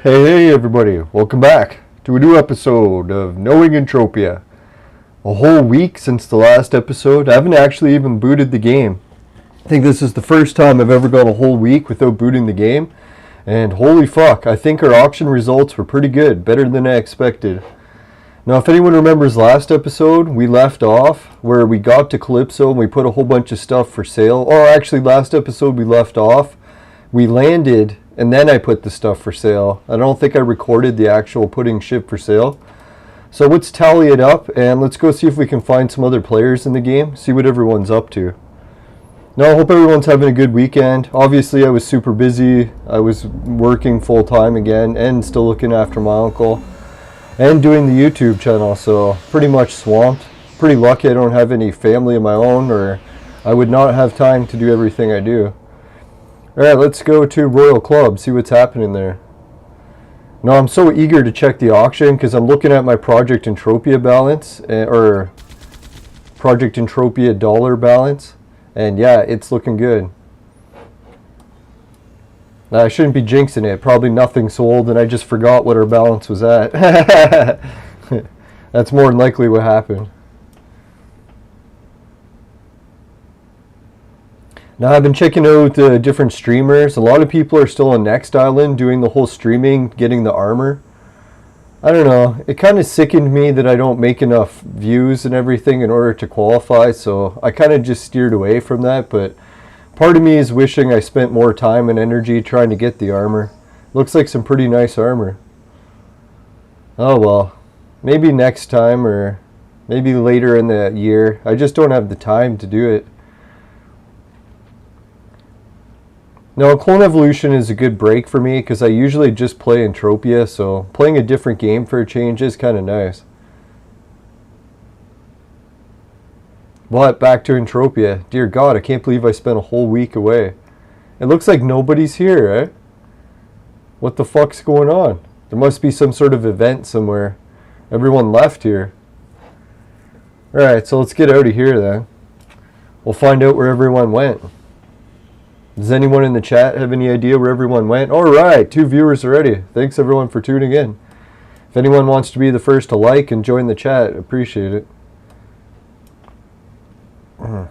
Hey everybody, welcome back to a new episode of Knowing Entropia. A whole week since the last episode. I haven't actually even booted the game. I think this is the first time I've ever gone a whole week without booting the game. And holy fuck, I think our auction results were pretty good, better than I expected. Now if anyone remembers last episode, we left off where we got to Calypso and we put a whole bunch of stuff for sale. Or actually last episode we left off, we landed and then I put the stuff for sale. I don't think I recorded the actual putting shit for sale. So let's tally it up and let's go see if we can find some other players in the game, see what everyone's up to. Now I hope everyone's having a good weekend. Obviously I was super busy. I was working full time again and still looking after my uncle and doing the YouTube channel, so pretty much swamped. Pretty lucky I don't have any family of my own, or I would not have time to do everything I do. Alright, let's go to Royal Club, see what's happening there. Now I'm so eager to check the auction because I'm looking at my Project Entropia balance, or Project Entropia dollar balance, and yeah, it's looking good. Now, I shouldn't be jinxing it, probably nothing sold and I just forgot what our balance was at. That's more than likely what happened. Now I've been checking out different streamers. A lot of people are still on Next Island doing the whole streaming, getting the armor. I don't know, it kind of sickened me that I don't make enough views and everything in order to qualify, so I kind of just steered away from that, but part of me is wishing I spent more time and energy trying to get the armor. Looks like some pretty nice armor. Oh well, maybe next time or maybe later in the year. I just don't have the time to do it. Now, Clone Evolution is a good break for me because I usually just play Entropia, so playing a different game for a change is kind of nice. But back to Entropia. Dear God, I can't believe I spent a whole week away. It looks like nobody's here, eh? What the fuck's going on? There must be some sort of event somewhere. Everyone left here. Alright, so let's get out of here then. We'll find out where everyone went. Does anyone in the chat have any idea where everyone went? Alright, 2 viewers already. Thanks everyone for tuning in. If anyone wants to be the first to like and join the chat, appreciate it. Now,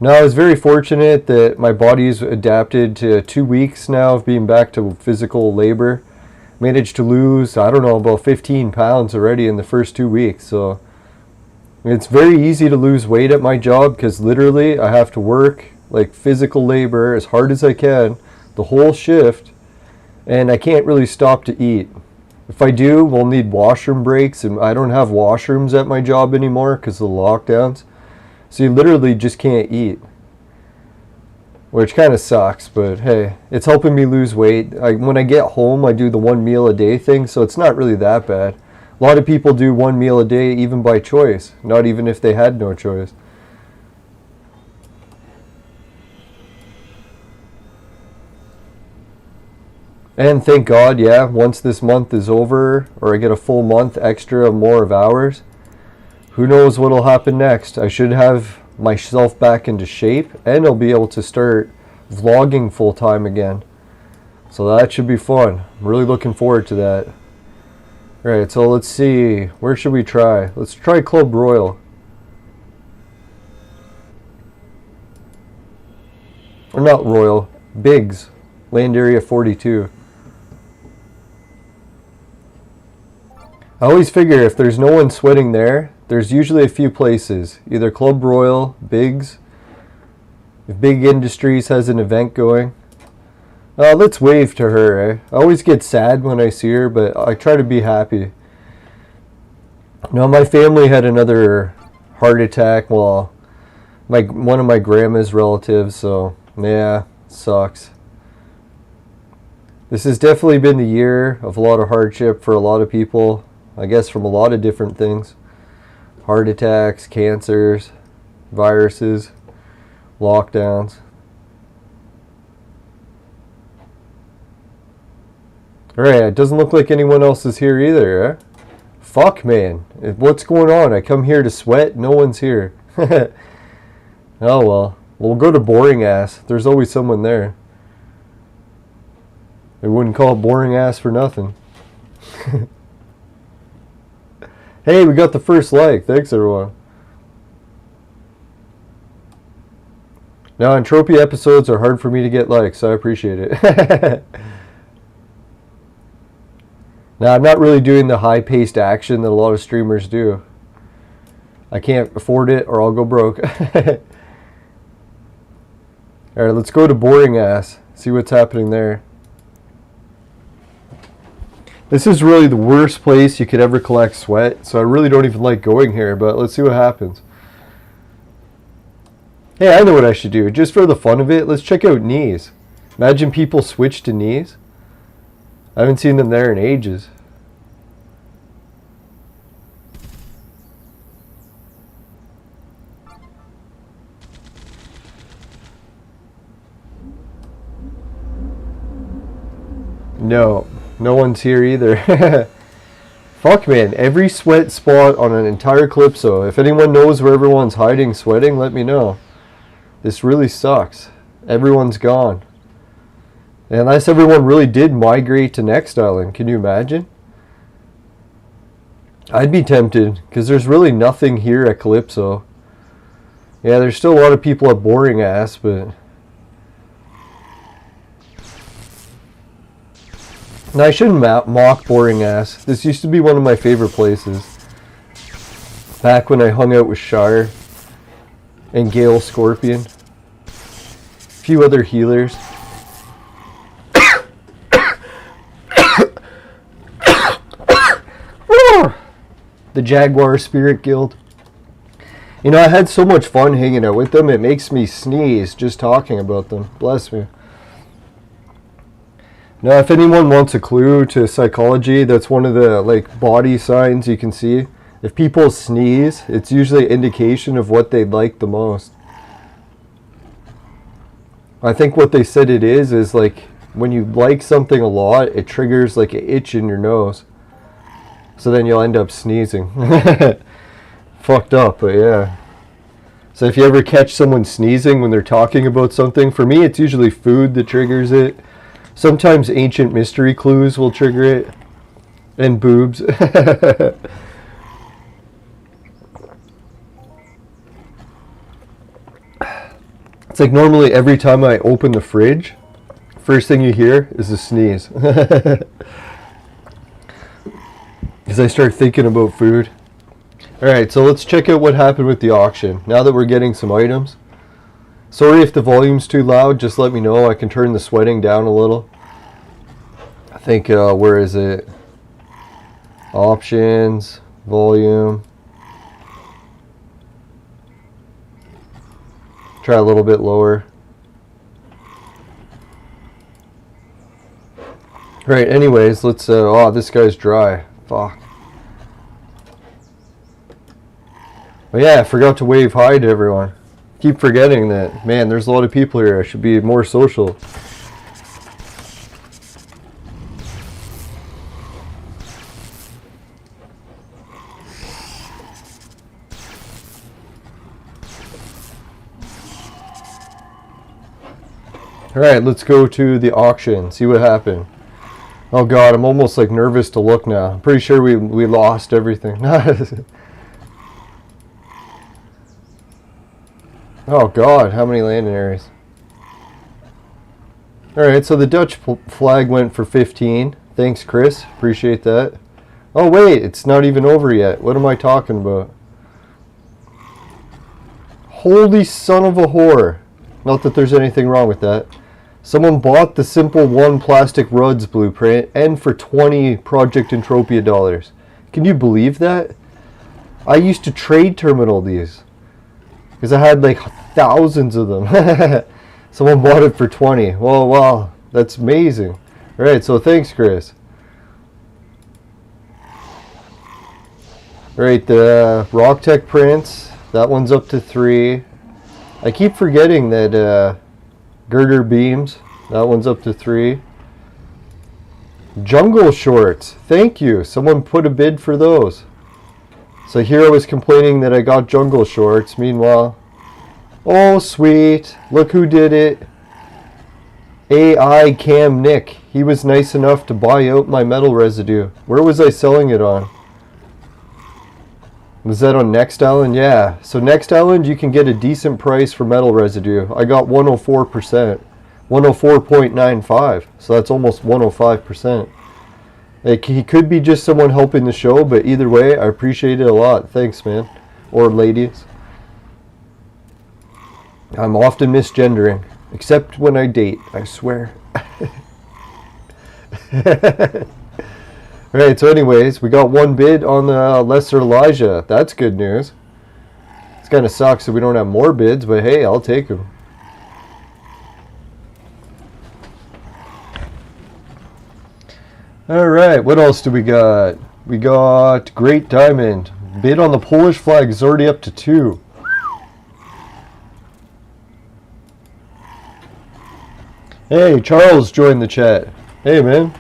I was very fortunate that my body's adapted to 2 weeks now of being back to physical labor. Managed to lose, I don't know, about 15 pounds already in the first 2 weeks. So it's very easy to lose weight at my job because literally I have to work like physical labor as hard as I can the whole shift, and I can't really stop to eat. If I do, we'll need washroom breaks, and I don't have washrooms at my job anymore because of the lockdowns. So you literally just can't eat, which kind of sucks, but hey, it's helping me lose weight. When I get home, I do the 1 meal a day thing, so it's not really that bad. A lot of people do 1 meal a day even by choice, not even if they had no choice. And thank God, yeah, once this month is over, or I get a full month extra of more of hours, who knows what will happen next. I should have myself back into shape, and I'll be able to start vlogging full time again. So that should be fun. I'm really looking forward to that. Alright, so let's see. Where should we try? Let's try Club Royal. Or not Royal. Biggs. Land area 42. I always figure if there's no one sweating there, there's usually a few places. Either Club Royal, Biggs. If Big Industries has an event going. Let's wave to her, eh? I always get sad when I see her, but I try to be happy. Now, my family had another heart attack. Well, one of my grandma's relatives, so yeah, sucks. This has definitely been the year of a lot of hardship for a lot of people. I guess from a lot of different things. Heart attacks, cancers, viruses, lockdowns. Alright, it doesn't look like anyone else is here either, eh? Fuck, man. What's going on? I come here to sweat, no one's here. Oh well. We'll go to Boring Ass. There's always someone there. They wouldn't call it Boring Ass for nothing. Hey, we got the first like. Thanks, everyone. Now, Entropia episodes are hard for me to get likes, so I appreciate it. Now, I'm not really doing the high-paced action that a lot of streamers do. I can't afford it or I'll go broke. Alright, let's go to Boring Ass. See what's happening there. This is really the worst place you could ever collect sweat, so I really don't even like going here, but let's see what happens. Hey, I know what I should do. Just for the fun of it, let's check out knees. Imagine people switch to knees. I haven't seen them there in ages. No, no one's here either. Fuck, man. Every sweat spot on an entire Calypso. If anyone knows where everyone's hiding sweating, let me know. This really sucks. Everyone's gone. Unless everyone really did migrate to Next Island. Can you imagine? I'd be tempted, because there's really nothing here at Calypso. Yeah, there's still a lot of people at Boring Ass, but... No, I shouldn't mock Boring Ass. This used to be one of my favorite places. Back when I hung out with Shire and Gale Scorpion. A few other healers. The Jaguar Spirit Guild. You know, I had so much fun hanging out with them, it makes me sneeze just talking about them. Bless me. Now, if anyone wants a clue to psychology, that's one of the body signs you can see. If people sneeze, it's usually an indication of what they like the most. I think what they said it is like when you like something a lot, it triggers like an itch in your nose. So then you'll end up sneezing. Fucked up, but yeah. So if you ever catch someone sneezing when they're talking about something, for me it's usually food that triggers it. Sometimes ancient mystery clues will trigger it. And boobs. It's like normally every time I open the fridge, first thing you hear is a sneeze. Because I start thinking about food. Alright, so let's check out what happened with the auction. Now that we're getting some items. Sorry if the volume's too loud, just let me know. I can turn the sweating down a little. I think, where is it? Options, volume. Try a little bit lower. Right, anyways, let's, oh, this guy's dry. Fuck. But yeah, I forgot to wave hi to everyone. Keep forgetting that, man, there's a lot of people here. I should be more social. Alright, let's go to the auction, see what happened. Oh god, I'm almost like nervous to look now. I'm pretty sure we lost everything. Oh god, how many landing areas? Alright, so the Dutch flag went for 15. Thanks, Chris. Appreciate that. Oh wait, it's not even over yet. What am I talking about? Holy son of a whore. Not that there's anything wrong with that. Someone bought the Simple 1 Plastic Ruds blueprint and for 20 Project Entropia dollars. Can you believe that? I used to trade terminal these because I had like thousands of them. Someone bought it for 20. Well, wow, that's amazing. Alright, so thanks, Chris. Alright, the Rocktech prints, that one's up to 3. I keep forgetting that girder beams, that one's up to 3. Jungle shorts, thank you. Someone put a bid for those. So here I was complaining that I got jungle shorts. Meanwhile, oh sweet, look who did it. AI Cam Nick. He was nice enough to buy out my metal residue. Where was I selling it on? Was that on Next Island? Yeah. So Next Island, you can get a decent price for metal residue. I got 104%. 104.95. So that's almost 105%. Like, he could be just someone helping the show, but either way, I appreciate it a lot. Thanks, man. Or ladies. I'm often misgendering. Except when I date, I swear. Alright, so anyways, we got one bid on the Lesser Elijah. That's good news. It's kind of sucks that we don't have more bids, but hey, I'll take them. Alright, what else do we got? We got Great Diamond. Bid on the Polish flag is already up to 2. Hey, Charles joined the chat. Hey, man.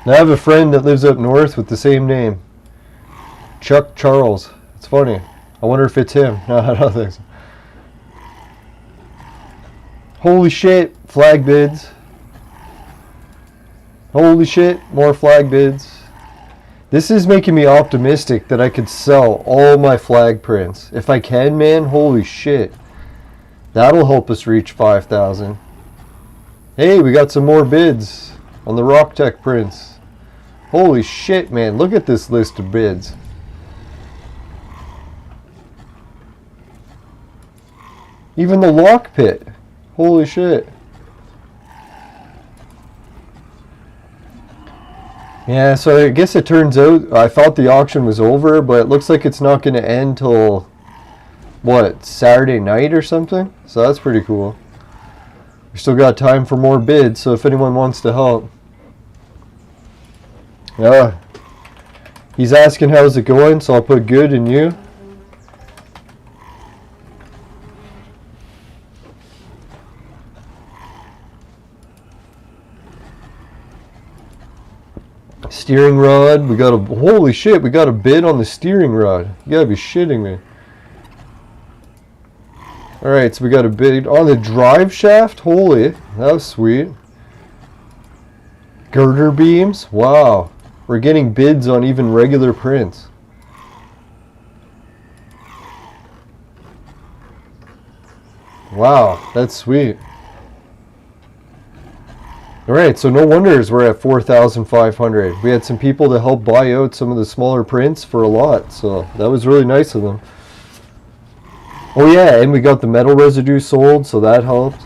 Now I have a friend that lives up north with the same name. Chuck Charles. It's funny. I wonder if it's him. No, I don't think so. Holy shit, flag bids. Holy shit, more flag bids. This is making me optimistic that I could sell all my flag prints. If I can, man, holy shit. That'll help us reach 5,000. Hey, we got some more bids on the Rocktech prints. Holy shit, man. Look at this list of bids. Even the lock pit. Holy shit. Yeah, so I guess it turns out I thought the auction was over, but it looks like it's not going to end till, what, Saturday night or something? So that's pretty cool. We still got time for more bids, so if anyone wants to help. Yeah. He's asking how's it going, so I'll put good in you. Steering rod, we got a, holy shit, we got a bid on the steering rod. You gotta be shitting me. Alright, so we got a bid on the drive shaft. Holy, that was sweet. Girder beams, wow. We're getting bids on even regular prints. Wow, that's sweet. Alright, so no wonders we're at 4,500. We had some people to help buy out some of the smaller prints for a lot, so that was really nice of them. Oh yeah, and we got the metal residue sold, so that helped.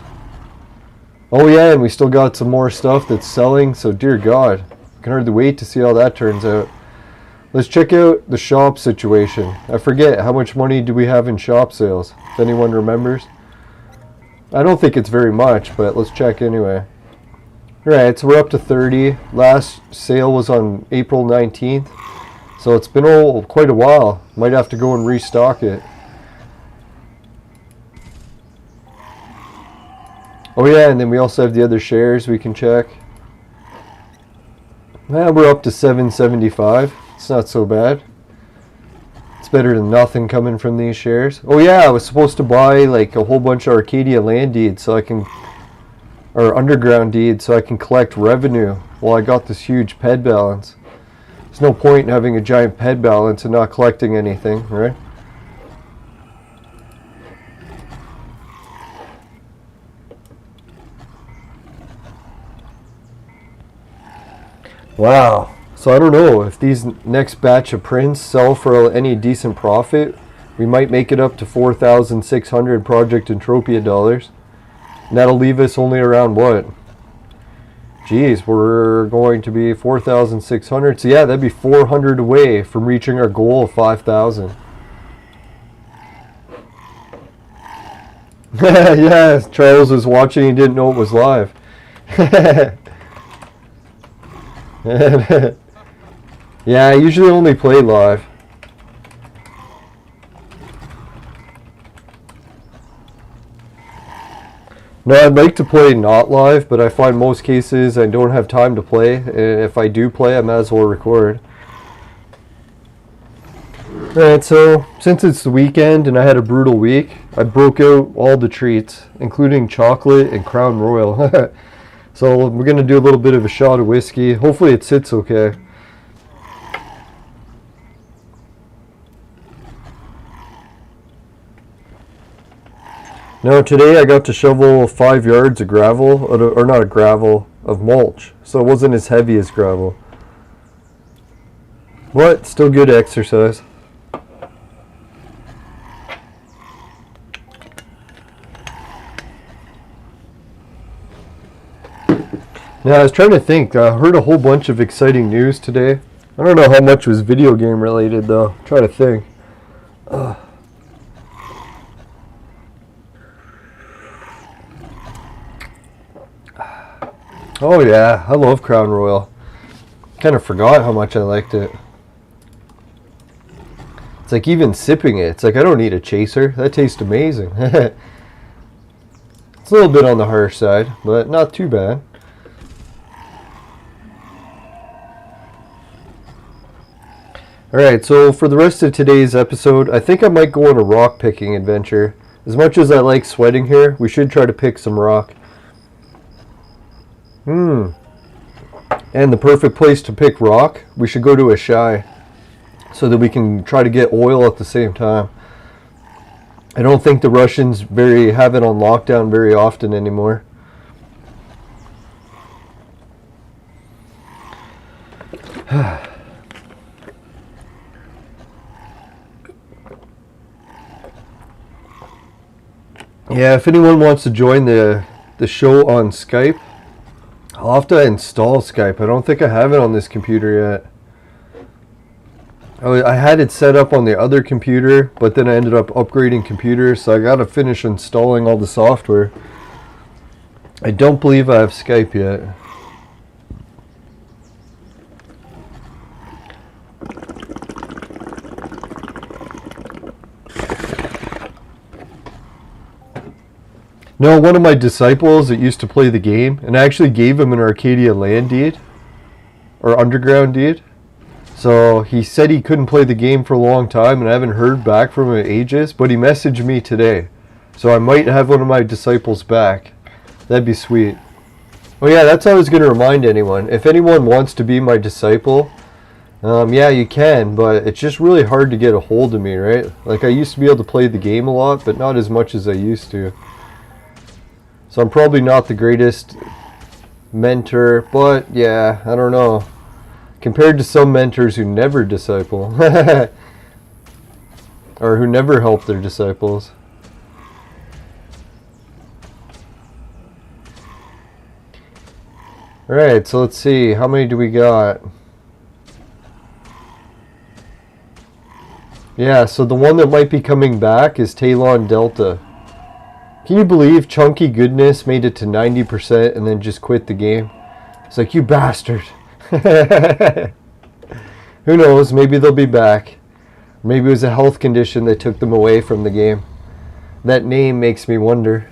Oh yeah, and we still got some more stuff that's selling, so dear God. I can hardly wait to see how that turns out. Let's check out the shop situation. I forget, how much money do we have in shop sales? If anyone remembers. I don't think it's very much, but let's check anyway. Alright, so we're up to 30. Last sale was on April 19th. So it's been quite a while. Might have to go and restock it. Oh yeah, and then we also have the other shares we can check. Now we're up to 775. It's not so bad. It's better than nothing coming from these shares. Oh yeah, I was supposed to buy like a whole bunch of Arcadia land deeds so I can or underground deed so I can collect revenue while I got this huge ped balance. There's no point in having a giant ped balance and not collecting anything, right? Wow. So I don't know if these next batch of prints sell for any decent profit. We might make it up to 4,600 Project Entropia dollars. And that'll leave us only around what? Geez, we're going to be 4,600. So yeah, that'd be 400 away from reaching our goal of 5,000. Yes, Charles was watching. He didn't know it was live. Yeah, I usually only play live. No, I'd like to play not live, but I find most cases I don't have time to play. And if I do play, I might as well record. Alright, so since it's the weekend and I had a brutal week, I broke out all the treats, including chocolate and Crown Royal. So we're going to do a little bit of a shot of whiskey. Hopefully it sits okay. Now today I got to shovel 5 yards of gravel, or not a gravel, of mulch. So it wasn't as heavy as gravel. But still good exercise. Now I was trying to think, I heard a whole bunch of exciting news today. I don't know how much was video game related though. Try to think. Oh yeah, I love Crown Royal. Kind of forgot how much I liked it. It's like even sipping it, it's like I don't need a chaser. That tastes amazing. It's a little bit on the harsh side, but not too bad. Alright, so for the rest of today's episode, I think I might go on a rock picking adventure. As much as I like sweating here, we should try to pick some rock. And the perfect place to pick rock, we should go to a shy, so that we can try to get oil at the same time. I don't think the Russians have it on lockdown very often anymore. Yeah, if anyone wants to join the show on Skype, I'll have to install Skype. I don't think I have it on this computer yet. I had it set up on the other computer, but then I ended up upgrading computers, so I gotta finish installing all the software. I don't believe I have Skype yet. No, one of my disciples that used to play the game, and I actually gave him an Arcadia land deed, or underground deed. So he said he couldn't play the game for a long time, and I haven't heard back from him in ages, but he messaged me today. So I might have one of my disciples back. That'd be sweet. Oh yeah, that's how I was going to remind anyone. If anyone wants to be my disciple, yeah, you can, but it's just really hard to get a hold of me, right? Like I used to be able to play the game a lot, but not as much as I used to. So I'm probably not the greatest mentor, but yeah, I don't know. Compared to some mentors who never disciple, or who never help their disciples. Alright, so let's see, how many do we got? Yeah, so the one that might be coming back is Talon Delta. Can you believe Chunky Goodness made it to 90% and then just quit the game? It's like, you bastard. Who knows, maybe they'll be back. Maybe it was a health condition that took them away from the game. That name makes me wonder.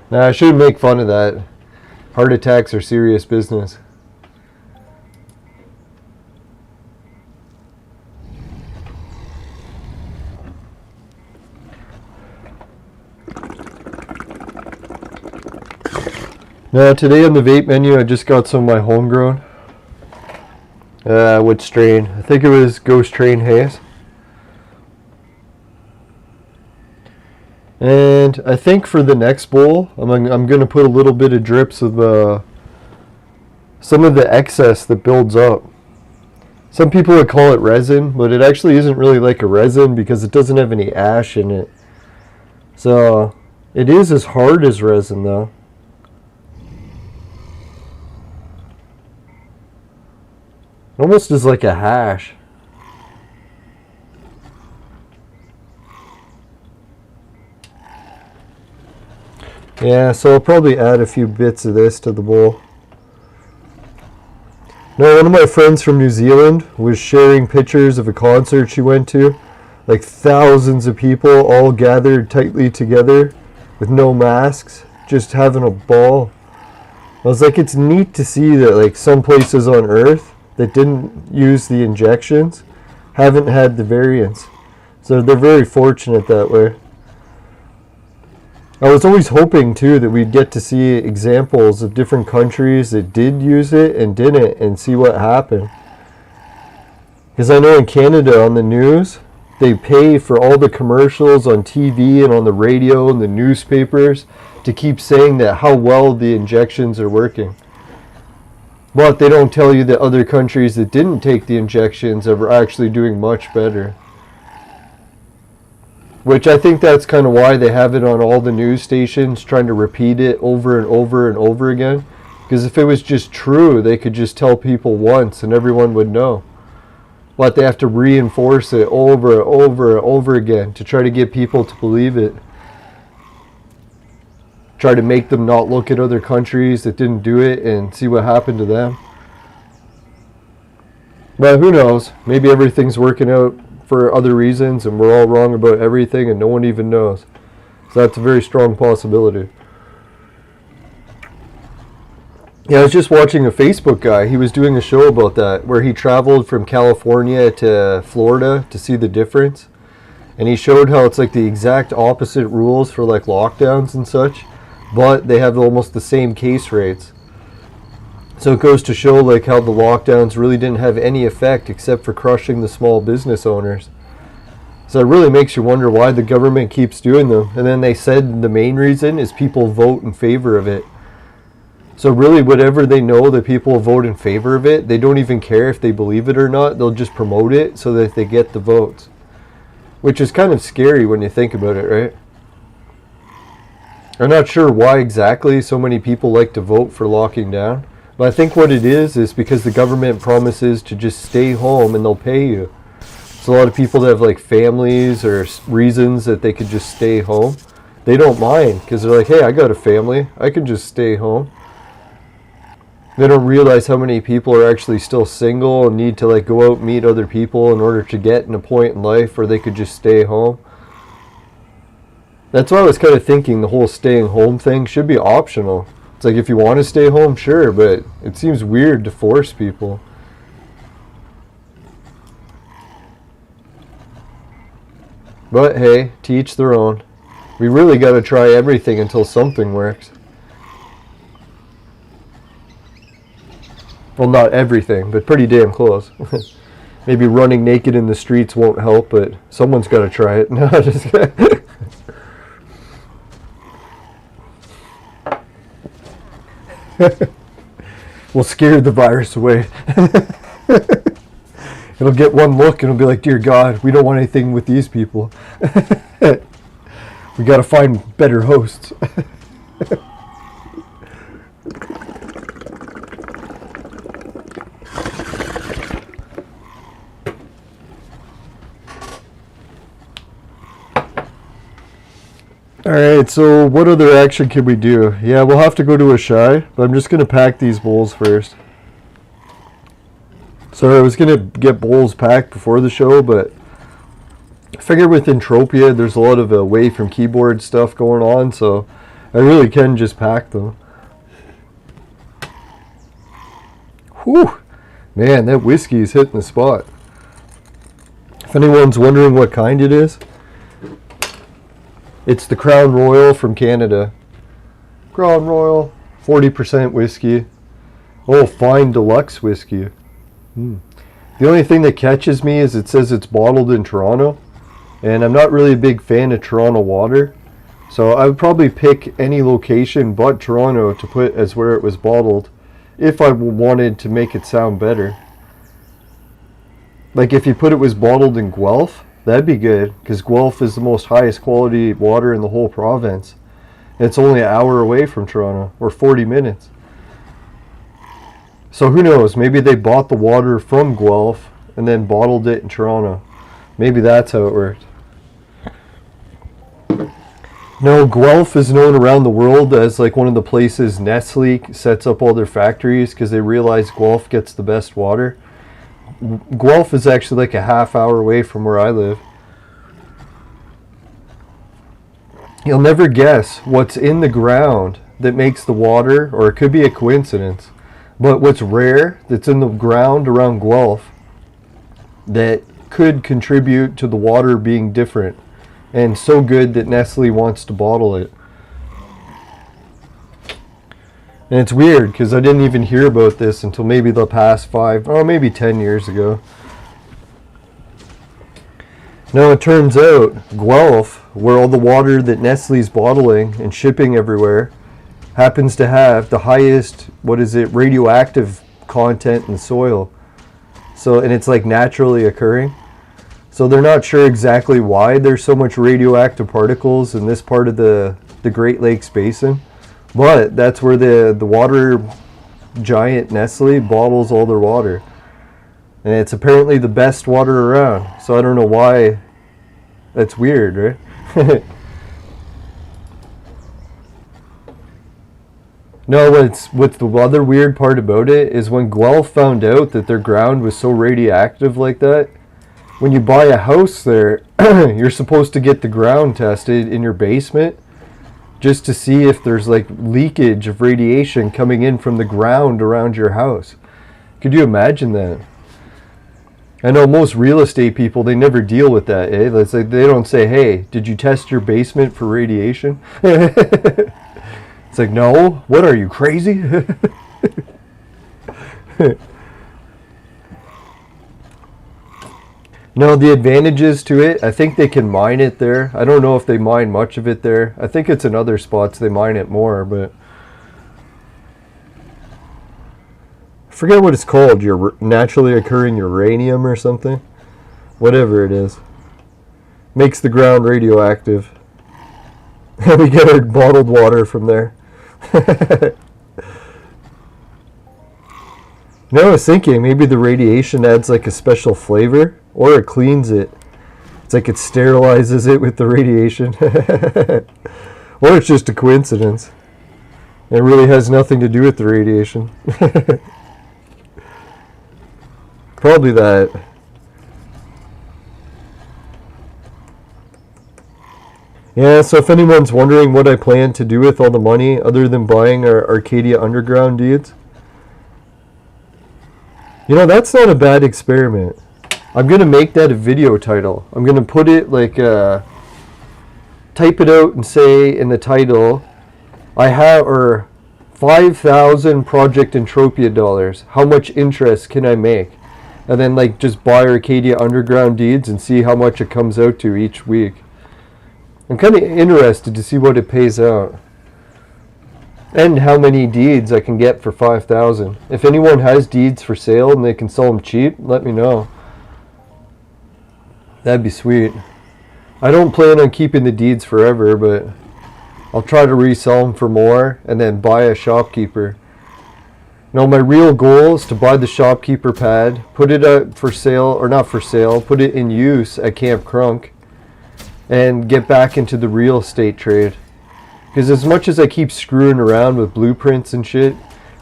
Nah, I shouldn't make fun of that. Heart attacks are serious business. Now today on the vape menu, I just got some of my homegrown. What strain? I think it was Ghost Train Haze. And I think for the next bowl, I'm going to put a little bit of drips of some of the excess that builds up. Some people would call it resin, but it actually isn't really like a resin because it doesn't have any ash in it. So it is as hard as resin though. Almost as like a hash. Yeah, so I'll probably add a few bits of this to the bowl. Now, one of my friends from New Zealand was sharing pictures of a concert she went to. Like thousands of people all gathered tightly together with no masks, just having a ball. I was like, it's neat to see that like some places on Earth that didn't use the injections haven't had the variants. So they're very fortunate that way. I was always hoping too that we'd get to see examples of different countries that did use it and didn't and see what happened. Because I know in Canada on the news, they pay for all the commercials on TV and on the radio and the newspapers to keep saying that how well the injections are working. But they don't tell you that other countries that didn't take the injections are actually doing much better. Which I think that's kind of why they have it on all the news stations, trying to repeat it over and over and over again. Because if it was just true, they could just tell people once and everyone would know. But they have to reinforce it over and over and over again to try to get people to believe it. Try to make them not look at other countries that didn't do it and see what happened to them. But who knows? Maybe everything's working out for other reasons and we're all wrong about everything and no one even knows. So that's a very strong possibility. Yeah, I was just watching a Facebook guy. He was doing a show about that where he traveled from California to Florida to see the difference. And he showed how it's like the exact opposite rules for like lockdowns and such, but they have almost the same case rates. So it goes to show like how the lockdowns really didn't have any effect except for crushing the small business owners. So it really makes you wonder why the government keeps doing them. And then they said the main reason is people vote in favor of it. So really whatever they know that people will vote in favor of it, they don't even care if they believe it or not. They'll just promote it so that they get the votes. Which is kind of scary when you think about it, right? I'm not sure why exactly so many people like to vote for locking down. But I think what it is because the government promises to just stay home and they'll pay you. So a lot of people that have like families or reasons that they could just stay home, they don't mind because they're like, hey, I got a family. I can just stay home. They don't realize how many people are actually still single and need to like go out and meet other people in order to get in a point in life where they could just stay home. That's why I was kind of thinking the whole staying home thing should be optional. It's like if you want to stay home, sure, but it seems weird to force people. But hey, to each their own. We really got to try everything until something works. Well, not everything, but pretty damn close. Maybe running naked in the streets won't help, but someone's got to try it. No, just we'll scare the virus away. It'll get one look and it'll be like, dear God, we don't want anything with these people. We got to find better hosts. Alright, so what other action can we do? Yeah, we'll have to go to a shy, but I'm just going to pack these bowls first. So I was going to get bowls packed before the show, but I figured with Entropia there's a lot of away from keyboard stuff going on, so I really can just pack them. Whew! Man, that whiskey is hitting the spot. If anyone's wondering what kind it is, it's the Crown Royal from Canada. Crown Royal 40% whiskey. Oh, fine deluxe whiskey. The only thing that catches me is it says it's bottled in Toronto, and I'm not really a big fan of Toronto water, so I would probably pick any location but Toronto to put as where it was bottled if I wanted to make it sound better. Like if you put it was bottled in Guelph, that'd be good, because Guelph is the most highest quality water in the whole province. It's only an hour away from Toronto, or 40 minutes. So who knows, maybe they bought the water from Guelph and then bottled it in Toronto. Maybe that's how it worked. No, Guelph is known around the world as like one of the places Nestle sets up all their factories because they realize Guelph gets the best water. Guelph is actually like a half-hour away from where I live. You'll never guess what's in the ground that makes the water, or it could be a coincidence, but what's rare that's in the ground around Guelph that could contribute to the water being different and so good that Nestle wants to bottle it. And it's weird because I didn't even hear about this until maybe the past 5 or maybe 10 years ago. Now it turns out Guelph, where all the water that Nestle's bottling and shipping everywhere, happens to have the highest, radioactive content in soil. So, and it's like naturally occurring. So they're not sure exactly why there's so much radioactive particles in this part of the Great Lakes Basin. But that's where the water giant Nestle bottles all their water. And it's apparently the best water around. So I don't know why. That's weird, right? No, what's the other weird part about it is when Guelph found out that their ground was so radioactive like that, when you buy a house there, you're supposed to get the ground tested in your basement just to see if there's like leakage of radiation coming in from the ground around your house. Could you imagine that? I know most real estate people, they never deal with that, eh? It's like they don't say, hey, did you test your basement for radiation? It's like, no, what are you, crazy? No, the advantages to it, I think they can mine it there. I don't know if they mine much of it there. I think it's in other spots they mine it more, but I forget what it's called, your naturally occurring uranium or something. Whatever it is. Makes the ground radioactive. We get our bottled water from there. No, I was thinking maybe the radiation adds like a special flavor, or it cleans it. It's like it sterilizes it with the radiation. Or it's just a coincidence. It really has nothing to do with the radiation. Probably that. Yeah, so if anyone's wondering what I plan to do with all the money other than buying our Arcadia Underground deeds, you know, that's not a bad experiment. I'm going to make that a video title. I'm going to put it like, type it out and say in the title, I have, or 5,000 Project Entropia dollars. How much interest can I make? And then like just buy Arcadia Underground deeds and see how much it comes out to each week. I'm kind of interested to see what it pays out. And how many deeds I can get for 5,000. If anyone has deeds for sale and they can sell them cheap, let me know. That'd be sweet. I don't plan on keeping the deeds forever, but I'll try to resell them for more and then buy a shopkeeper. Now my real goal is to buy the shopkeeper pad, put it up for sale, or not for sale, put it in use at Camp Crunk, and get back into the real estate trade. Because as much as I keep screwing around with blueprints and shit,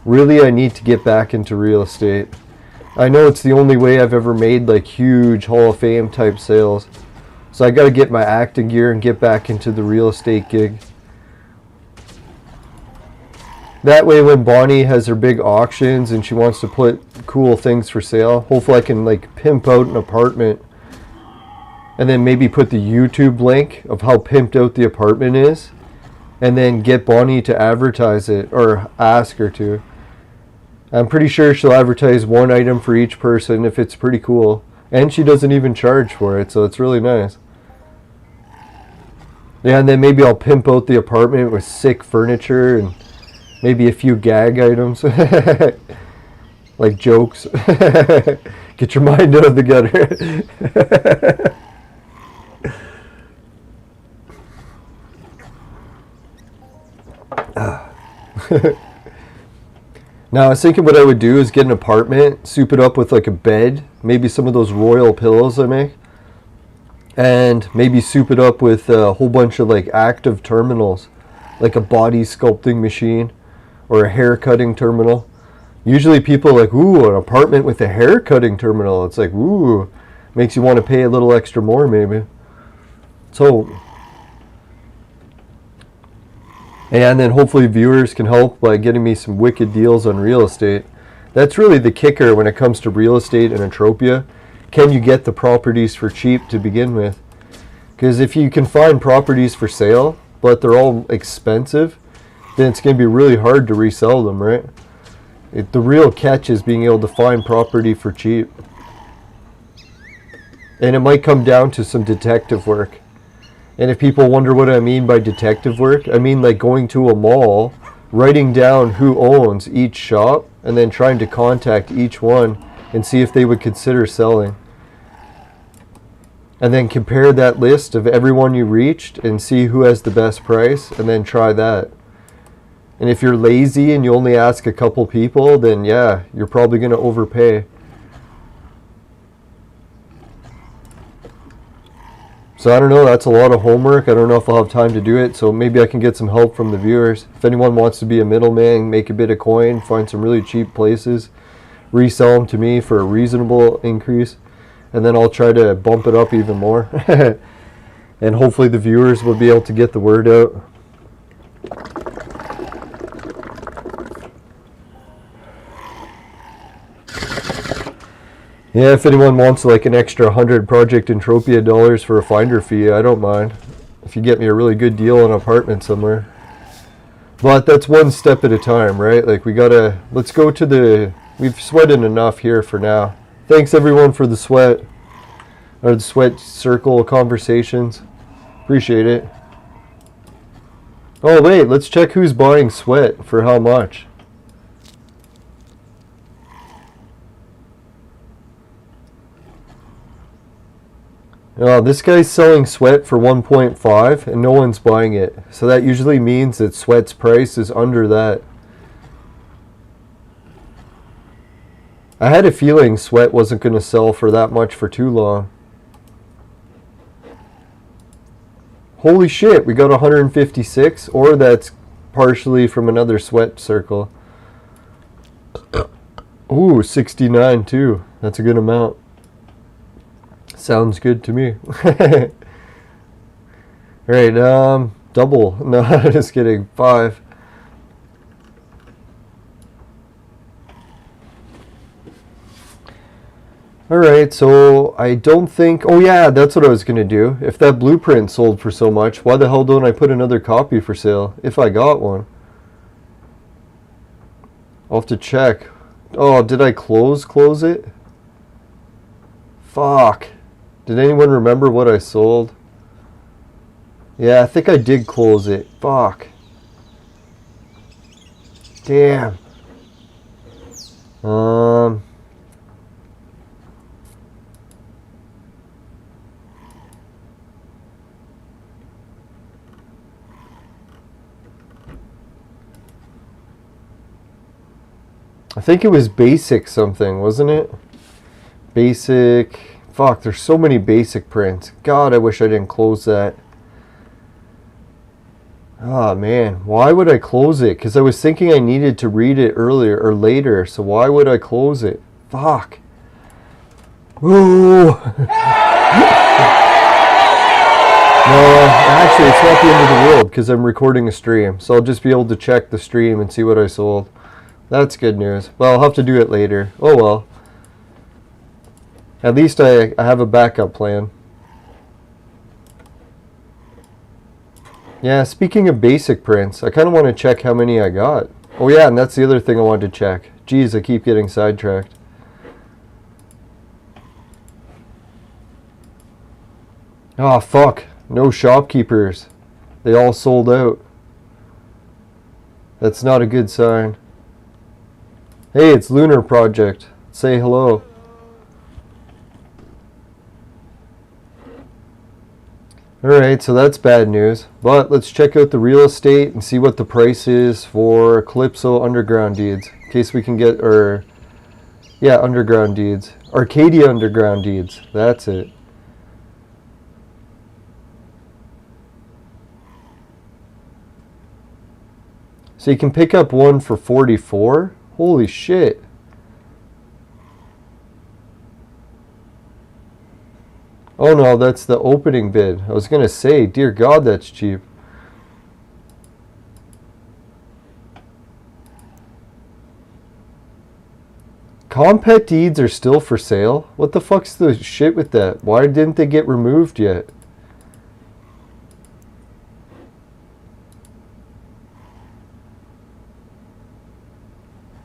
really I need to get back into real estate. I know it's the only way I've ever made like huge Hall of Fame type sales. So I gotta get my acting gear and get back into the real estate gig. That way when Bonnie has her big auctions and she wants to put cool things for sale, hopefully I can like pimp out an apartment and then maybe put the YouTube link of how pimped out the apartment is. and then get Bonnie to advertise it, or ask her to. I'm pretty sure she'll advertise one item for each person if it's pretty cool. And she doesn't even charge for it, so it's really nice. Yeah, and then maybe I'll pimp out the apartment with sick furniture and maybe a few gag items. Like jokes. Get your mind out of the gutter. Now I was thinking what I would do is get an apartment, soup it up with like a bed, maybe some of those royal pillows I make, and maybe soup it up with a whole bunch of like active terminals, like a body sculpting machine or a hair cutting terminal. Usually people are like, ooh, an apartment with a hair cutting terminal. It's like, ooh, makes you want to pay a little extra more maybe. So, and then hopefully viewers can help by getting me some wicked deals on real estate. That's really the kicker when it comes to real estate and Entropia. Can you get the properties for cheap to begin with? Because if you can find properties for sale, but they're all expensive, then it's going to be really hard to resell them, right? The real catch is being able to find property for cheap. And it might come down to some detective work. And if people wonder what I mean by detective work, I mean like going to a mall, writing down who owns each shop, and then trying to contact each one and see if they would consider selling. And then compare that list of everyone you reached and see who has the best price, and then try that. And if you're lazy and you only ask a couple people, then yeah, you're probably going to overpay. So I don't know, that's a lot of homework. I don't know if I'll have time to do it, so maybe I can get some help from the viewers. If anyone wants to be a middleman, make a bit of coin, find some really cheap places, resell them to me for a reasonable increase, and then I'll try to bump it up even more. And hopefully the viewers will be able to get the word out. Yeah, if anyone wants like an extra 100 Project Entropia dollars for a finder fee, I don't mind. If you get me a really good deal on an apartment somewhere. But that's one step at a time, right? Like let's go to we've sweated enough here for now. Thanks everyone for the sweat, or the sweat circle conversations. Appreciate it. Oh wait, let's check who's buying sweat for how much. This guy's selling sweat for 1.5 and no one's buying it. So that usually means that sweat's price is under that. I had a feeling sweat wasn't going to sell for that much for too long. Holy shit, we got 156, or that's partially from another sweat circle. Ooh, 69 too. That's a good amount. Sounds good to me. Alright, double. No, just kidding. 5. Alright, so I don't think... Oh yeah, that's what I was going to do. If that blueprint sold for so much, why the hell don't I put another copy for sale? If I got one. I'll have to check. Oh, did I close it? Fuck. Did anyone remember what I sold? Yeah, I think I did close it. Fuck. Damn. I think it was basic something, wasn't it? Basic... Fuck, there's so many basic prints. God, I wish I didn't close that. Oh man, why would I close it? Because I was thinking I needed to read it earlier or later, so why would I close it? Fuck. Ooh. No, actually it's not the end of the world because I'm recording a stream, so I'll just be able to check the stream and see what I sold. That's good news. Well, I'll have to do it later. Oh well. At least I have a backup plan. Yeah, speaking of basic prints, I kind of want to check how many I got. Oh yeah, and that's the other thing I wanted to check. Jeez, I keep getting sidetracked. Ah, fuck. No shopkeepers. They all sold out. That's not a good sign. Hey, it's Lunar Project. Say hello. Alright, so that's bad news. But let's check out the real estate and see what the price is for Calypso Underground deeds. In case we can get, Underground deeds. Arcadia Underground deeds. That's it. So you can pick up one for 44? Holy shit. Oh no, that's the opening bid. I was going to say, dear God, that's cheap. Compact deeds are still for sale? What the fuck's the shit with that? Why didn't they get removed yet?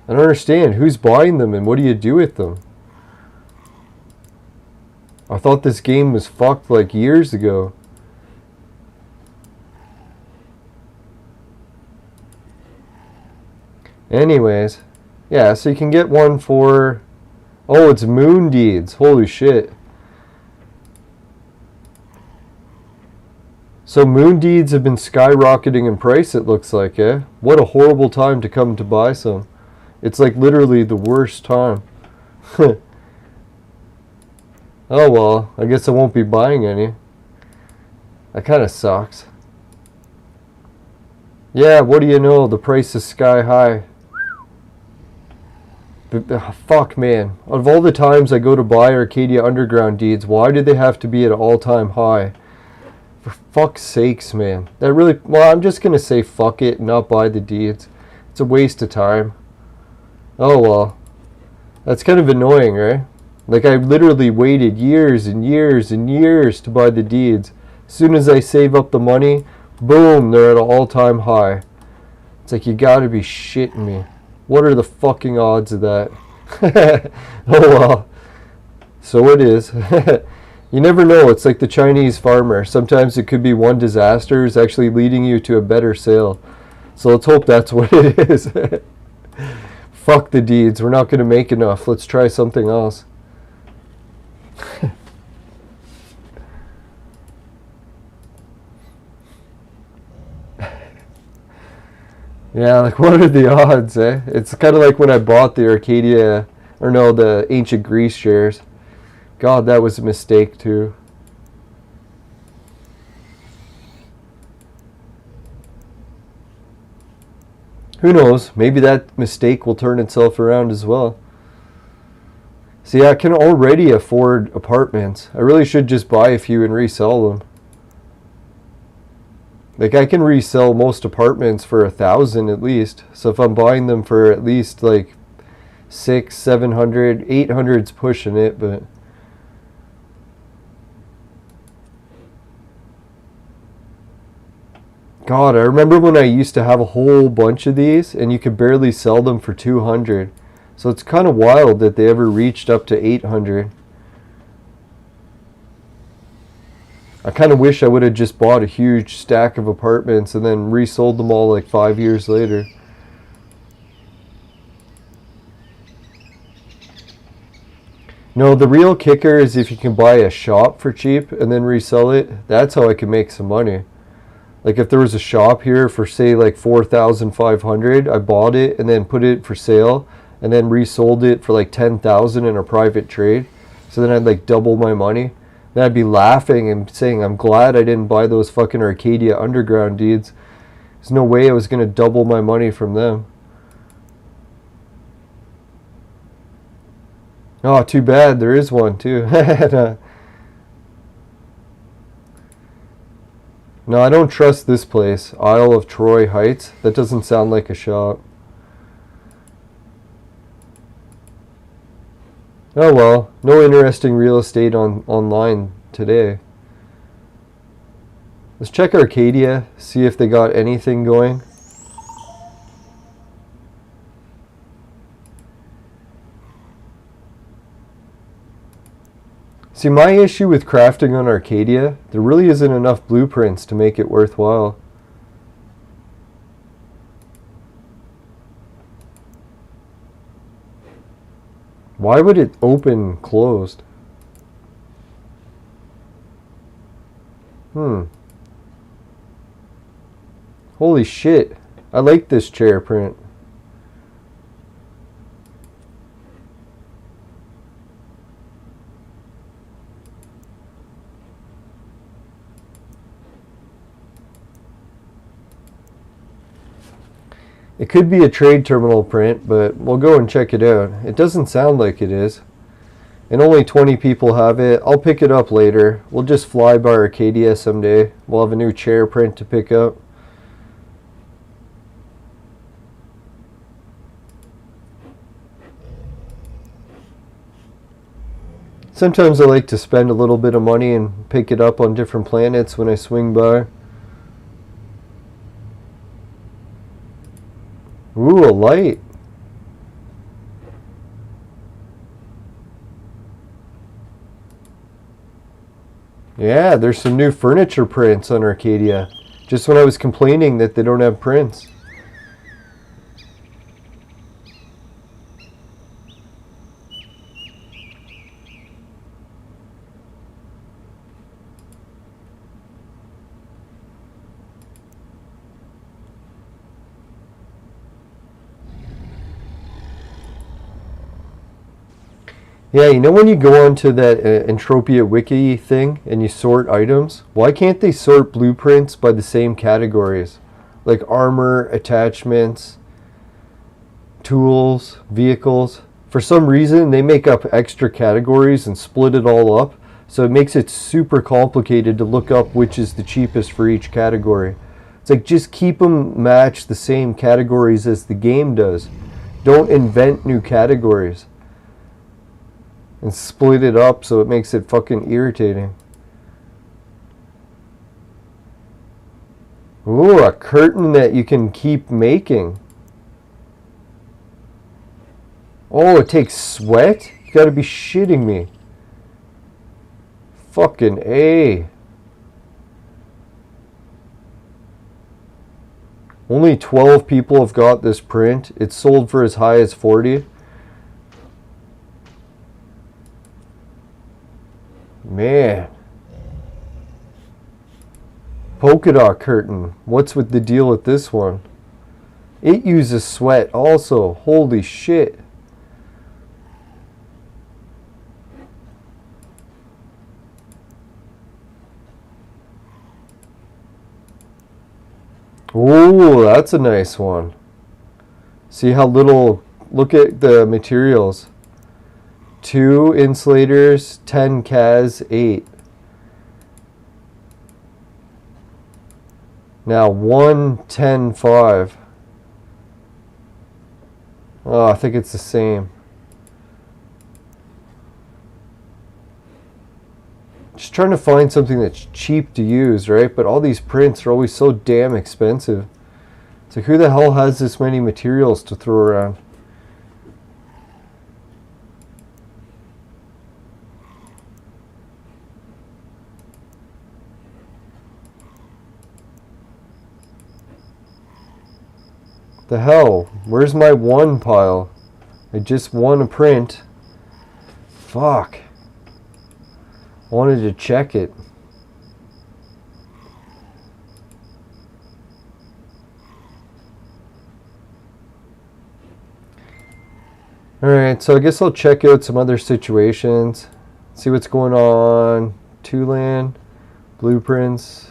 I don't understand. Who's buying them and what do you do with them? I thought this game was fucked like years ago. Anyways, yeah, so you can get one for... Oh, it's Moon Deeds. Holy shit. So Moon Deeds have been skyrocketing in price, it looks like, eh? What a horrible time to come to buy some. It's like literally the worst time. Oh well, I guess I won't be buying any. That kind of sucks. Yeah, what do you know? The price is sky high. But, fuck, man. Out of all the times I go to buy Arcadia Underground deeds, why do they have to be at an all-time high? For fuck's sakes, man. That really... Well, I'm just going to say fuck it and not buy the deeds. It's a waste of time. Oh well. That's kind of annoying, right? Like, I literally waited years and years and years to buy the deeds. As soon as I save up the money, boom, they're at an all-time high. It's like, you gotta be shitting me. What are the fucking odds of that? Oh well. So it is. You never know. It's like the Chinese farmer. Sometimes it could be one disaster is actually leading you to a better sale. So let's hope that's what it is. Fuck the deeds. We're not going to make enough. Let's try something else. Yeah, like what are the odds, eh? It's kind of like when I bought the Arcadia, or no, the Ancient Greece shares. God, that was a mistake too. Who knows? Maybe that mistake will turn itself around as well. See, I can already afford apartments. I really should just buy a few and resell them. Like, I can resell most apartments for 1,000 at least. So if I'm buying them for at least like 600, 700, 800's pushing it, but God, I remember when I used to have a whole bunch of these and you could barely sell them for 200. So it's kind of wild that they ever reached up to 800. I kind of wish I would have just bought a huge stack of apartments and then resold them all like 5 years later. No, the real kicker is if you can buy a shop for cheap and then resell it. That's how I can make some money. Like if there was a shop here for say like 4,500, I bought it and then put it for sale and then resold it for like 10,000 in a private trade. So then I'd like double my money. Then I'd be laughing and saying I'm glad I didn't buy those fucking Arcadia Underground deeds. There's no way I was going to double my money from them. Oh, too bad. There is one too. No, I don't trust this place. Isle of Troy Heights. That doesn't sound like a shop. Oh well, no interesting real estate online today. Let's check Arcadia, see if they got anything going. See, my issue with crafting on Arcadia, there really isn't enough blueprints to make it worthwhile. Why would it open closed? Holy shit. I like this chair print. It could be a trade terminal print, but we'll go and check it out. It doesn't sound like it is. And only 20 people have it. I'll pick it up later. We'll just fly by Arcadia someday. We'll have a new chair print to pick up. Sometimes I like to spend a little bit of money and pick it up on different planets when I swing by. Ooh, a light. Yeah, there's some new furniture prints on Arcadia. Just when I was complaining that they don't have prints. Yeah, you know when you go onto that Entropia wiki thing and you sort items, why can't they sort blueprints by the same categories? Like armor, attachments, tools, vehicles. For some reason, they make up extra categories and split it all up, so it makes it super complicated to look up which is the cheapest for each category. It's like, just keep them match the same categories as the game does. Don't invent new categories. And split it up so it makes it fucking irritating. Ooh, a curtain that you can keep making. Oh, it takes sweat? You gotta be shitting me. Fucking A. Only 12 people have got this print. It's sold for as high as 40. Man. Polka dot curtain. What's with the deal with this one? It uses sweat also. Holy shit. Ooh, that's a nice one. See how little, look at the materials. 2 insulators, 10 CAS, 8. Now 1, 10, 5. Oh, I think it's the same. Just trying to find something that's cheap to use, right? But all these prints are always so damn expensive. It's like, who the hell has this many materials to throw around? The hell? Where's my 1 pile? I just won a print. Fuck. Wanted to check it. Alright, so I guess I'll check out some other situations. See what's going on. Two-land, blueprints.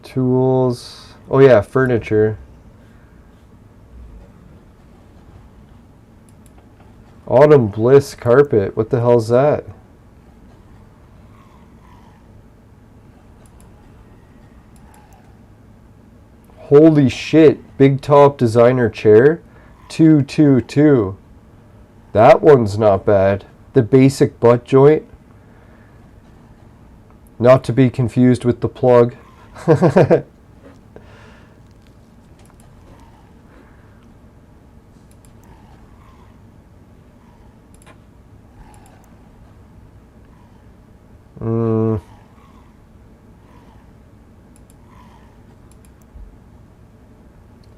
Tools. Oh yeah, furniture. Autumn Bliss carpet. What the hell's that? Holy shit. Big top designer chair. 222. That one's not bad. the basic butt joint. Not to be confused with the plug. Mm.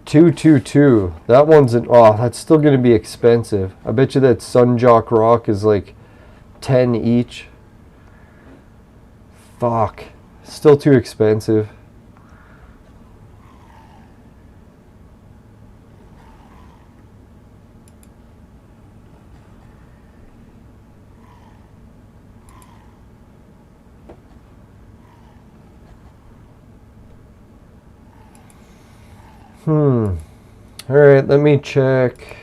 $222. That one's oh, that's still gonna be expensive. I bet you that Sunjock Rock is like 10 each. Fuck. Still too expensive. Alright, let me check.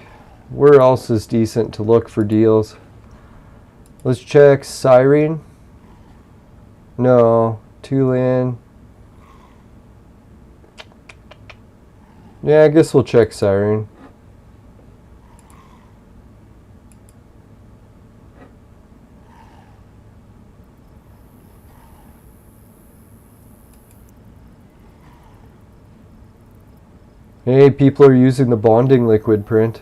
Where else is decent to look for deals? Let's check Siren. No. Tulane. Yeah, I guess we'll check Siren. Hey, people are using the bonding liquid print.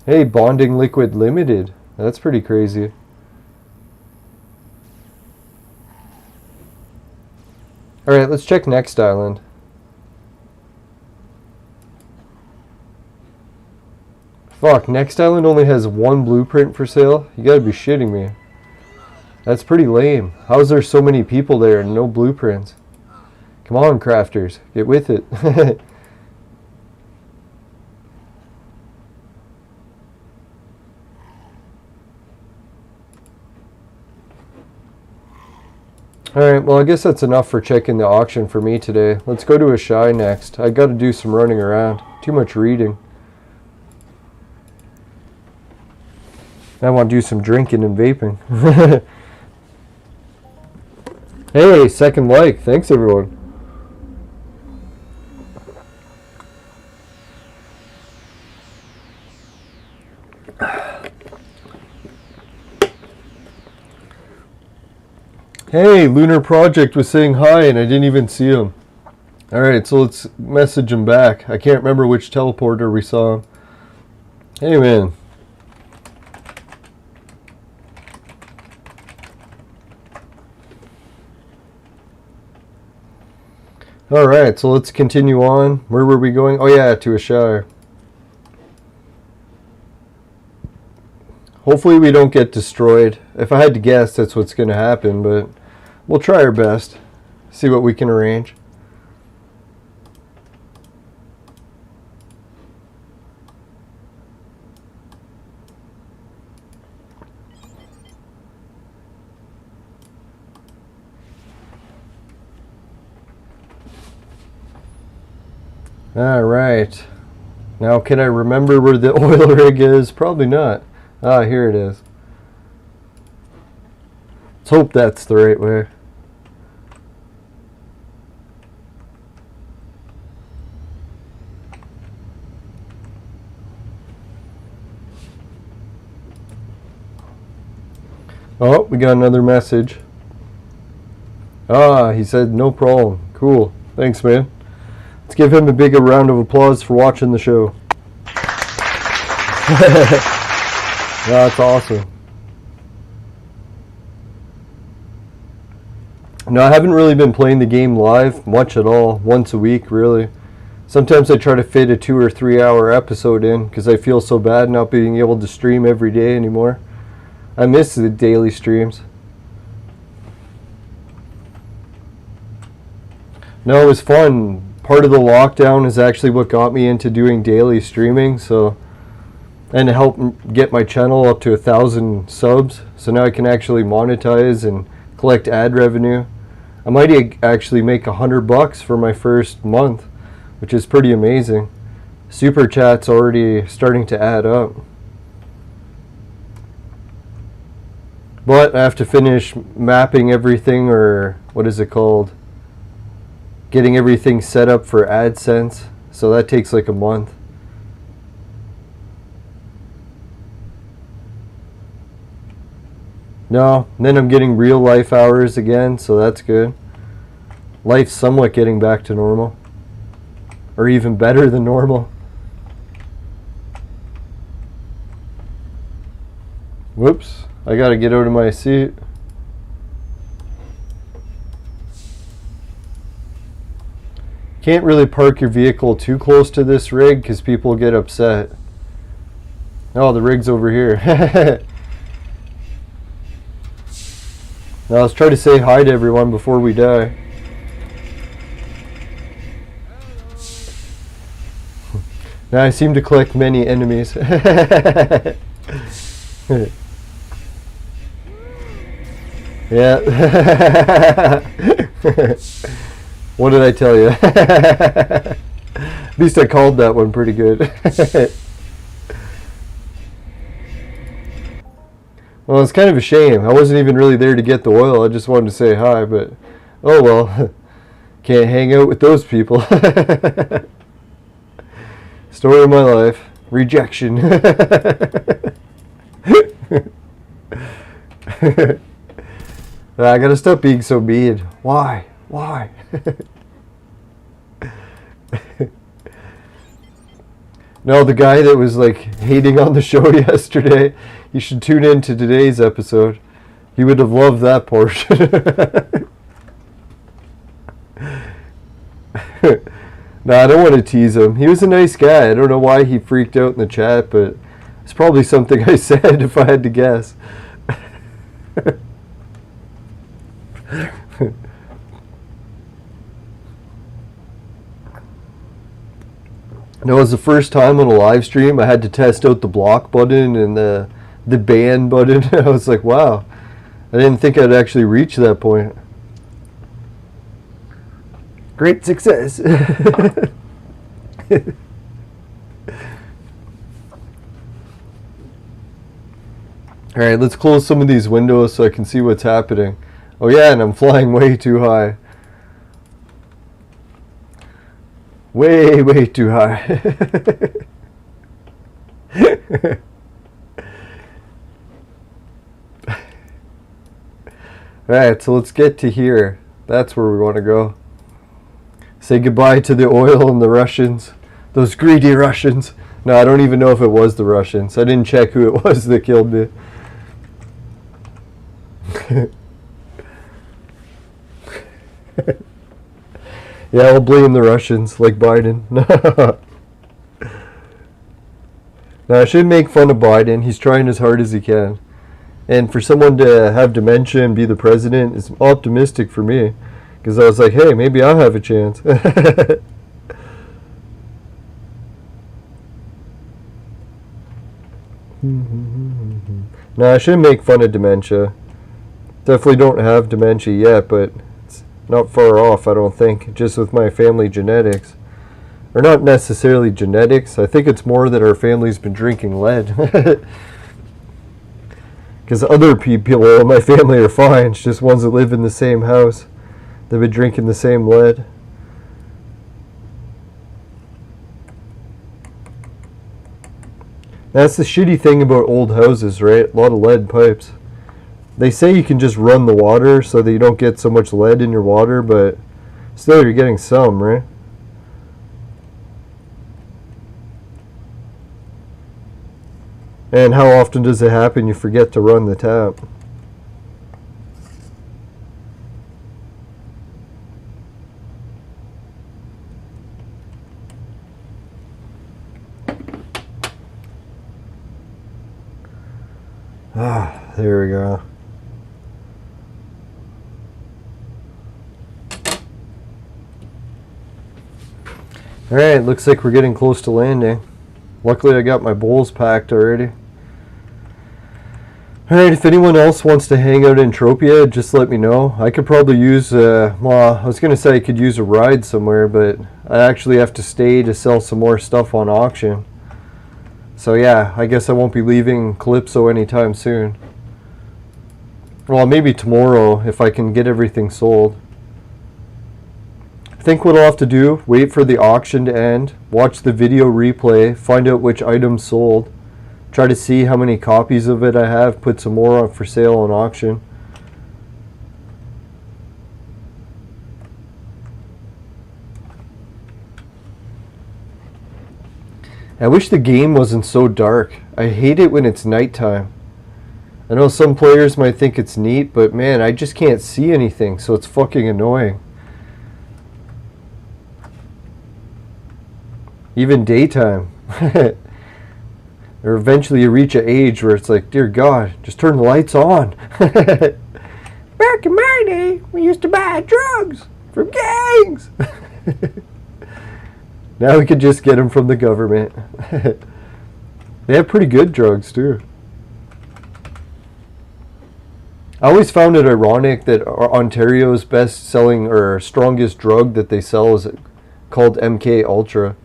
Hey, bonding liquid limited. That's pretty crazy. Alright, let's check next island. Fuck, next island only has one blueprint for sale? You gotta be shitting me. That's pretty lame. How is there so many people there and no blueprints? Come on, crafters. Get with it. Alright, well I guess that's enough for checking the auction for me today. Let's go to a shy next. I gotta do some running around. Too much reading. I want to do some drinking and vaping. Hey, second like. Thanks, everyone. Hey, Lunar Project was saying hi and I didn't even see him. Alright, so let's message him back. I can't remember which teleporter we saw him. Hey, man. Alright, so let's continue on. Where were we going? Oh yeah, to a shower. Hopefully we don't get destroyed. If I had to guess, that's what's going to happen, but we'll try our best. See what we can arrange. Alright. Now can I remember where the oil rig is? Probably not. Ah, here it is. Let's hope that's the right way. Oh, we got another message. Ah, he said no problem. Cool. Thanks, man. Let's give him a big round of applause for watching the show. That's awesome. No, I haven't really been playing the game live much at all. Once a week, really. Sometimes I try to fit a 2 or 3 hour episode in because I feel so bad not being able to stream every day anymore. I miss the daily streams. No, it was fun. Part of the lockdown is actually what got me into doing daily streaming, so, and to help get my channel up to 1,000 subs, so now I can actually monetize and collect ad revenue. I might actually make $100 for my first month, which is pretty amazing. Super chat's already starting to add up. But I have to finish mapping everything, or what is it called? getting everything set up for AdSense. So that takes like a month. No, and then I'm getting real life hours again, so that's good. Life's somewhat getting back to normal. Or even better than normal. Whoops, I gotta get out of my seat. Can't really park your vehicle too close to this rig because people get upset. Oh, the rig's over here. Now let's try to say hi to everyone before we die. Now I seem to collect many enemies. Yeah. What did I tell you? At least I called that one pretty good. Well, it's kind of a shame. I wasn't even really there to get the oil. I just wanted to say hi, but oh well. Can't hang out with those people. Story of my life. Rejection. I gotta stop being so mean. Why? Why? No, the guy that was like hating on the show yesterday, you should tune in to today's episode. He would have loved that portion. No, I don't want to tease him. He was a nice guy. I don't know why he freaked out in the chat, but it's probably something I said if I had to guess. No, it was the first time on a live stream I had to test out the block button and the ban button. I was like, wow, I didn't think I'd actually reach that point. Great success. Alright, let's close some of these windows so I can see what's happening. Oh yeah, and I'm flying way too high. Way too high. Alright, so let's get to here. That's where we want to go. Say goodbye to the oil and the Russians. Those greedy Russians. No, I don't even know if it was the Russians. I didn't check who it was that killed me. Yeah, I'll blame the Russians, like Biden. Now, I shouldn't make fun of Biden. He's trying as hard as he can. And for someone to have dementia and be the president is optimistic for me. Because I was like, hey, maybe I'll have a chance. No, I shouldn't make fun of dementia. Definitely don't have dementia yet, but it's not far off, I don't think, just with my family genetics. Or not necessarily genetics, I think it's more that our family's been drinking lead. Because other people in my family are fine, it's just ones that live in the same house. They've been drinking the same lead. That's the shitty thing about old houses, right? A lot of lead pipes. They say you can just run the water so that you don't get so much lead in your water, but still you're getting some, right? And how often does it happen you forget to run the tap? Ah, there we go. Alright, looks like we're getting close to landing. Luckily I got my bowls packed already. Alright, if anyone else wants to hang out in Entropia, just let me know. I could probably use, well, I was going to say I could use a ride somewhere, but I actually have to stay to sell some more stuff on auction. So yeah, I guess I won't be leaving Calypso anytime soon. Well, maybe tomorrow if I can get everything sold. I think what I'll have to do, wait for the auction to end, watch the video replay, find out which items sold, try to see how many copies of it I have, put some more on for sale on auction. I wish the game wasn't so dark. I hate it when it's nighttime. I know some players might think it's neat, but man, I just can't see anything, so it's fucking annoying. Even daytime. Or eventually you reach an age where it's like, dear God, just turn the lights on. Back in my day, we used to buy drugs from gangs. Now we could just get them from the government. They have pretty good drugs too. I always found it ironic that Ontario's best selling or strongest drug that they sell is called MK Ultra.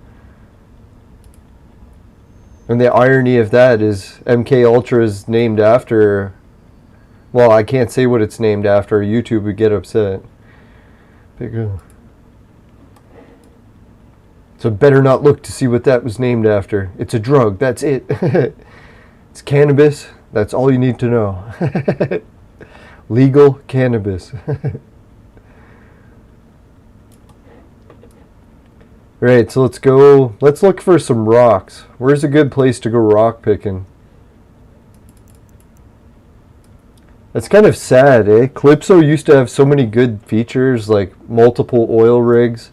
And the irony of that is MK Ultra is named after, well, I can't say what it's named after, YouTube would get upset. So better not look to see what that was named after. It's a drug, that's it. It's cannabis, that's all you need to know. Legal cannabis. Right, so let's look for some rocks. Where's a good place to go rock picking? That's kind of sad, eh? Calypso used to have so many good features like multiple oil rigs,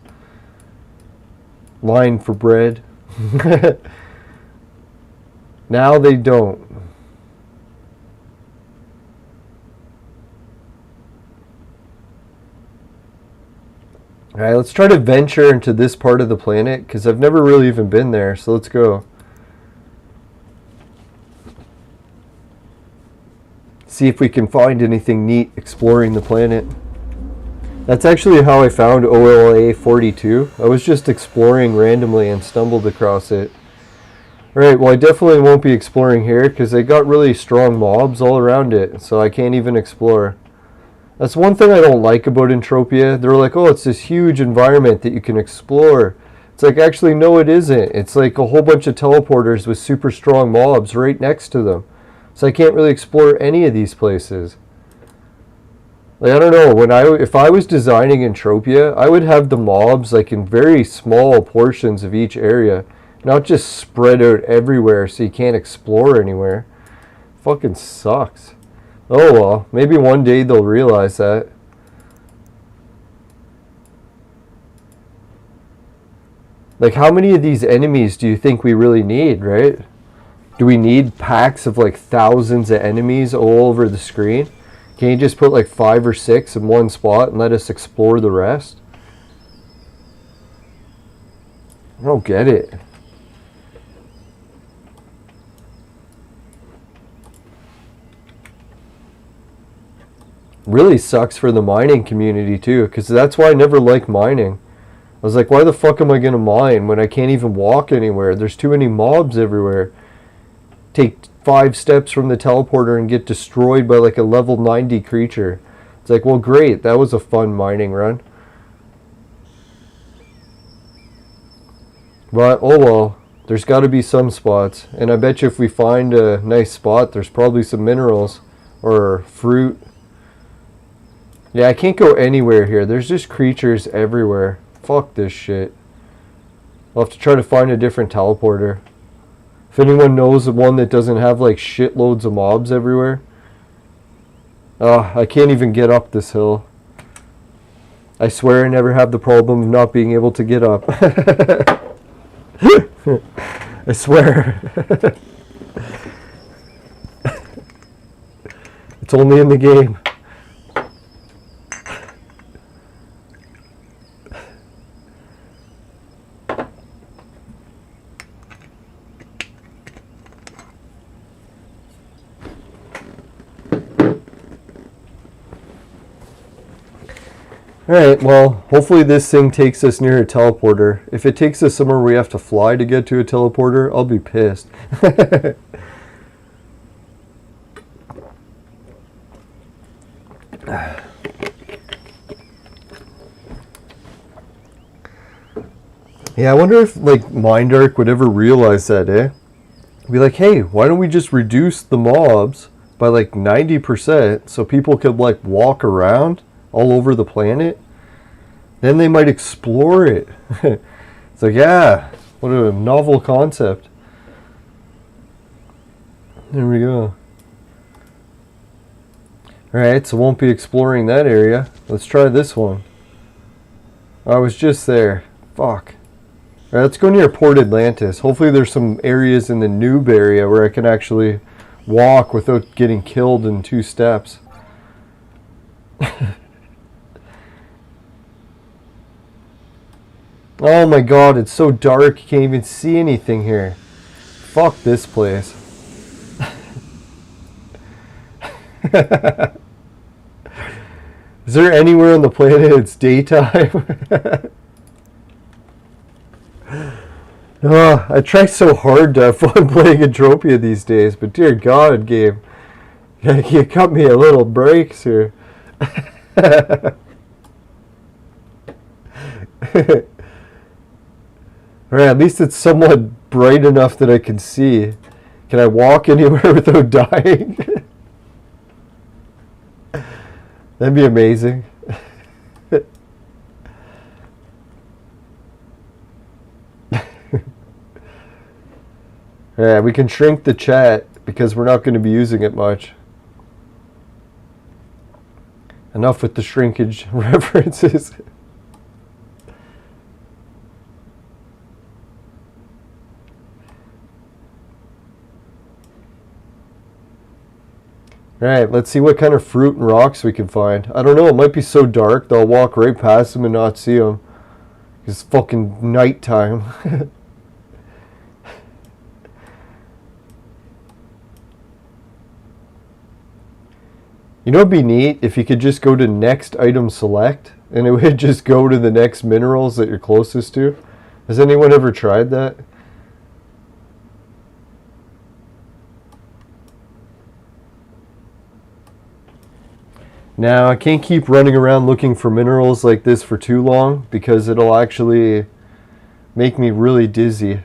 line for bread. Now they don't. Alright, let's try to venture into this part of the planet, because I've never really even been there, so let's go. See if we can find anything neat exploring the planet. That's actually how I found OLA 42. I was just exploring randomly and stumbled across it. Alright, well I definitely won't be exploring here, because they got really strong mobs all around it, so I can't even explore. That's one thing I don't like about Entropia. They're like, oh, it's this huge environment that you can explore. It's like, actually, no, it isn't. It's like a whole bunch of teleporters with super strong mobs right next to them. So I can't really explore any of these places. Like, I don't know, if I was designing Entropia, I would have the mobs like in very small portions of each area, not just spread out everywhere so you can't explore anywhere. Fucking sucks. Oh well, maybe one day they'll realize that. Like, how many of these enemies do you think we really need, right? Do we need packs of like thousands of enemies all over the screen? Can you just put like 5 or 6 in one spot and let us explore the rest? I don't get it. Really sucks for the mining community too, because that's why I never liked mining. I was like, why the fuck am I gonna mine when I can't even walk anywhere? There's too many mobs everywhere. Take 5 steps from the teleporter and get destroyed by like a level 90 creature. It's like, well, great, that was a fun mining run. But oh well, there's got to be some spots, and I bet you if we find a nice spot, there's probably some minerals or fruit. Yeah, I can't go anywhere here. There's just creatures everywhere. Fuck this shit. I'll have to try to find a different teleporter. If anyone knows of one that doesn't have like shitloads of mobs everywhere. I can't even get up this hill. I swear I never have the problem of not being able to get up. I swear. It's only in the game. Alright, well, hopefully this thing takes us near a teleporter. If it takes us somewhere we have to fly to get to a teleporter, I'll be pissed. Yeah, I wonder if like Mindark would ever realize that, eh? Be like, hey, why don't we just reduce the mobs by like 90% so people could like walk around all over the planet? Then they might explore it. It's like, yeah, what a novel concept. There we go. Alright, so won't be exploring that area. Let's try this one. I was just there. Fuck. Alright, let's go near Port Atlantis. Hopefully there's some areas in the noob area where I can actually walk without getting killed in 2 steps. Oh my god, it's so dark you can't even see anything here. Fuck this place. Is there anywhere on the planet it's daytime? Oh, I try so hard to have fun playing Entropia these days, but dear God, game, you cut me a little breaks here. Alright, at least it's somewhat bright enough that I can see. Can I walk anywhere without dying? That'd be amazing. Yeah, we can shrink the chat because we're not going to be using it much. Enough with the shrinkage references. Alright, let's see what kind of fruit and rocks we can find. I don't know, it might be so dark that I'll walk right past them and not see them. It's fucking nighttime. You know, it'd be neat if you could just go to next item select and it would just go to the next minerals that you're closest to. Has anyone ever tried that? Now, I can't keep running around looking for minerals like this for too long because it'll actually make me really dizzy. I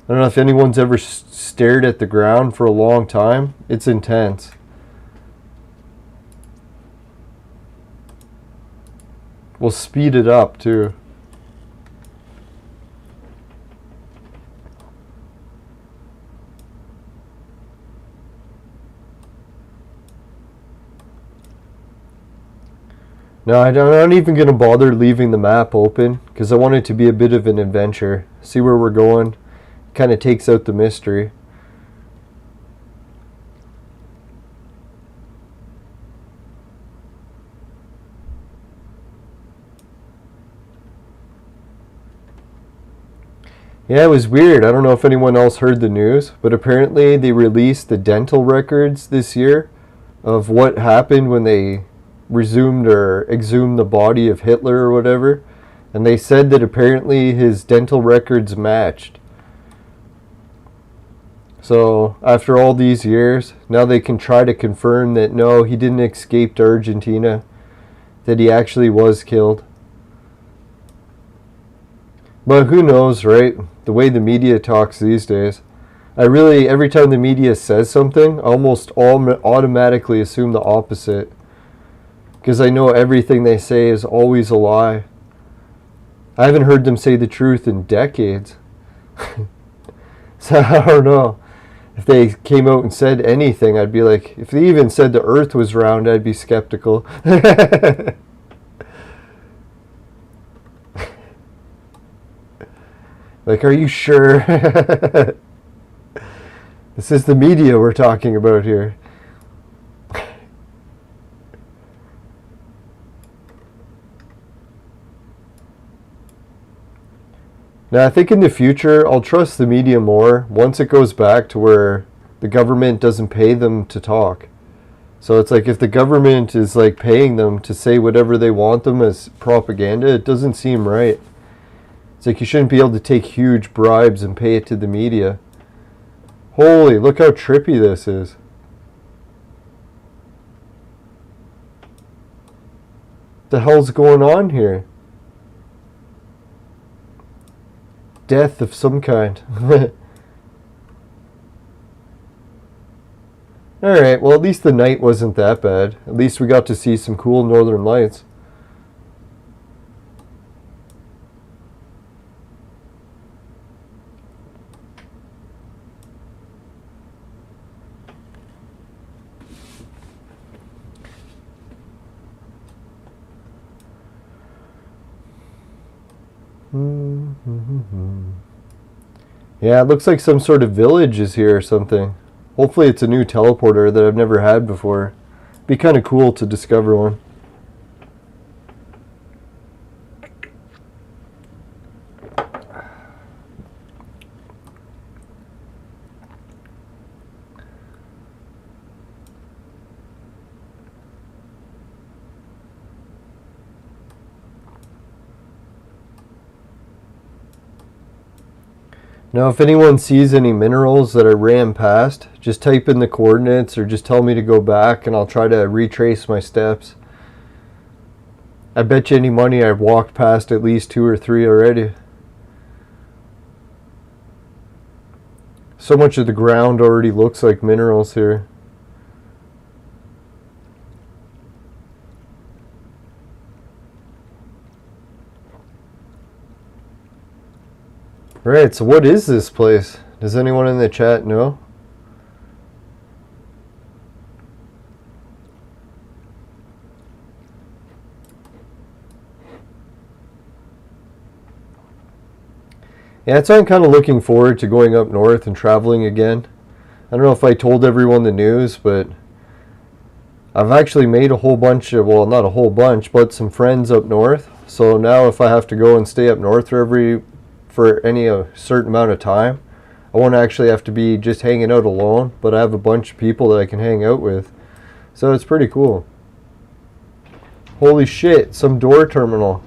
don't know if anyone's ever stared at the ground for a long time. It's intense. We'll speed it up too. No, I'm not even going to bother leaving the map open because I want it to be a bit of an adventure. See where we're going. Kind of takes out the mystery. Yeah, it was weird. I don't know if anyone else heard the news, but apparently they released the dental records this year of what happened when they resumed or exhumed the body of Hitler or whatever. And they said that apparently his dental records matched. So after all these years, now they can try to confirm that no, he didn't escape to Argentina, that he actually was killed. But who knows, right? The way the media talks these days. Every time the media says something, I almost automatically assume the opposite. Because I know everything they say is always a lie. I haven't heard them say the truth in decades. So I don't know. If they came out and said anything, I'd be like, if they even said the earth was round, I'd be skeptical. Like, are you sure? This is the media we're talking about here. Now, I think in the future, I'll trust the media more once it goes back to where the government doesn't pay them to talk. So it's like if the government is like paying them to say whatever they want them as propaganda, it doesn't seem right. It's like you shouldn't be able to take huge bribes and pay it to the media. Holy, look how trippy this is. What the hell's going on here? death of some kind. Alright, well at least the night wasn't that bad. At least we got to see some cool northern lights. Yeah, it looks like some sort of village is here or something. Hopefully it's a new teleporter that I've never had before. Be kind of cool to discover one. Now, if anyone sees any minerals that I ran past, just type in the coordinates or just tell me to go back and I'll try to retrace my steps. I bet you any money I've walked past at least 2 or 3 already. So much of the ground already looks like minerals here. Right, so what is this place? Does anyone in the chat know? Yeah, that's why I'm kind of looking forward to going up north and traveling again. I don't know if I told everyone the news, but I've actually made a whole bunch of, well, not a whole bunch, but some friends up north. So now if I have to go and stay up north for any certain amount of time, I won't actually have to be just hanging out alone, but I have a bunch of people that I can hang out with. So it's pretty cool. Holy shit, some door terminal.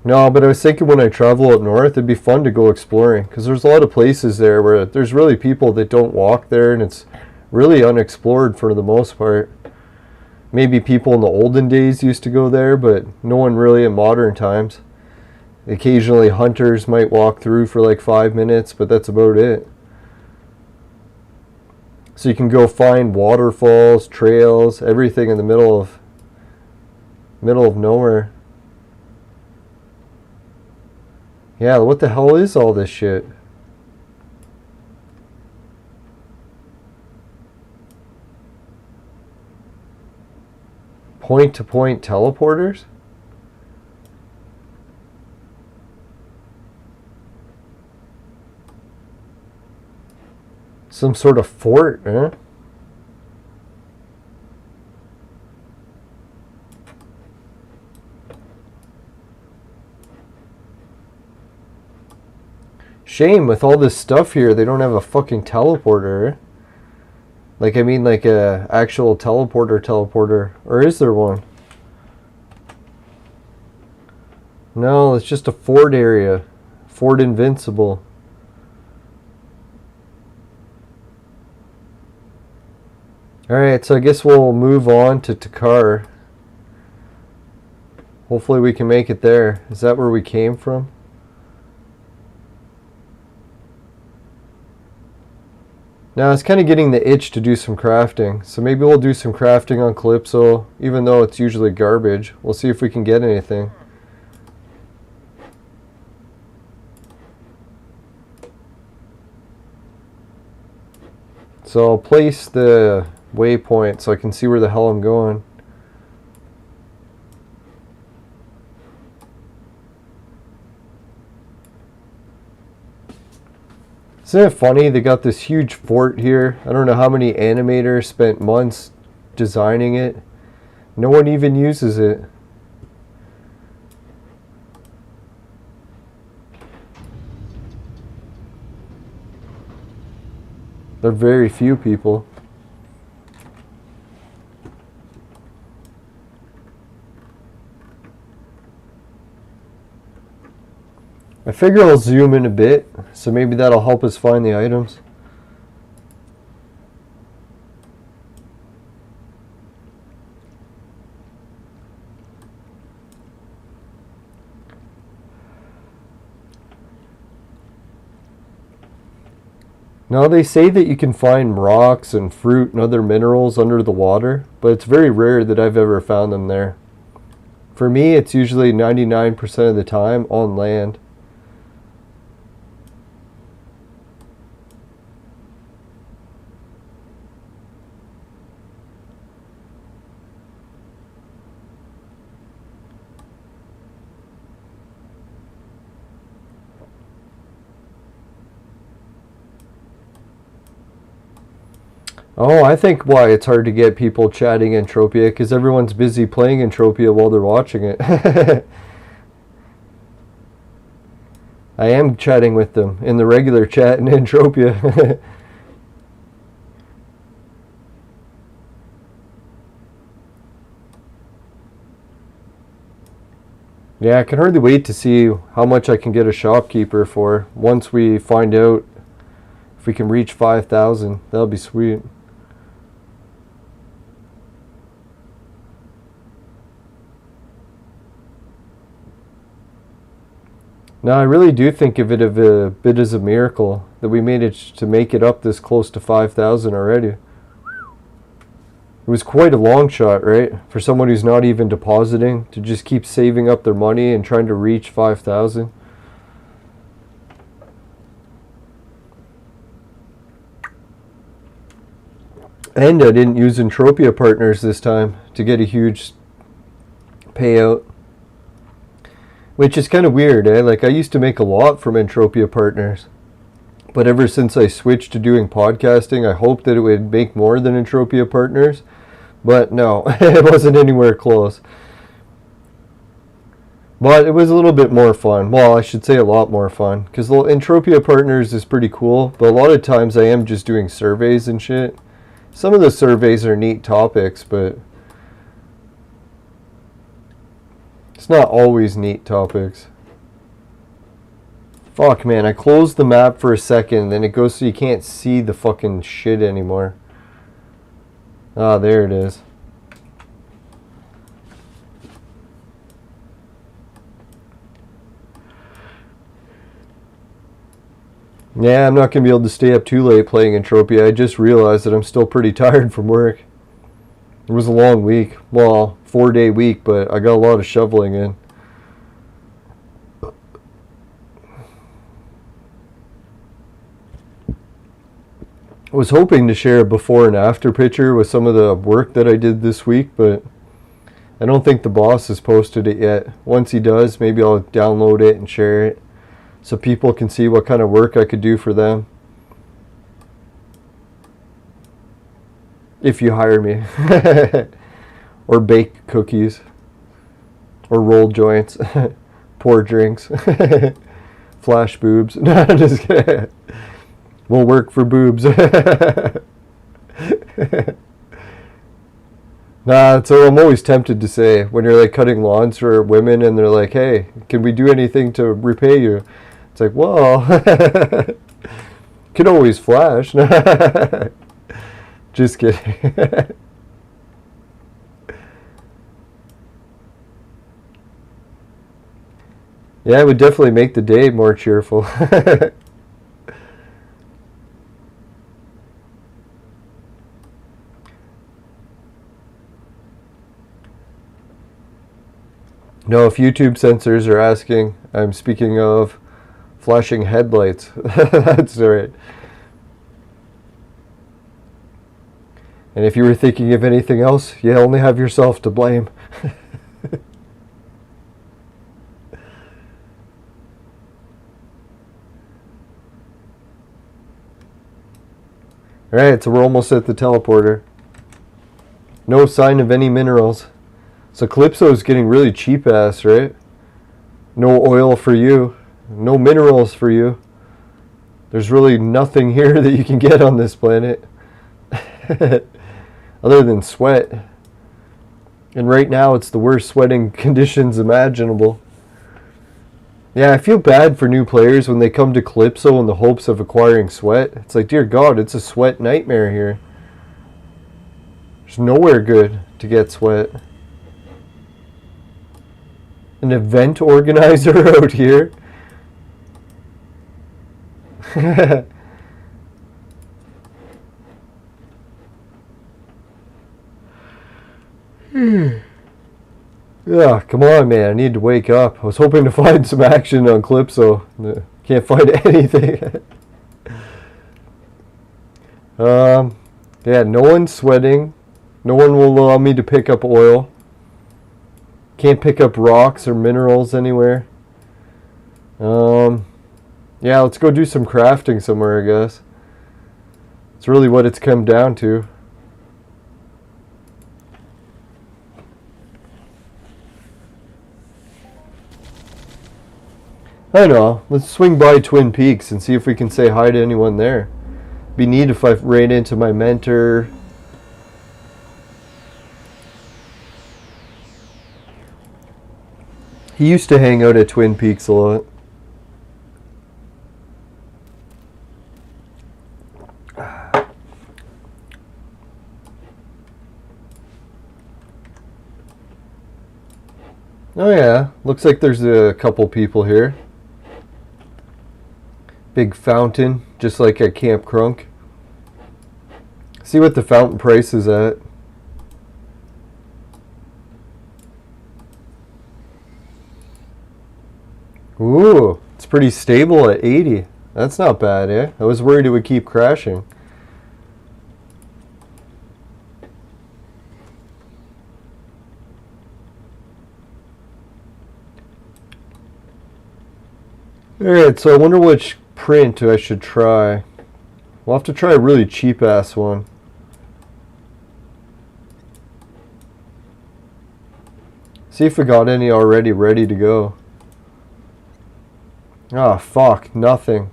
No, but I was thinking when I travel up north, it'd be fun to go exploring, because there's a lot of places there where there's really people that don't walk there, and it's really unexplored for the most part. Maybe people in the olden days used to go there, but no one really in modern times. Occasionally hunters might walk through for like 5 minutes, but that's about it. So you can go find waterfalls, trails, everything in the middle of nowhere. Yeah, what the hell is all this shit? Point-to-point teleporters? Some sort of fort, eh? Shame, with all this stuff here, they don't have a fucking teleporter, eh? Like, I mean, like a actual teleporter. Or is there one? No, it's just a fort area. Fort Invincible. Alright, so I guess we'll move on to Takar. Hopefully we can make it there. Is that where we came from? Now it's kind of getting the itch to do some crafting, so maybe we'll do some crafting on Calypso, even though it's usually garbage. We'll see if we can get anything. So I'll place the waypoint so I can see where the hell I'm going. Isn't it funny? They got this huge fort here. I don't know how many animators spent months designing it. No one even uses it. There are very few people. I figure I'll zoom in a bit, so maybe that'll help us find the items. Now they say that you can find rocks and fruit and other minerals under the water, but it's very rare that I've ever found them there. For me, it's usually 99% of the time on land. Oh, I think why it's hard to get people chatting Entropia, because everyone's busy playing Entropia while they're watching it. I am chatting with them in the regular chat in Entropia. Yeah, I can hardly wait to see how much I can get a shopkeeper for once we find out if we can reach 5,000. That'll be sweet. Now, I really do think of it a bit as a miracle that we managed to make it up this close to 5,000 already. It was quite a long shot, right? For someone who's not even depositing, to just keep saving up their money and trying to reach 5,000. And I didn't use Entropia partners this time to get a huge payout. Which is kind of weird, eh? Like, I used to make a lot from Entropia partners. But ever since I switched to doing podcasting, I hoped that it would make more than Entropia partners. But no, it wasn't anywhere close. But it was a little bit more fun. Well, I should say a lot more fun. Because Entropia partners is pretty cool. But a lot of times I am just doing surveys and shit. Some of the surveys are neat topics, but it's not always neat topics. Fuck, man, I closed the map for a second, then it goes so you can't see the fucking shit anymore. Ah, there it is. Yeah, I'm not going to be able to stay up too late playing Entropia. I just realized that I'm still pretty tired from work. It was a long week. Well, 4-day week, but I got a lot of shoveling in. I was hoping to share a before and after picture with some of the work that I did this week, but I don't think the boss has posted it yet. Once he does, maybe I'll download it and share it so people can see what kind of work I could do for them. If you hire me. Or bake cookies. Or roll joints. Pour drinks. Flash boobs. No, I'm just kidding. We'll work for boobs. Nah, so I'm always tempted to say, when you're like cutting lawns for women and they're like, hey, can we do anything to repay you? It's like, well, can always flash. Just kidding. Yeah, it would definitely make the day more cheerful. No, if YouTube censors are asking, I'm speaking of flashing headlights. That's right. And if you were thinking of anything else, you only have yourself to blame. Alright, so we're almost at the teleporter. No sign of any minerals. So Calypso is getting really cheap ass, right? No oil for you. No minerals for you. There's really nothing here that you can get on this planet. Other than sweat. And right now it's the worst sweating conditions imaginable. Yeah, I feel bad for new players when they come to Calypso in the hopes of acquiring sweat. It's like, dear God, it's a sweat nightmare here. There's nowhere good to get sweat. An event organizer out here. Yeah, come on, man. I need to wake up. I was hoping to find some action on Calypso. Can't find anything. Yeah, no one's sweating. No one will allow me to pick up oil. Can't pick up rocks or minerals anywhere. Yeah, let's go do some crafting somewhere, I guess. It's really what it's come down to. I know. Let's swing by Twin Peaks and see if we can say hi to anyone there. Be neat if I ran into my mentor. He used to hang out at Twin Peaks a lot. Oh yeah, looks like there's a couple people here. Big fountain, just like at Camp Crunk. See what the fountain price is at. Ooh, it's pretty stable at 80. That's not bad, eh? I was worried it would keep crashing. Alright, so I wonder which print I should try. We'll have to try a really cheap ass one. See if we got any already ready to go. Ah, fuck, nothing.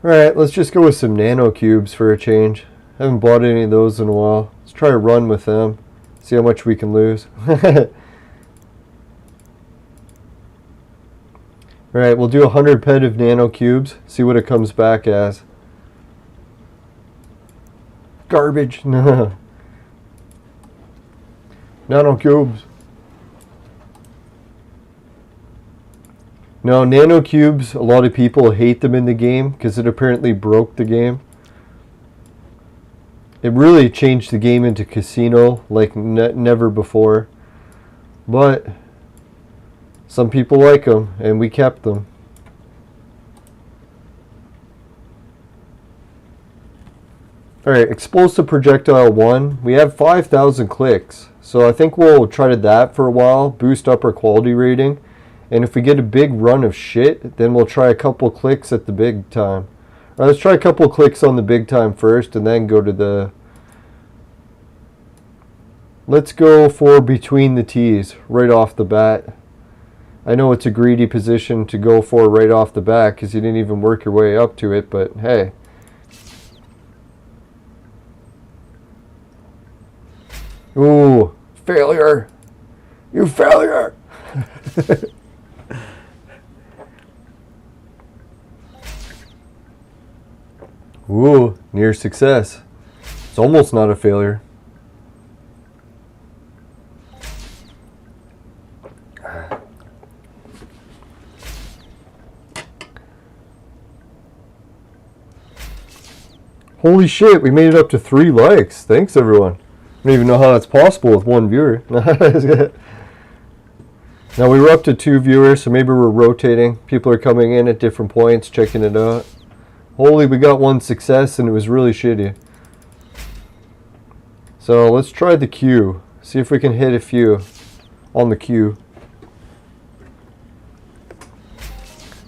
Alright, let's just go with some nano cubes for a change. Haven't bought any of those in a while. Let's try a run with them. See how much we can lose. Alright, we'll do 100 pet of nano cubes. See what it comes back as. Garbage. Nano cubes. No, nano cubes, a lot of people hate them in the game because it apparently broke the game. It really changed the game into casino like never before. But some people like them, and we kept them. Alright, explosive projectile 1. We have 5,000 clicks. So I think we'll try that for a while, boost up our quality rating. And if we get a big run of shit, then we'll try a couple clicks at the big time. Alright, let's try a couple clicks on the big time first and then go to the... Let's go for between the T's right off the bat. I know it's a greedy position to go for right off the bat because you didn't even work your way up to it, but hey. Ooh, failure. You failure. Ooh, near success. It's almost not a failure. Holy shit, we made it up to 3 likes. Thanks, everyone. I don't even know how that's possible with 1 viewer. Now, we were up to 2 viewers, so maybe we're rotating. People are coming in at different points, checking it out. Holy, we got 1 success, and it was really shitty. So, let's try the Q. See if we can hit a few on the Q.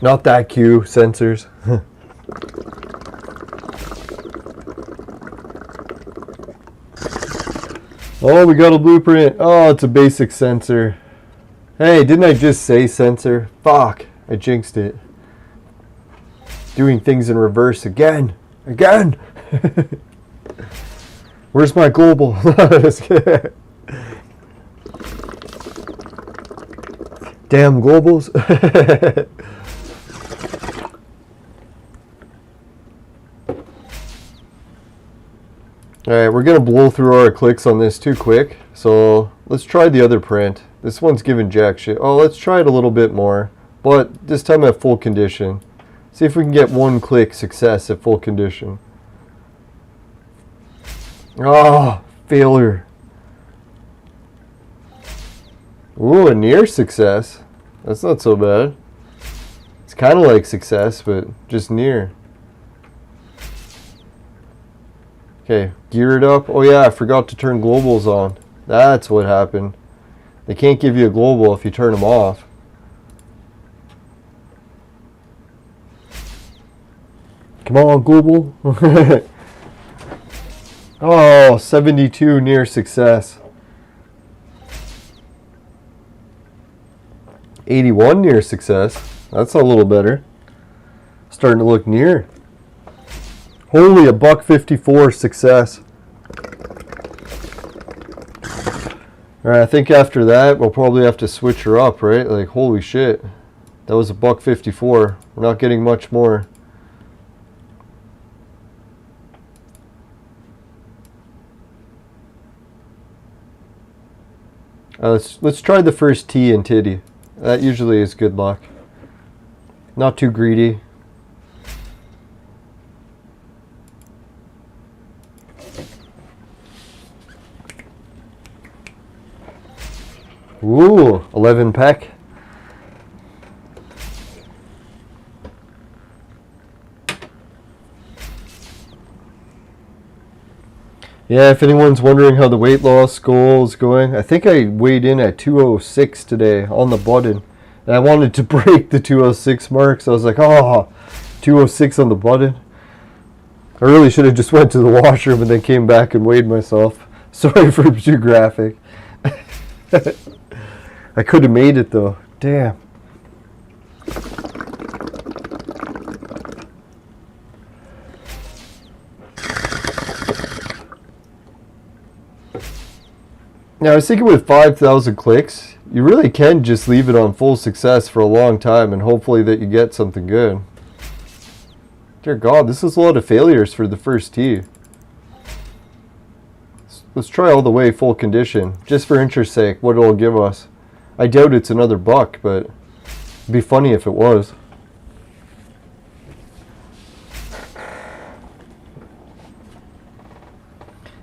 Not that Q, sensors. Oh, we got a blueprint. Oh, it's a basic sensor. Hey, didn't I just say sensor? Fuck, I jinxed it. Doing things in reverse again. Again! Where's my global? Damn globals. Alright, we're going to blow through our clicks on this too quick. So let's try the other print. This one's giving jack shit. Oh, let's try it a little bit more. But this time at full condition. See if we can get 1 click success at full condition. Oh, failure. Ooh, a near success. That's not so bad. It's kind of like success, but just near. Okay, gear it up. Oh yeah, I forgot to turn globals on. That's what happened. They can't give you a global if you turn them off. Come on, global. Oh, 72 near success. 81 near success. That's a little better. Starting to look near. Holy, a $1.54 success. Alright, I think after that we'll probably have to switch her up, right? Like, holy shit. That was a $1.54. We're not getting much more. Let's try the first T and titty. That usually is good luck. Not too greedy. Ooh, 11 peck. Yeah, if anyone's wondering how the weight loss goal is going, I think I weighed in at 206 today on the button. And I wanted to break the 206 mark, so I was like, oh, 206 on the button. I really should have just went to the washroom and then came back and weighed myself. Sorry for too graphic. I could have made it though. Damn. Now I was thinking with 5,000 clicks, you really can just leave it on full success for a long time and hopefully that you get something good. Dear God, this is a lot of failures for the first tee. Let's try all the way full condition, just for interest's sake, what it'll give us. I doubt it's another buck, but it'd be funny if it was.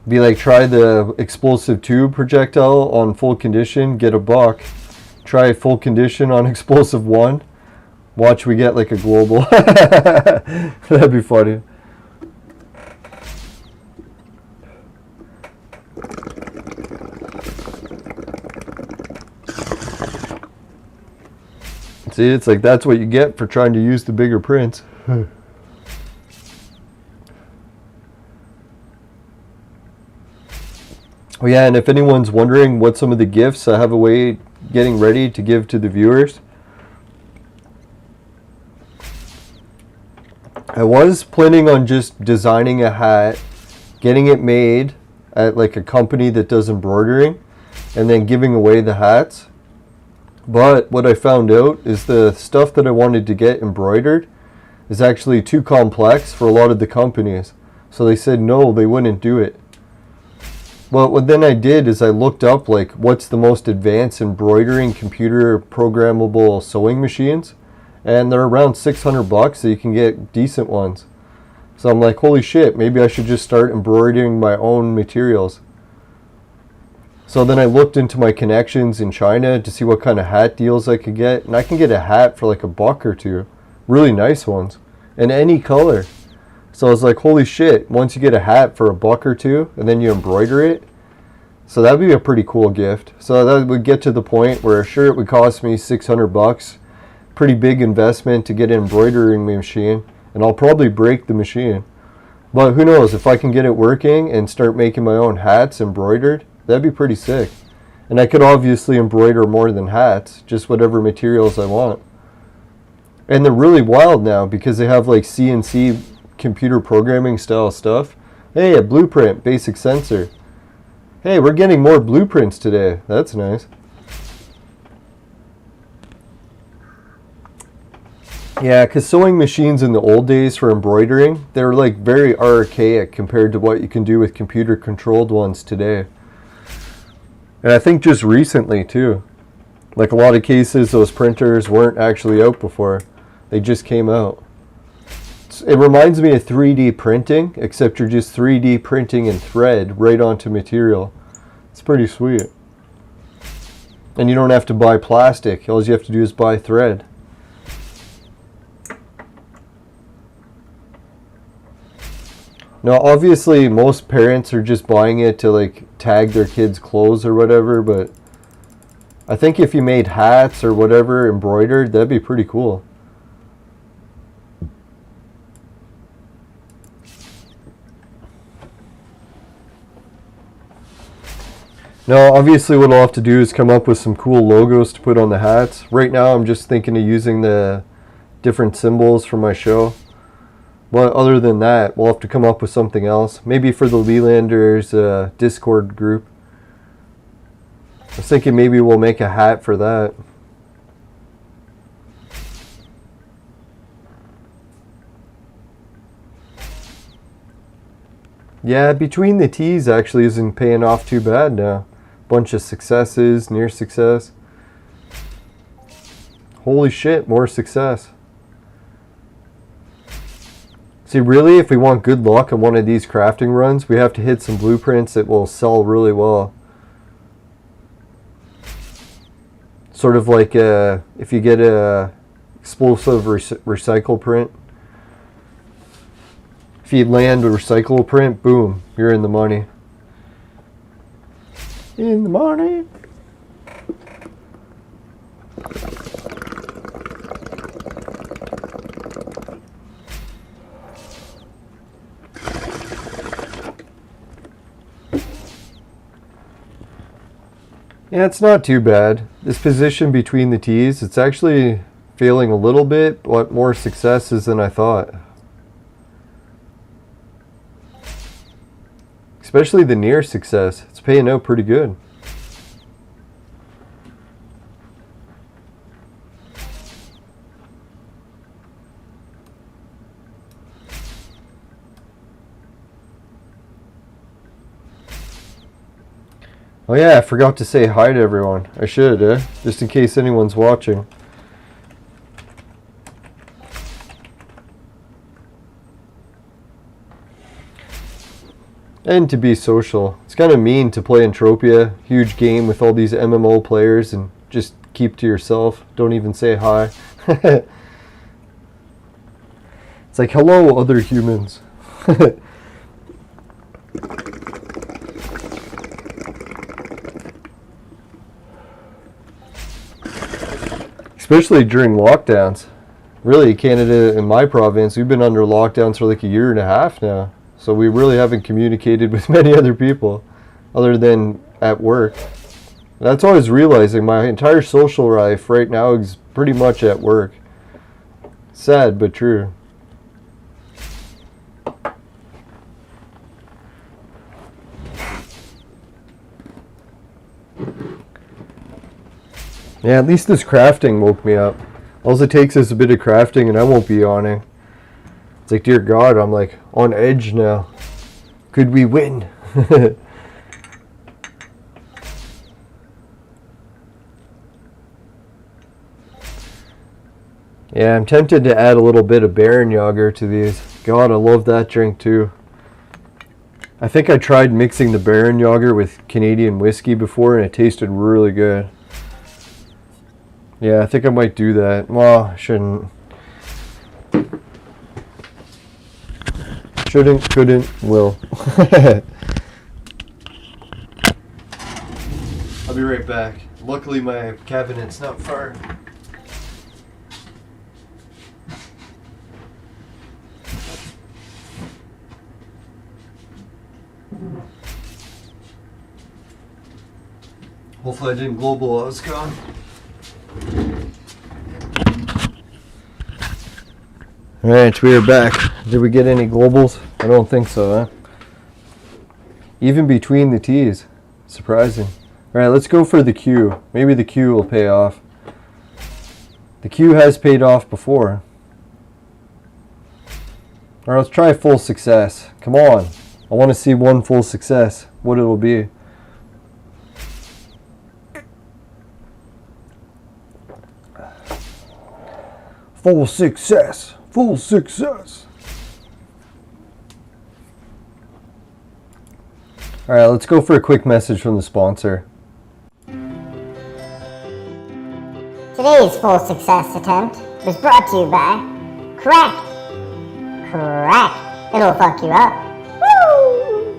Be like, try the explosive tube projectile on full condition, get a buck. Try full condition on explosive 1. Watch we get like a global. That'd be funny. See, it's like that's what you get for trying to use the bigger prints. Oh yeah, and if anyone's wondering what some of the gifts I have away getting ready to give to the viewers, I was planning on just designing a hat, getting it made at like a company that does embroidering, and then giving away the hats. But what I found out is the stuff that I wanted to get embroidered is actually too complex for a lot of the companies. So they said no, they wouldn't do it. Well, what then I did is I looked up like what's the most advanced embroidering computer programmable sewing machines, and they're around 600 bucks, so you can get decent ones. So I'm like, holy shit, maybe I should just start embroidering my own materials. So then I looked into my connections in China to see what kind of hat deals I could get, and I can get a hat for like a buck or two, really nice ones, in any color. So I was like, holy shit, once you get a hat for a buck or two and then you embroider it, so that'd be a pretty cool gift. So that would get to the point where sure, it would cost me 600 bucks, pretty big investment to get an embroidering machine, and I'll probably break the machine. But who knows, if I can get it working and start making my own hats embroidered, that'd be pretty sick. And I could obviously embroider more than hats, just whatever materials I want. And they're really wild now because they have like CNC computer programming style stuff. Hey, a blueprint, basic sensor. Hey, we're getting more blueprints today. That's nice. Yeah, because sewing machines in the old days for embroidering, they were like very archaic compared to what you can do with computer controlled ones today. And I think just recently too. Like a lot of cases, those printers weren't actually out before. They just came out. It reminds me of 3D printing, except you're just 3D printing in thread right onto material. It's pretty sweet. And you don't have to buy plastic. All you have to do is buy thread. Now, obviously, most parents are just buying it to like tag their kids' clothes or whatever, but I think if you made hats or whatever embroidered, that'd be pretty cool. Now, obviously what I'll have to do is come up with some cool logos to put on the hats. Right now I'm just thinking of using the different symbols for my show. But other than that, we'll have to come up with something else. Maybe for the Lelanders Discord group. I was thinking maybe we'll make a hat for that. Yeah, Between the T's actually isn't paying off too bad now. Bunch of successes, near success. Holy shit, more success. See, really, if we want good luck on one of these crafting runs, we have to hit some blueprints that will sell really well. Sort of like if you get a explosive recycle print. If you land a recycle print, boom, you're in the money. In the money. Yeah, it's not too bad. This position between the T's, it's actually failing a little bit, but more successes than I thought. Especially the near success. It's paying out pretty good. Oh yeah, I forgot to say hi to everyone. I should, just in case anyone's watching. And to be social. It's kind of mean to play Entropia, huge game with all these MMO players, and just keep to yourself. Don't even say hi. It's like, hello, other humans. Especially during lockdowns. Really, Canada and my province, we've been under lockdowns for like a year and a half now. So we really haven't communicated with many other people other than at work. That's what I was realizing. My entire social life right now is pretty much at work. Sad, but true. Yeah, at least this crafting woke me up. All it takes is a bit of crafting and I won't be yawning. It's like, dear God, I'm like on edge now. Could we win? Yeah, I'm tempted to add a little bit of Bärenjäger to these. God, I love that drink too. I think I tried mixing the Bärenjäger with Canadian whiskey before and it tasted really good. Yeah, I think I might do that. Well, I shouldn't. Shouldn't, couldn't, will. I'll be right back. Luckily my cabinet's not far. Hopefully I didn't global while I was gone. Alright, we are back. Did we get any globals? I don't think so, huh? Even between the T's. Surprising. Alright, let's go for the Q. Maybe the Q will pay off. The Q has paid off before. Alright, let's try full success. Come on. I want to see one full success. What it'll be. Full success. Full success. Alright, let's go for a quick message from the sponsor. Today's full success attempt was brought to you by Crunk. Crack. It'll fuck you up. Woo!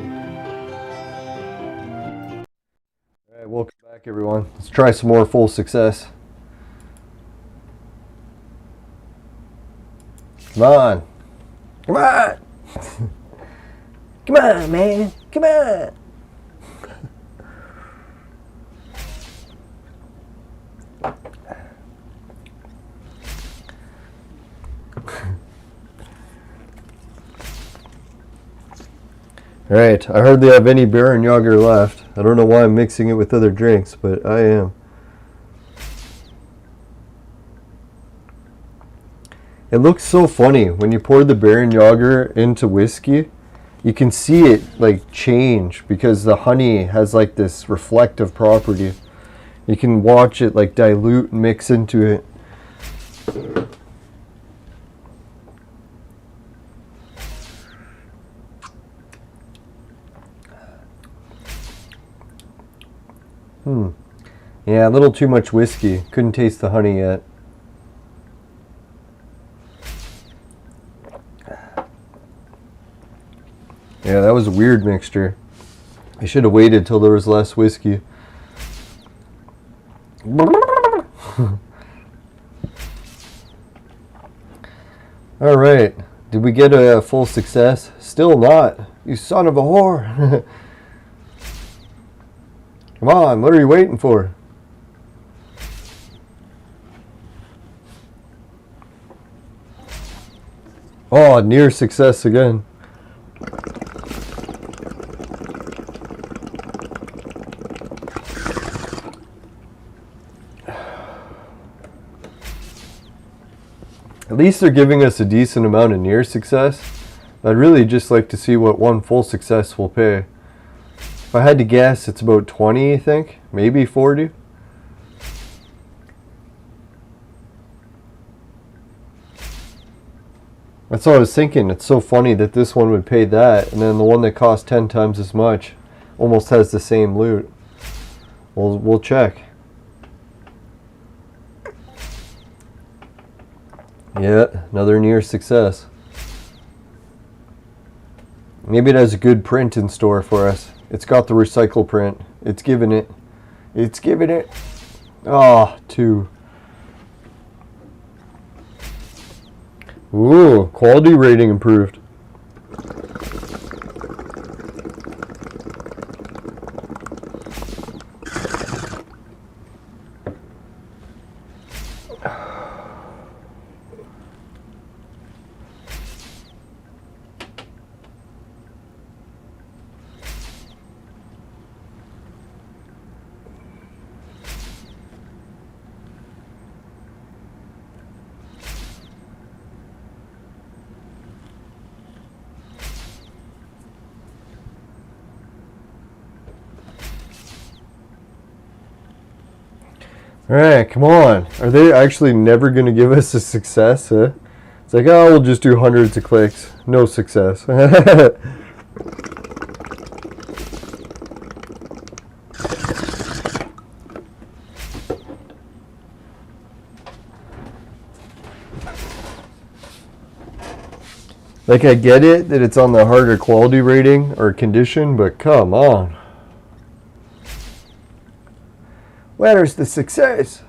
Alright, welcome back everyone. Let's try some more full success. Come on. Come on. Come on, man. Come on. Alright, I hardly have any beer and yogurt left. I don't know why I'm mixing it with other drinks, but I am. It looks so funny when you pour the beer and yogurt into whiskey. You can see it like change because the honey has like this reflective property. You can watch it like dilute and mix into it. Yeah, a little too much whiskey. Couldn't taste the honey yet. Yeah, that was a weird mixture. I should have waited till there was less whiskey. Alright, did we get a full success? Still not. You son of a whore. Come on, what are you waiting for? Oh, near success again. At least they're giving us a decent amount of near success. I'd really just like to see what one full success will pay. If I had to guess, it's about 20, I think. Maybe 40. That's what I was thinking. It's so funny that this one would pay that, and then the one that cost 10 times as much almost has the same loot. We'll check. Yeah, another near success. Maybe it has a good print in store for us. It's got the recycle print. It's giving it. It's giving it. Ah, 2. Ooh, quality rating improved. Alright, come on. Are they actually never going to give us a success? Huh? It's like, oh, we'll just do hundreds of clicks. No success. Like, I get it that it's on the harder quality rating or condition, but come on. Where's the success?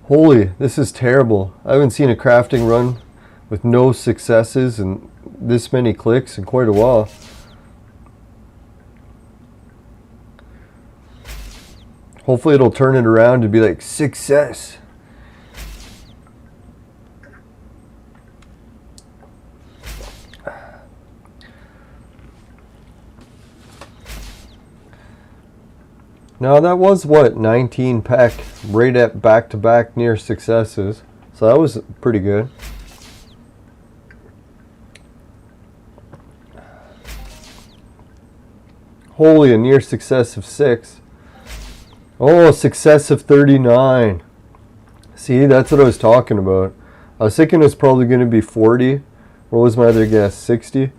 Holy, this is terrible. I haven't seen a crafting run with no successes and this many clicks in quite a while. Hopefully it'll turn it around and be like, success. Now that was what, 19 pack right at back-to-back near successes. So that was pretty good. Holy, a near success of 6. Oh, a success of 39. See, that's what I was talking about. I was thinking it's probably going to be 40. What was my other guess? 60?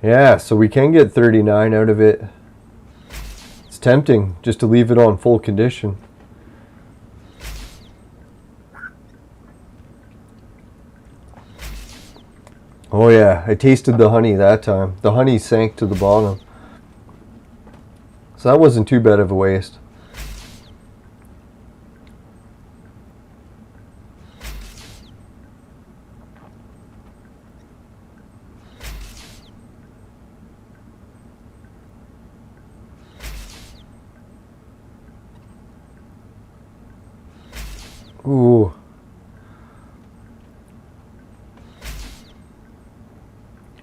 Yeah, so we can get 39 out of it. It's tempting just to leave it on full condition. Oh yeah, I tasted the honey that time. The honey sank to the bottom. So that wasn't too bad of a waste. Ooh.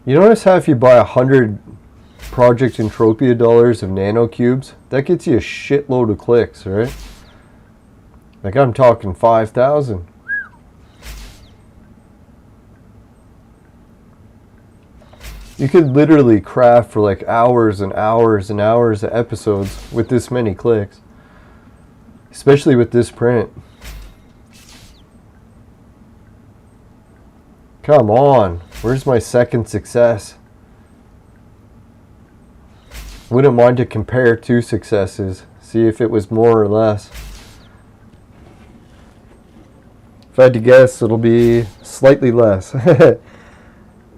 You notice how if you buy 100 Project Entropia dollars of nano cubes, that gets you a shitload of clicks, right? Like I'm talking 5,000. You could literally craft for like hours and hours and hours of episodes with this many clicks. Especially with this print. Come on, where's my second success? Wouldn't mind to compare two successes, see if it was more or less. If I had to guess, it'll be slightly less.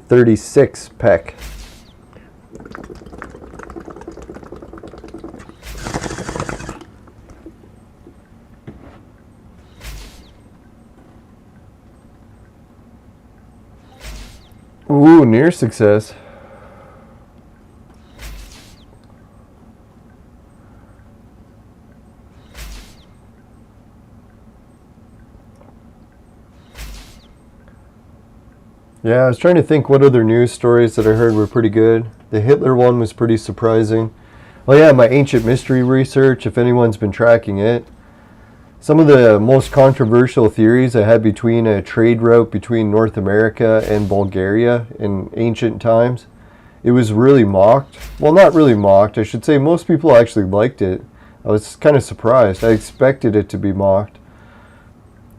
36 peck. Ooh, near success. Yeah, I was trying to think what other news stories that I heard were pretty good. The Hitler one was pretty surprising. Oh yeah, my ancient mystery research, if anyone's been tracking it. Some of the most controversial theories I had between a trade route between North America and Bulgaria in ancient times. It was really mocked. Well, not really mocked. I should say most people actually liked it. I was kind of surprised. I expected it to be mocked.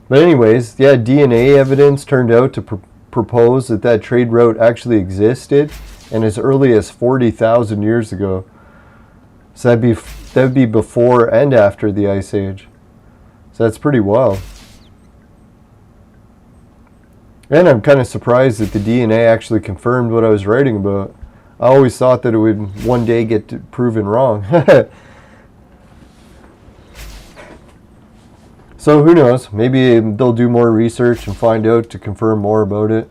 But anyways, yeah, DNA evidence turned out to propose that that trade route actually existed and as early as 40,000 years ago. So that'd be before and after the Ice Age. So that's pretty wild. And I'm kind of surprised that the DNA actually confirmed what I was writing about. I always thought that it would one day get proven wrong. So who knows? Maybe they'll do more research and find out to confirm more about it.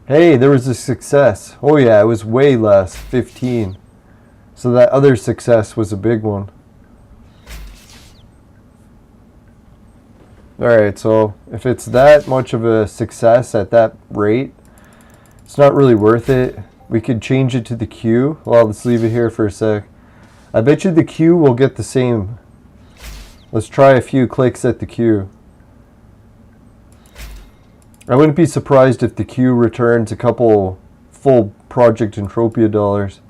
Hey, there was a success. Oh yeah, it was way less, 15. So that other success was a big one. Alright, so if it's that much of a success at that rate, it's not really worth it. We could change it to the queue. Well, let's leave it here for a sec. I bet you the queue will get the same. Let's try a few clicks at the queue. I wouldn't be surprised if the queue returns a couple full Project Entropia dollars.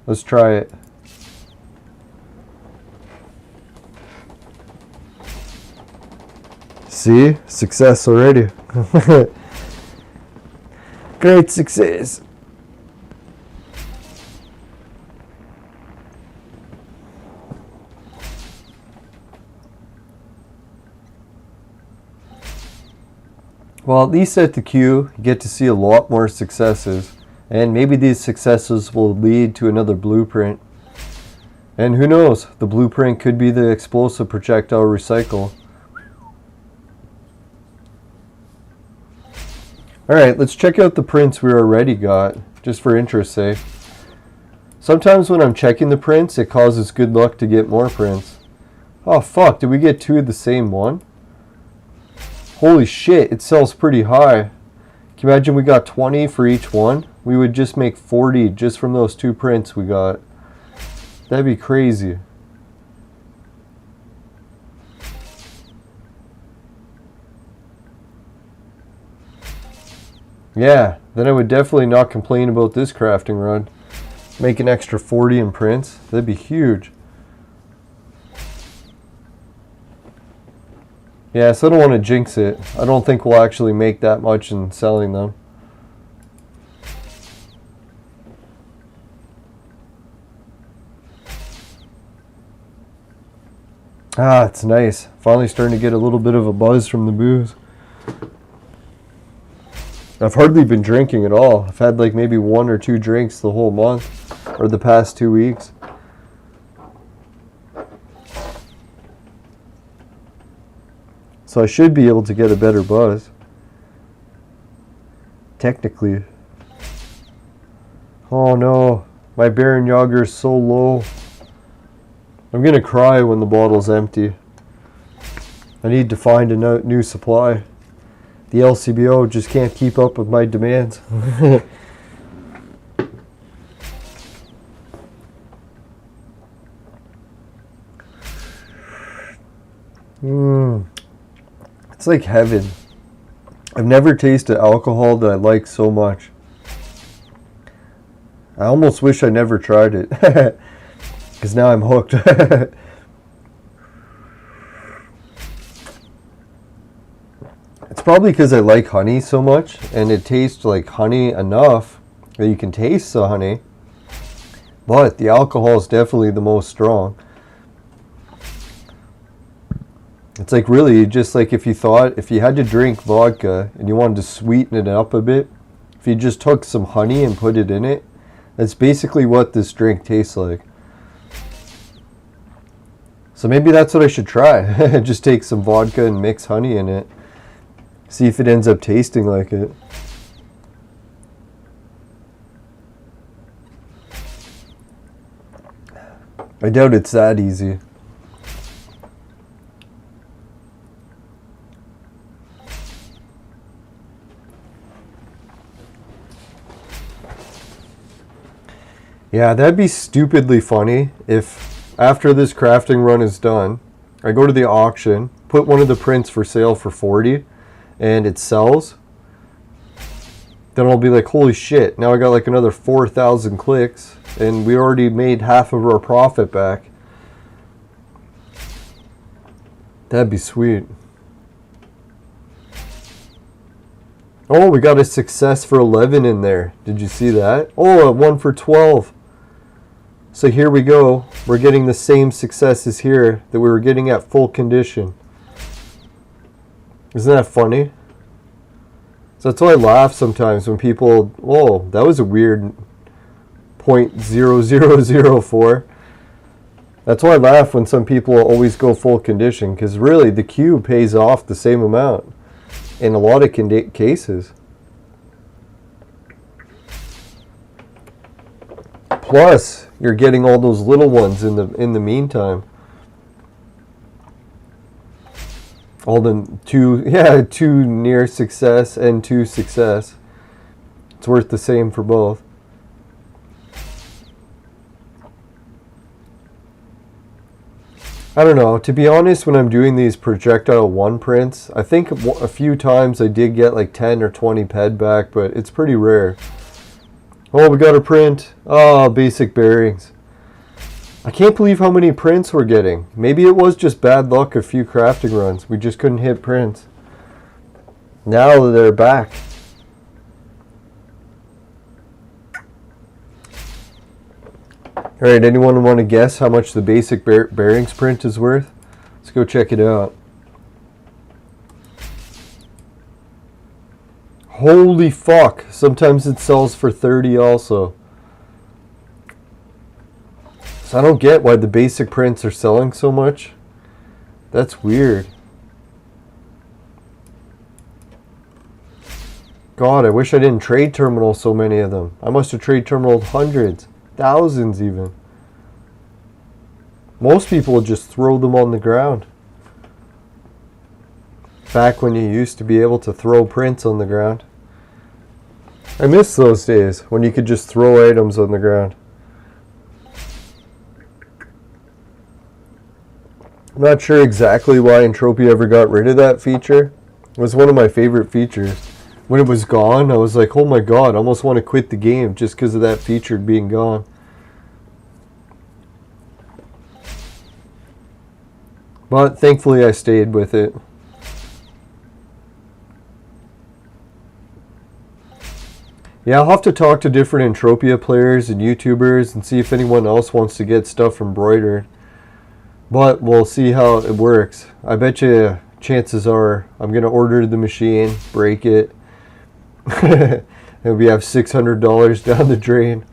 Let's try it. See? Success already. Great success. Well, at least at the queue, you get to see a lot more successes. And maybe these successes will lead to another blueprint. And who knows? The blueprint could be the explosive projectile recycle. Alright, let's check out the prints we already got, just for interest's sake. Sometimes when I'm checking the prints, it causes good luck to get more prints. Oh fuck, did we get two of the same one? Holy shit, it sells pretty high. Can you imagine we got 20 for each one? We would just make 40 just from those two prints we got. That'd be crazy. Yeah, then I would definitely not complain about this crafting run. Make an extra 40 in prints. That'd be huge. Yeah, so I don't want to jinx it. I don't think we'll actually make that much in selling them. Ah, it's nice. Finally starting to get a little bit of a buzz from the booze. I've hardly been drinking at all. I've had like maybe 1 or 2 drinks the whole month, or the past 2 weeks. So I should be able to get a better buzz. Technically. Oh no, my Baron Yager is so low. I'm gonna cry when the bottle's empty. I need to find a new supply. The LCBO just can't keep up with my demands. It's like heaven. I've never tasted alcohol that I like so much. I almost wish I never tried it. Because now I'm hooked. It's probably because I like honey so much, and it tastes like honey enough that you can taste the honey. But the alcohol is definitely the most strong. It's like really just like if you had to drink vodka and you wanted to sweeten it up a bit, if you just took some honey and put it in it, that's basically what this drink tastes like. So maybe that's what I should try. Just take some vodka and mix honey in it. See if it ends up tasting like it. I doubt it's that easy. Yeah, that'd be stupidly funny if after this crafting run is done, I go to the auction, put one of the prints for sale for 40, and it sells. Then I'll be like, holy shit, now I got like another 4,000 clicks, and we already made half of our profit back. That'd be sweet. Oh, we got a success for 11 in there. Did you see that? Oh, a 1 for 12. So here we go. We're getting the same successes here that we were getting at full condition. Isn't that funny? So that's why I laugh sometimes when people, oh, that was a weird 0.0004. That's why I laugh when some people always go full condition, because really the queue pays off the same amount in a lot of cases. Plus, you're getting all those little ones in the meantime. All the two near success and 2 success. It's worth the same for both. I don't know. To be honest, when I'm doing these projectile 1 prints, I think a few times I did get like 10 or 20 ped back, but it's pretty rare. Oh, we got a print. Oh, basic bearings. I can't believe how many prints we're getting. Maybe it was just bad luck a few crafting runs. We just couldn't hit prints. Now they're back. Alright, anyone want to guess how much the basic bearings print is worth? Let's go check it out. Holy fuck. Sometimes it sells for 30 also. So I don't get why the basic prints are selling so much. That's weird. God, I wish I didn't trade terminal so many of them. I must have trade terminaled hundreds, thousands even. Most people would just throw them on the ground. Back when you used to be able to throw prints on the ground. I miss those days when you could just throw items on the ground. I'm not sure exactly why Entropia ever got rid of that feature. It was one of my favorite features. When it was gone, I was like, oh my god, I almost want to quit the game just because of that feature being gone. But thankfully I stayed with it. Yeah, I'll have to talk to different Entropia players and YouTubers and see if anyone else wants to get stuff embroidered. But we'll see how it works. I bet you chances are I'm going to order the machine, break it, and we have $600 down the drain.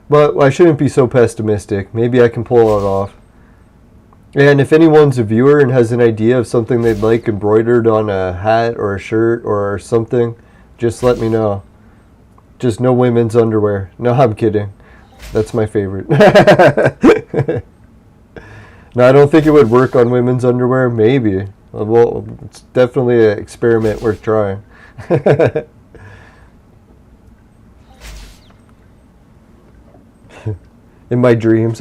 But I shouldn't be so pessimistic. Maybe I can pull it off. And if anyone's a viewer and has an idea of something they'd like embroidered on a hat or a shirt or something, just let me know. Just no women's underwear. No, I'm kidding. That's my favorite. No, I don't think it would work on women's underwear. Maybe. Well, it's definitely an experiment worth trying. In my dreams.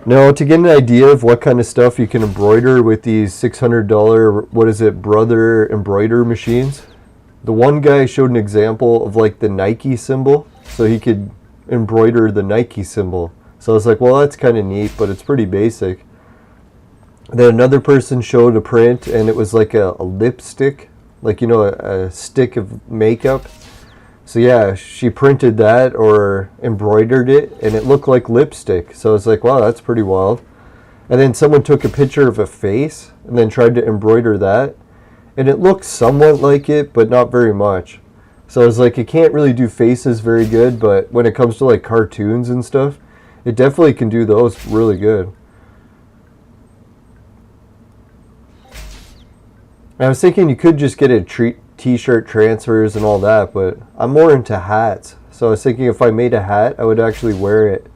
No, to get an idea of what kind of stuff you can embroider with these $600, what is it, Brother embroider machines. The one guy showed an example of like the Nike symbol, so he could embroider the Nike symbol. So I was like, well, that's kind of neat, but it's pretty basic. Then another person showed a print, and it was like a lipstick, like, you know, a stick of makeup. So yeah, she printed that or embroidered it, and it looked like lipstick. So I was like, wow, that's pretty wild. And then someone took a picture of a face and then tried to embroider that, and it looked somewhat like it, but not very much. So I was like, it can't really do faces very good, but when it comes to like cartoons and stuff, it definitely can do those really good. I was thinking you could just get a t-shirt transfers and all that, but I'm more into hats. So I was thinking if I made a hat, I would actually wear it.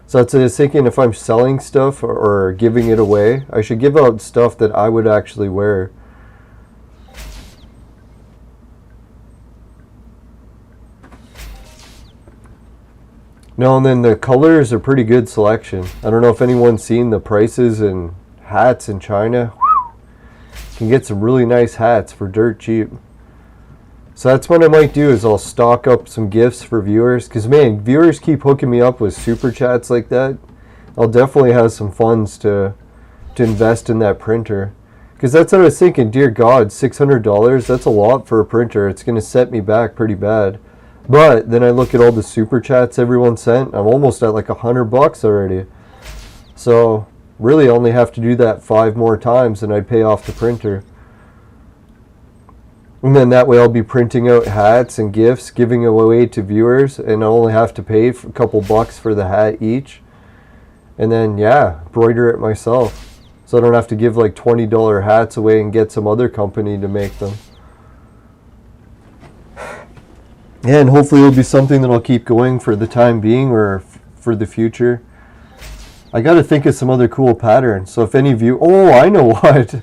So I was thinking if I'm selling stuff or giving it away, I should give out stuff that I would actually wear. No, and then the colors are pretty good selection. I don't know if anyone's seen the prices in hats in China. You can get some really nice hats for dirt cheap. So that's what I might do, is I'll stock up some gifts for viewers. Because, man, viewers keep hooking me up with super chats like that. I'll definitely have some funds to invest in that printer. Because that's what I was thinking. Dear God, $600, that's a lot for a printer. It's going to set me back pretty bad. But then I look at all the super chats everyone sent. I'm almost at like $100 already. So really I only have to do that 5 more times and I'd pay off the printer. And then that way I'll be printing out hats and gifts, giving away to viewers, and I only have to pay for a couple bucks for the hat each. And then, yeah, embroider it myself. So I don't have to give like $20 hats away and get some other company to make them. Yeah, and hopefully it'll be something that I'll keep going for the time being or for the future. I got to think of some other cool patterns. So if any I know what.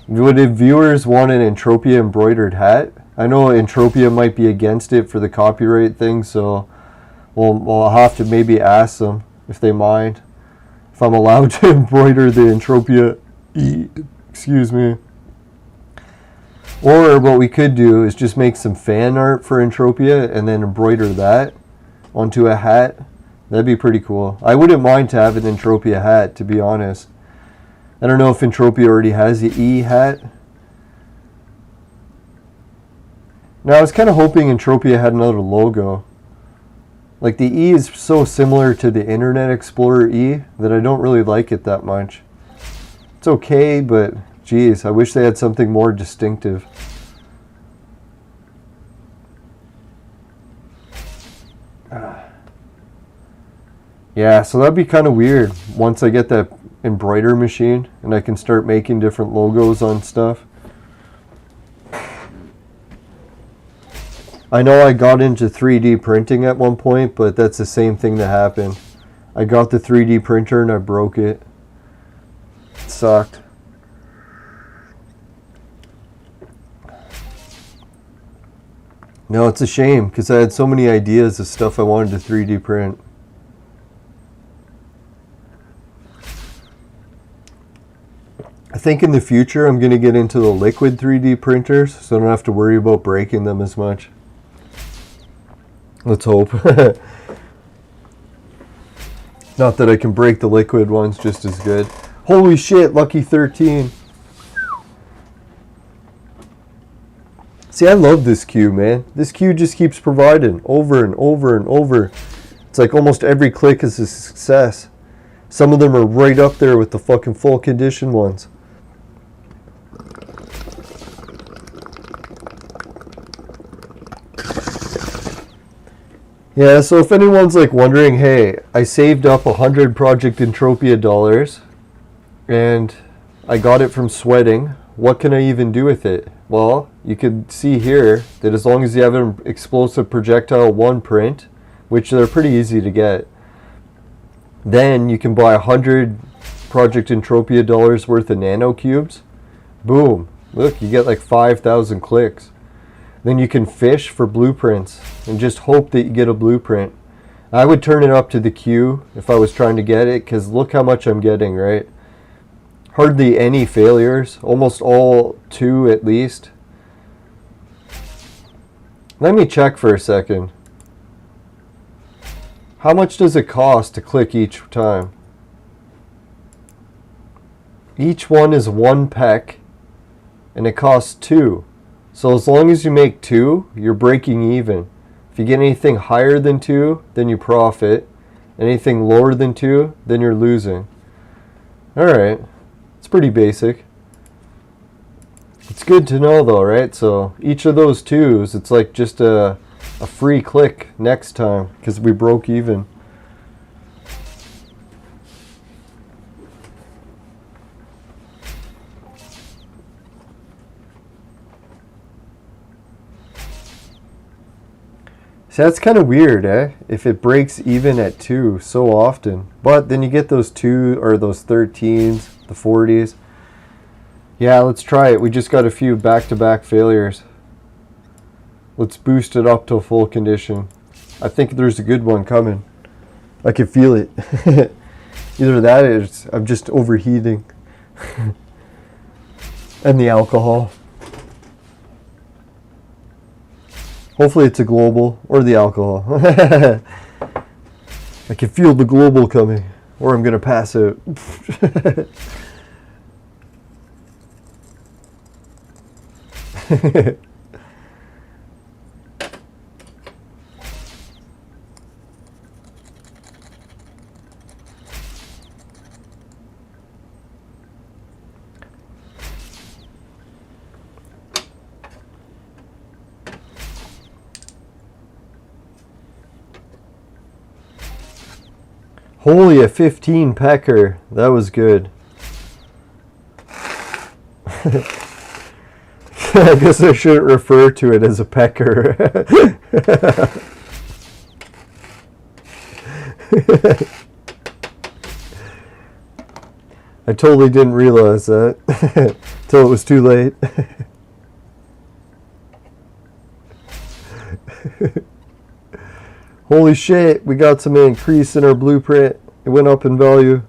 Would if viewers want an Entropia embroidered hat? I know Entropia might be against it for the copyright thing, so I'll have to maybe ask them if they mind. If I'm allowed to embroider the Entropia excuse me. Or what we could do is just make some fan art for Entropia and then embroider that onto a hat. That'd be pretty cool. I wouldn't mind to have an Entropia hat, to be honest. I don't know if Entropia already has the E hat. Now I was kind of hoping Entropia had another logo. Like the E is so similar to the Internet Explorer E that I don't really like it that much. It's okay, but geez, I wish they had something more distinctive. Yeah, so that'd be kind of weird once I get that embroider machine and I can start making different logos on stuff. I know I got into 3D printing at one point, but that's the same thing that happened. I got the 3D printer and I broke it. It sucked. No, it's a shame because I had so many ideas of stuff I wanted to 3D print. I think in the future I'm going to get into the liquid 3D printers so I don't have to worry about breaking them as much. Let's hope. Not that I can break the liquid ones just as good. Holy shit, lucky 13. See, I love this queue, man. This queue just keeps providing over and over and over. It's like almost every click is a success. Some of them are right up there with the fucking full condition ones. Yeah, so if anyone's like wondering, hey, I saved up 100 Project Entropia dollars and I got it from sweating, what can I even do with it? Well, you can see here that as long as you have an explosive projectile 1 print, which they're pretty easy to get, then you can buy 100 Project Entropia dollars worth of nano cubes. Boom. Look, you get like 5,000 clicks. Then you can fish for blueprints and just hope that you get a blueprint. I would turn it up to the queue if I was trying to get it, because look how much I'm getting, right? Hardly any failures, almost all 2 at least. Let me check for a second. How much does it cost to click each time? Each one is 1 peck and it costs 2. So as long as you make 2, you're breaking even. If you get anything higher than 2, then you profit. Anything lower than 2, then you're losing. Alright, it's pretty basic. It's good to know though, right? So each of those 2s, it's like just a free click next time because we broke even. So that's kind of weird, eh? If it breaks even at 2 so often. But then you get those 2 or those 13s, the 40s. Yeah, let's try it. We just got a few back-to-back failures. Let's boost it up to full condition. I think there's a good one coming. I can feel it. Either that or I'm just overheating. And the alcohol. Hopefully it's a global or the alcohol. I can feel the global coming, or I'm going to pass out. Holy, a 15 pecker. That was good. I guess I shouldn't refer to it as a pecker. I totally didn't realize that till it was too late. Holy shit, we got some increase in our blueprint. It went up in value.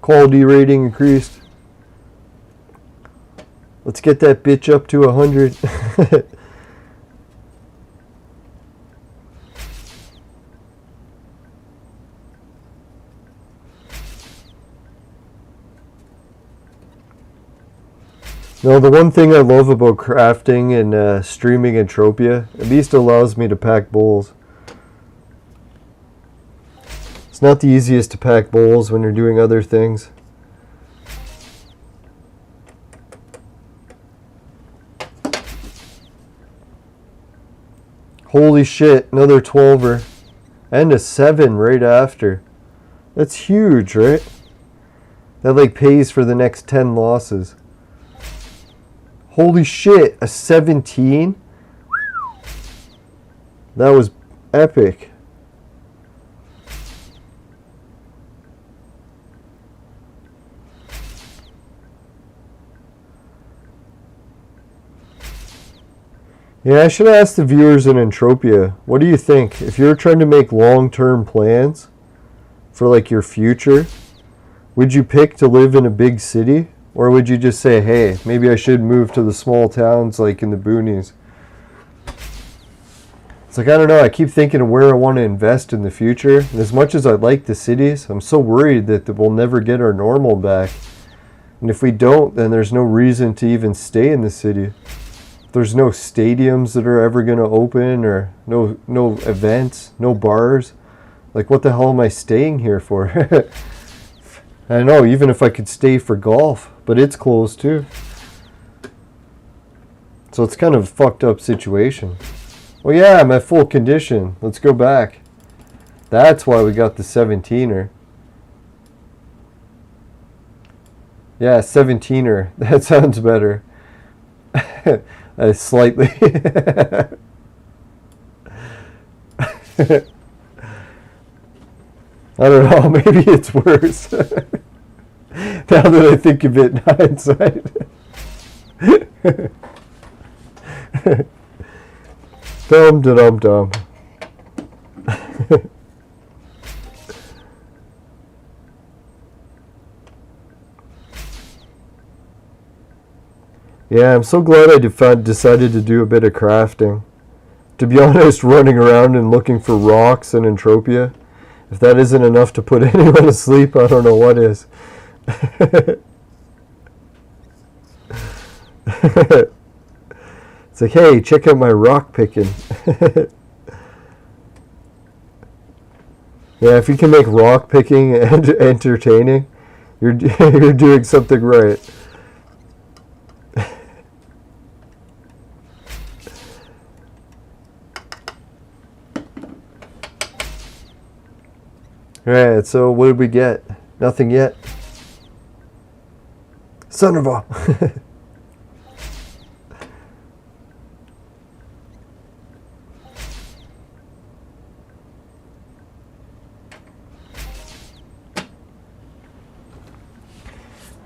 Quality rating increased. Let's get that bitch up to 100. No, the one thing I love about crafting and streaming Entropia, at least allows me to pack bowls. It's not the easiest to pack bowls when you're doing other things. Holy shit, another 12er. And a 7 right after. That's huge, right? That like pays for the next 10 losses. Holy shit, a 17? That was epic. Yeah, I should ask the viewers in Entropia, what do you think? If you're trying to make long-term plans for like your future, would you pick to live in a big city? Or would you just say, hey, maybe I should move to the small towns like in the boonies? It's like, I don't know, I keep thinking of where I want to invest in the future. And as much as I like the cities, I'm so worried that we'll never get our normal back. And if we don't, then there's no reason to even stay in the city. There's no stadiums that are ever going to open, or no events, no bars. Like, what the hell am I staying here for? I know, even if I could stay for golf, but it's closed too. So it's kind of a fucked up situation. Well, yeah, I'm at full condition. Let's go back. That's why we got the 17er. Yeah, 17er. That sounds better. Slightly. I don't know, maybe it's worse. Now that I think of it in hindsight. Dum. Yeah, I'm so glad I decided to do a bit of crafting. To be honest, running around and looking for rocks in Entropia, if that isn't enough to put anyone to sleep, I don't know what is. It's like, hey, check out my rock picking. Yeah, if you can make rock picking entertaining, you're doing something right. Alright, so what did we get? Nothing yet. Son of a...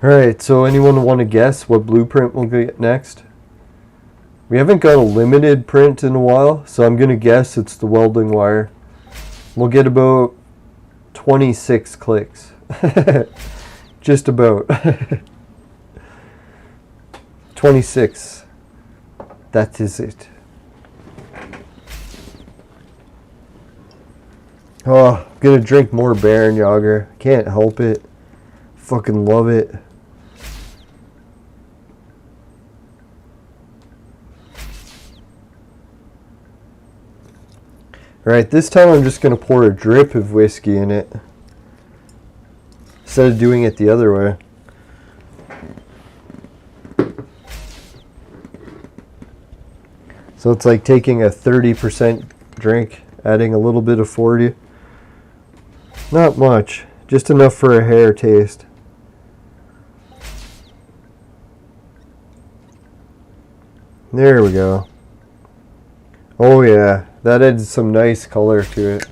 Alright, so anyone want to guess what blueprint we'll get next? We haven't got a limited print in a while, so I'm going to guess it's the welding wire. We'll get about 26 clicks. Just about. 26. That is it. Oh, I'm going to drink more Baron Yager. Can't help it. Fucking love it. Alright, this time I'm just going to pour a drip of whiskey in it, instead of doing it the other way. So it's like taking a 30% drink, adding a little bit of 40. Not much, just enough for a hair taste. There we go. Oh yeah. That adds some nice color to it.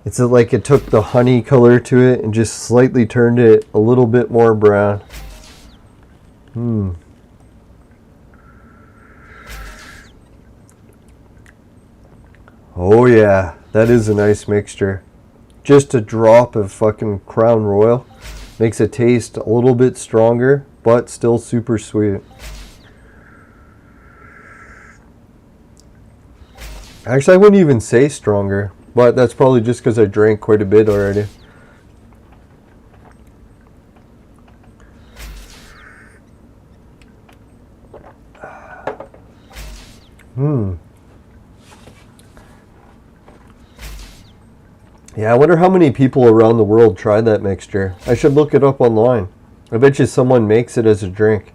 It's like it took the honey color to it and just slightly turned it a little bit more brown. Oh yeah, that is a nice mixture. Just a drop of fucking Crown Royal makes it taste a little bit stronger, but still super sweet. Actually, I wouldn't even say stronger, but that's probably just because I drank quite a bit already. Yeah, I wonder how many people around the world try that mixture. I should look it up online. I bet you someone makes it as a drink.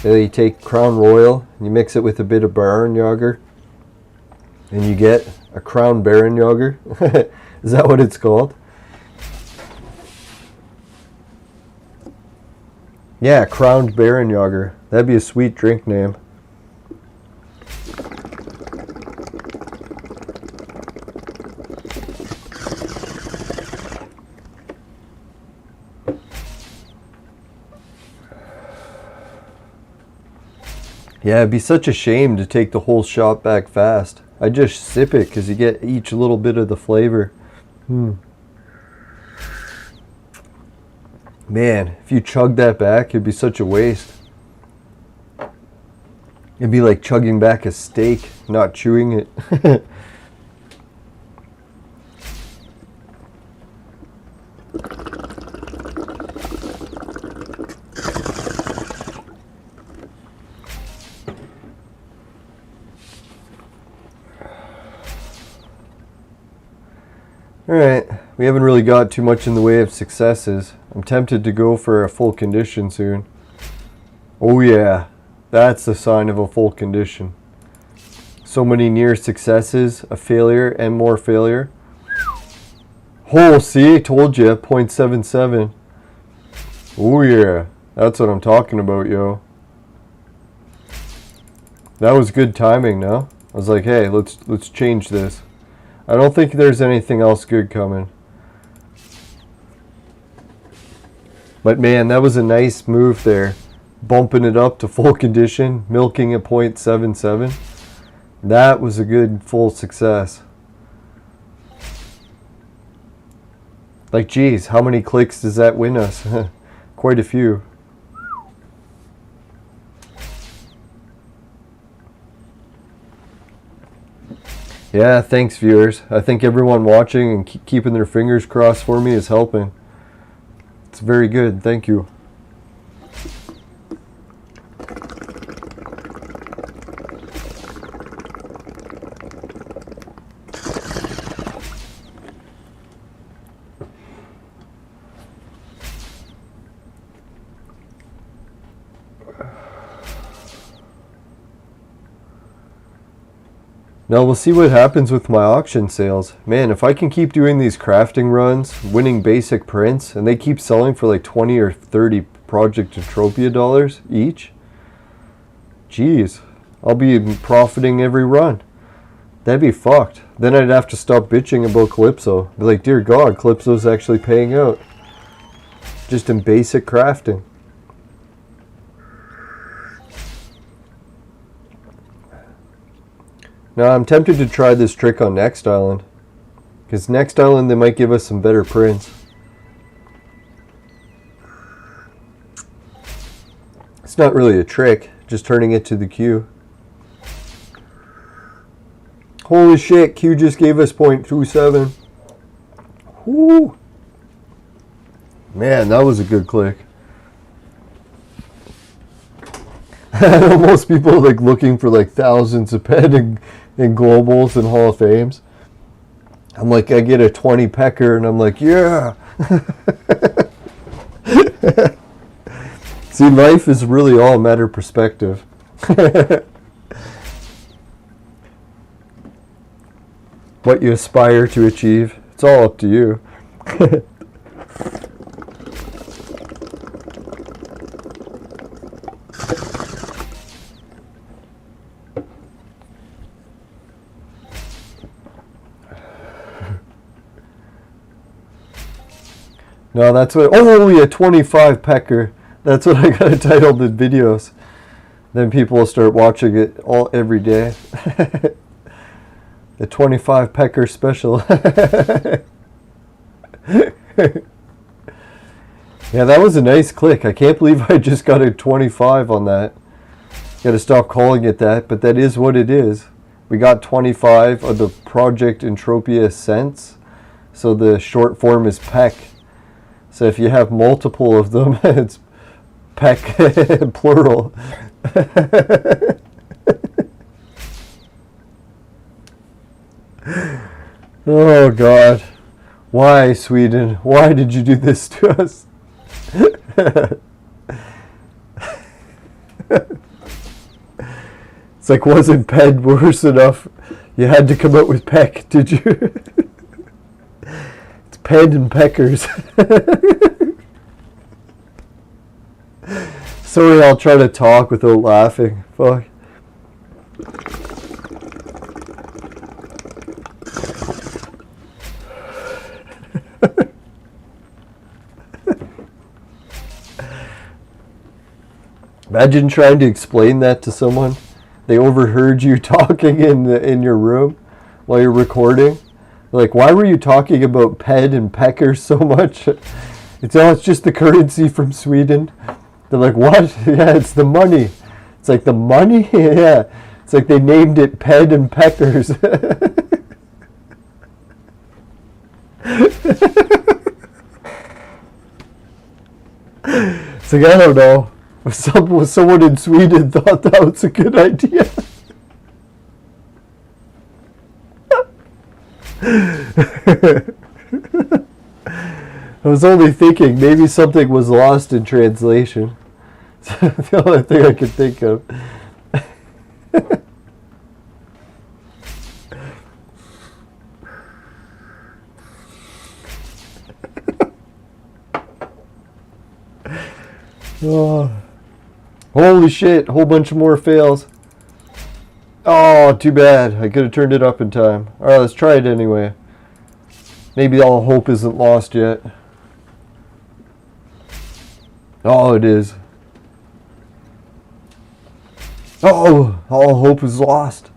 You take Crown Royal, and you mix it with a bit of Baron Yager, and you get a Crown Baron Yager. Is that what it's called? Yeah, Crowned Baron Yager. That'd be a sweet drink name. Yeah, it'd be such a shame to take the whole shot back fast. I just sip it because you get each little bit of the flavor. Man, if you chug that back, it'd be such a waste. It'd be like chugging back a steak, not chewing it. Alright, we haven't really got too much in the way of successes. I'm tempted to go for a full condition soon. Oh yeah, that's the sign of a full condition. So many near successes, a failure, and more failure. Oh, see, I told you, 0.77. Oh yeah, that's what I'm talking about, yo. That was good timing, no? I was like, hey, let's change this. I don't think there's anything else good coming. But man, that was a nice move there. Bumping it up to full condition, milking a 0.77. That was a good full success. Like, geez, how many clicks does that win us? Quite a few. Yeah, thanks viewers. I think everyone watching and keeping their fingers crossed for me is helping. It's very good, thank you. Now we'll see what happens with my auction sales. Man, if I can keep doing these crafting runs, winning basic prints, and they keep selling for like 20 or 30 Project Entropia dollars each, geez, I'll be profiting every run. That'd be fucked. Then I'd have to stop bitching about Calypso. Be like, dear God, Calypso's actually paying out. Just in basic crafting. Now I'm tempted to try this trick on Next Island. Because Next Island they might give us some better prints. It's not really a trick, just turning it to the queue. Holy shit, Q just gave us 0.27. Whoo! Man, that was a good click. I know most people are like looking for like thousands of pen and globals and Hall of Fames. I'm like, I get a 20 pecker and I'm like, yeah. See, life is really all a matter of perspective. What you aspire to achieve, it's all up to you. No, that's what, oh yeah, 25 pecker. That's what I gotta title the videos. Then people will start watching it every day. The 25 pecker special. Yeah, that was a nice click. I can't believe I just got a 25 on that. Gotta stop calling it that, but that is what it is. We got 25 of the Project Entropia cents. So the short form is PEC. So if you have multiple of them, it's PEC plural. Oh God. Why, Sweden? Why did you do this to us? It's like, wasn't PED worse enough? You had to come up with PEC, did you? It's PED and peckers. Sorry, I'll try to talk without laughing. Fuck. Imagine trying to explain that to someone. They overheard you talking in your room while you're recording. Like, why were you talking about PED and peckers so much? It's just the currency from Sweden. They're like, what? Yeah, it's the money. It's like the money? Yeah. It's like they named it Ped and Peckers. It's like, I don't know. Someone in Sweden thought that was a good idea. I was only thinking maybe something was lost in translation. It's the only thing I could think of. Oh. Holy shit, a whole bunch of more fails. Oh, too bad. I could have turned it up in time. Alright, let's try it anyway. Maybe all hope isn't lost yet. Oh, it is. Oh, all hope is lost.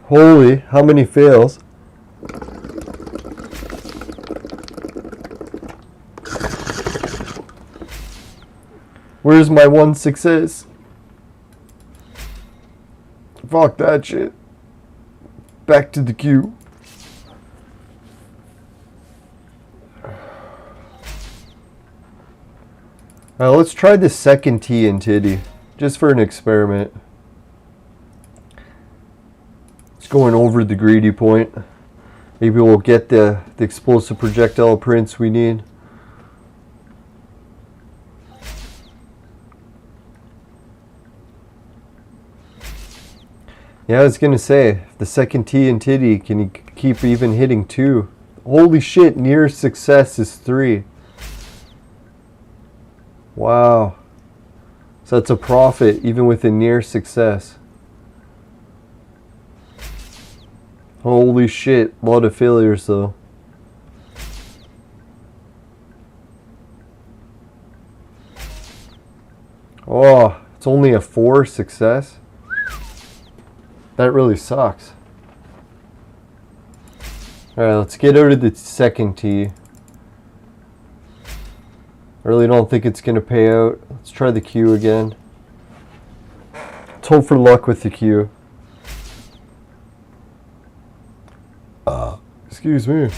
Holy, how many fails? Where's my one success? Fuck that shit. Back to the queue. Now let's try the second tea and titty, just for an experiment. Going over the greedy point. Maybe we'll get the explosive projectile prints we need. Yeah, I was gonna say, the second T and titty, can you keep even hitting 2? Holy shit, near success is 3. Wow. So that's a profit even with a near success. Holy shit, a lot of failures though. Oh, it's only a 4 success? That really sucks. Alright, let's get out of the second tee. I really don't think it's going to pay out. Let's try the Q again. Let's hope for luck with the Q. Excuse me.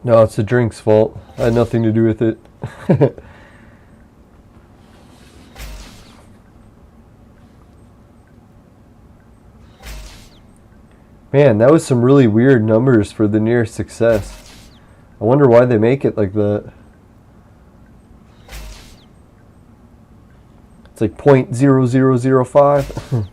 No, it's the drink's fault. I had nothing to do with it. Man, that was some really weird numbers for the near success. I wonder why they make it like that. It's like 0.0005.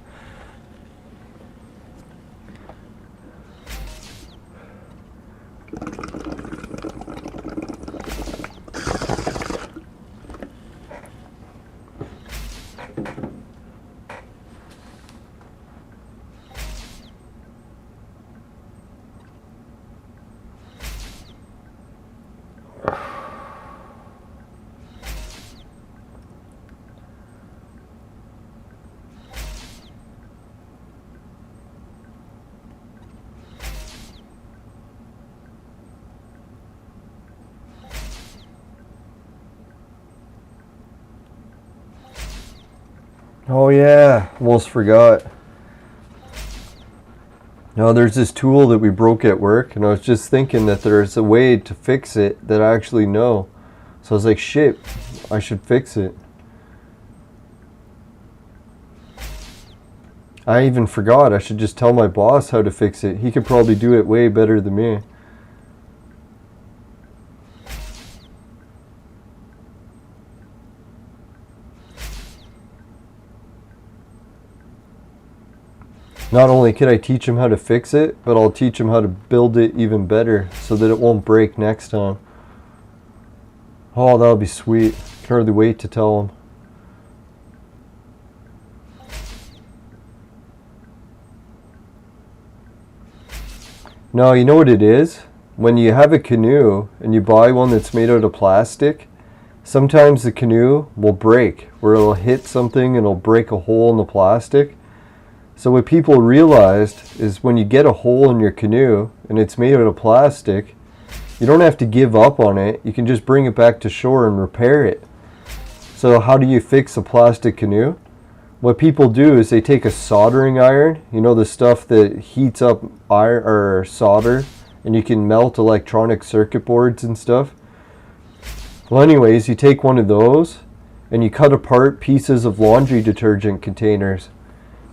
Oh yeah, almost forgot. No, there's this tool that we broke at work, and I was just thinking that there's a way to fix it that I actually know. So I was like, shit, I should fix it. I even forgot. I should just tell my boss how to fix it. He could probably do it way better than me. Not only can I teach him how to fix it, but I'll teach him how to build it even better so that it won't break next time. Oh, that'll be sweet. Can't hardly wait to tell him. No, you know what it is? When you have a canoe and you buy one that's made out of plastic, sometimes the canoe will break, where it'll hit something and it'll break a hole in the plastic. So what people realized is when you get a hole in your canoe and it's made out of plastic, you don't have to give up on it. You can just bring it back to shore and repair it. So how do you fix a plastic canoe? What people do is they take a soldering iron, you know, the stuff that heats up iron or solder, and you can melt electronic circuit boards and stuff. Well, anyways, you take one of those and you cut apart pieces of laundry detergent containers.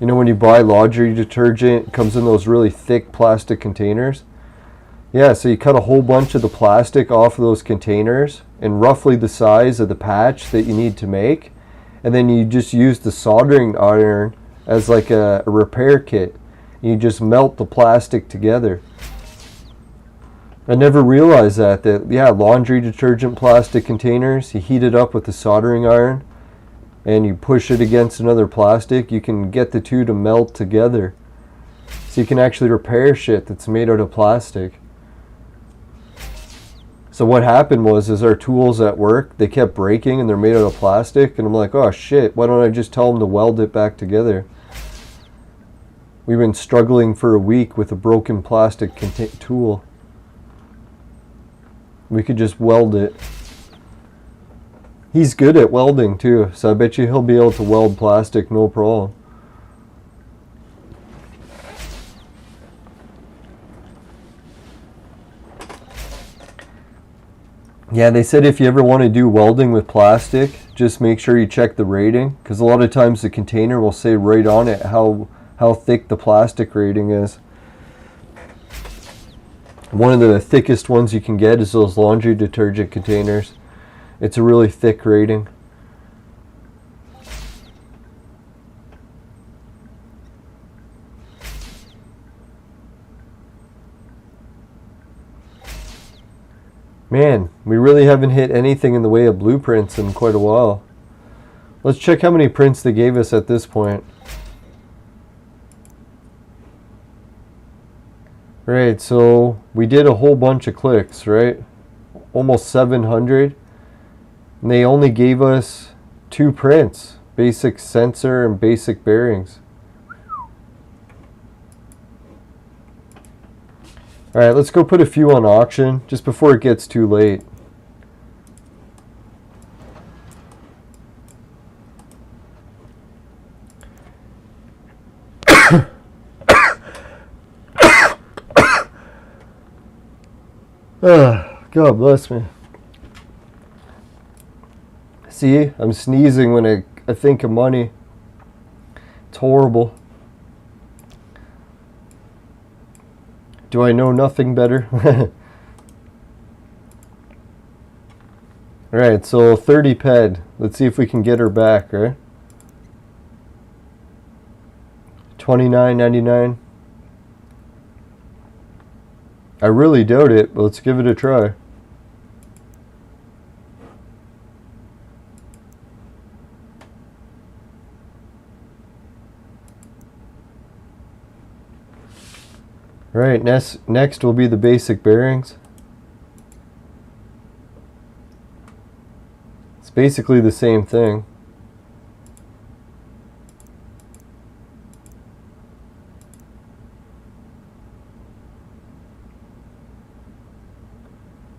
You know, when you buy laundry detergent, it comes in those really thick plastic containers. Yeah, so you cut a whole bunch of the plastic off of those containers in roughly the size of the patch that you need to make. And then you just use the soldering iron as like a repair kit. You just melt the plastic together. I never realized that yeah, laundry detergent plastic containers, you heat it up with the soldering iron and you push it against another plastic, you can get the two to melt together. So you can actually repair shit that's made out of plastic. So what happened was our tools at work, they kept breaking and they're made out of plastic, and I'm like, oh shit, why don't I just tell them to weld it back together? We've been struggling for a week with a broken plastic tool. We could just weld it. He's good at welding too, so I bet you he'll be able to weld plastic no problem. Yeah, they said if you ever want to do welding with plastic, just make sure you check the rating, because a lot of times the container will say right on it how thick the plastic rating is. One of the thickest ones you can get is those laundry detergent containers. It's a really thick rating. Man, we really haven't hit anything in the way of blueprints in quite a while. Let's check how many prints they gave us at this point. Right, so we did a whole bunch of clicks, right? Almost 700. And they only gave us 2 prints, basic sensor and basic bearings. Alright, let's go put a few on auction just before it gets too late. God bless me. See, I'm sneezing when I think of money. It's horrible. Do I know nothing better? Alright, so 30 ped. Let's see if we can get her back, right? $29.99. I really doubt it, but let's give it a try. Alright, next will be the basic bearings. It's basically the same thing.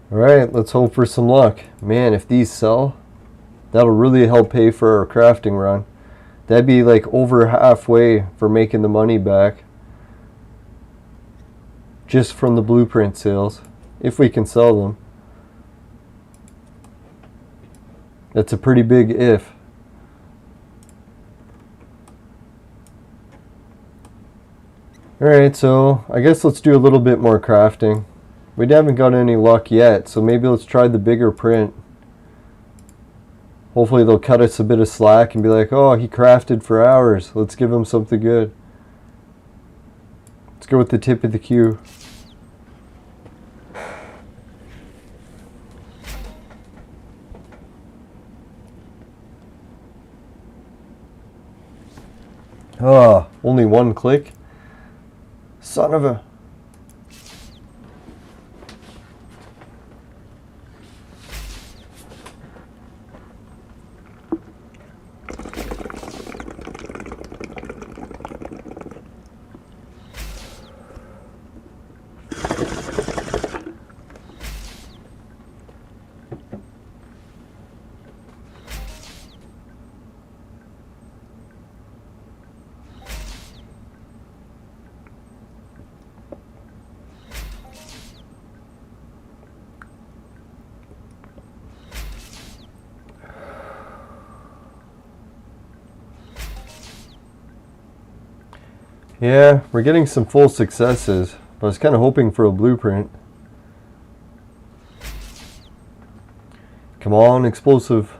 Alright, let's hope for some luck. Man, if these sell, that'll really help pay for our crafting run. That'd be like over halfway for making the money back. Just from the blueprint sales, if we can sell them. That's a pretty big if. Alright, so I guess let's do a little bit more crafting. We haven't got any luck yet, so maybe let's try the bigger print. Hopefully they'll cut us a bit of slack and be like, oh, he crafted for hours. Let's give him something good. Let's go with the tip of the queue. Ah, only one click. Son of a... Yeah, we're getting some full successes, but I was kind of hoping for a blueprint. Come on, explosive.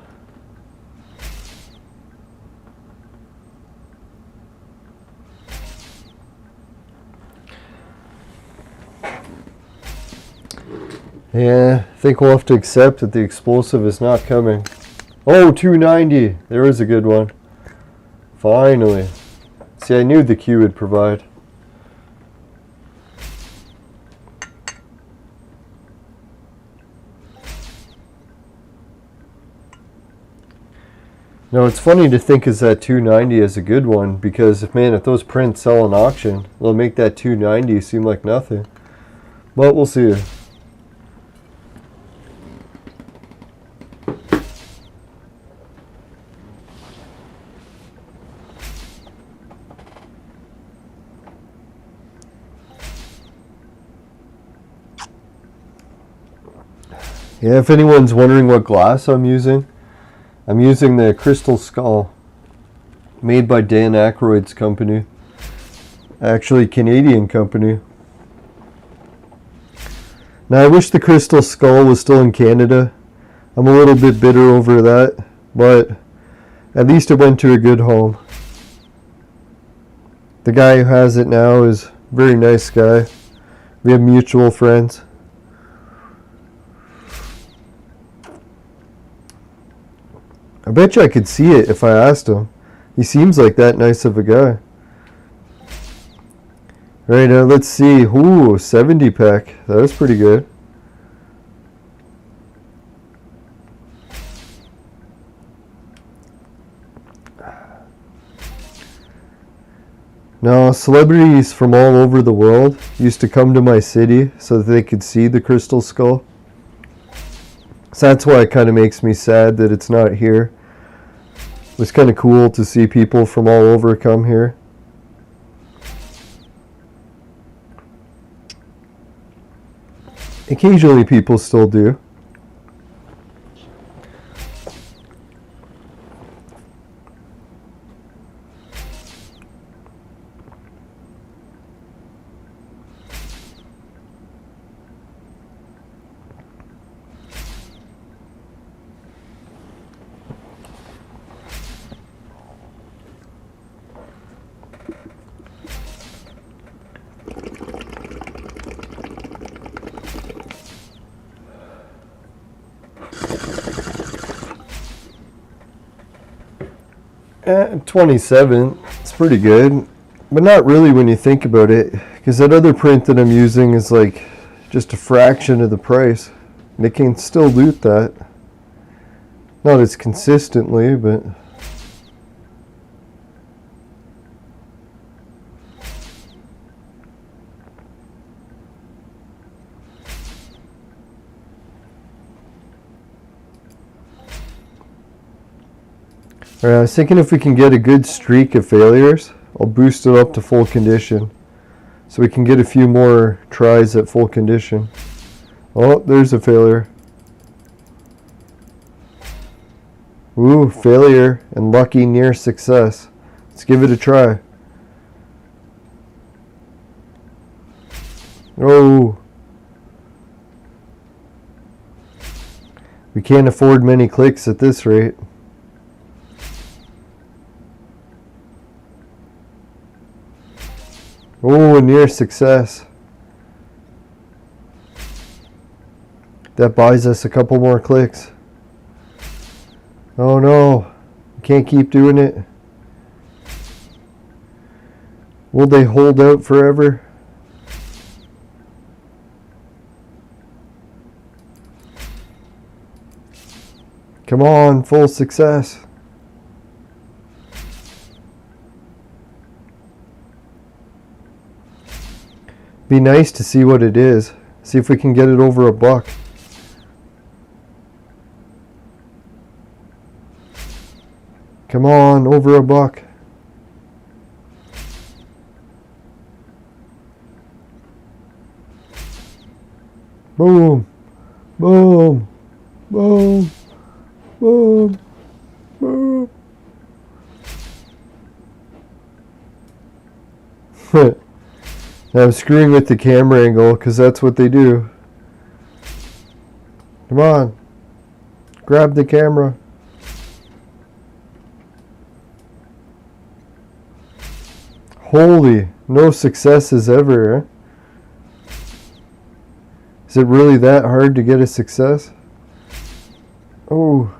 Yeah, I think we'll have to accept that the explosive is not coming. Oh, 290. There is a good one. Finally. See, I knew the queue would provide. Now, it's funny to think is that 290 is a good one, because if those prints sell in auction, they'll make that 290 seem like nothing. But we'll see. Yeah, if anyone's wondering what glass I'm using the Crystal Skull, made by Dan Aykroyd's company. Actually, Canadian company. Now, I wish the Crystal Skull was still in Canada. I'm a little bit bitter over that, but at least it went to a good home. The guy who has it now is a very nice guy. We have mutual friends. I bet you I could see it if I asked him. He seems like that nice of a guy. Right, now let's see. Ooh, 70 pack. That was pretty good. Now, celebrities from all over the world used to come to my city so that they could see the Crystal Skull. So that's why it kind of makes me sad that it's not here. It was kind of cool to see people from all over come here. Occasionally people still do. At 27, it's pretty good, but not really when you think about it, because that other print that I'm using is like just a fraction of the price, and it can still loot that. Not as consistently, but... Alright, I was thinking if we can get a good streak of failures, I'll boost it up to full condition. So we can get a few more tries at full condition. Oh, there's a failure. Ooh, failure and lucky near success. Let's give it a try. Oh. We can't afford many clicks at this rate. Oh, near success. That buys us a couple more clicks. Oh no, can't keep doing it. Will they hold out forever? Come on, full success. Be nice to see what it is. See if we can get it over $1. Come on, over $1. Boom, boom, boom, boom, boom. I'm screwing with the camera angle because that's what they do. Come on, grab the camera. Holy, no successes ever, eh? Is it really that hard to get a success? Oh.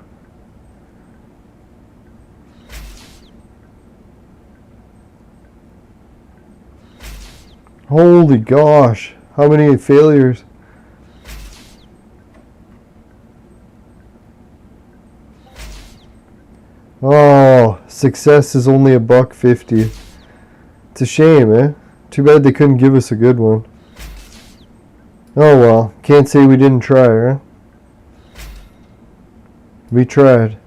Holy gosh, how many failures? Oh, success is only $1.50. It's a shame, eh? Too bad they couldn't give us a good one. Oh well, can't say we didn't try, right? We tried.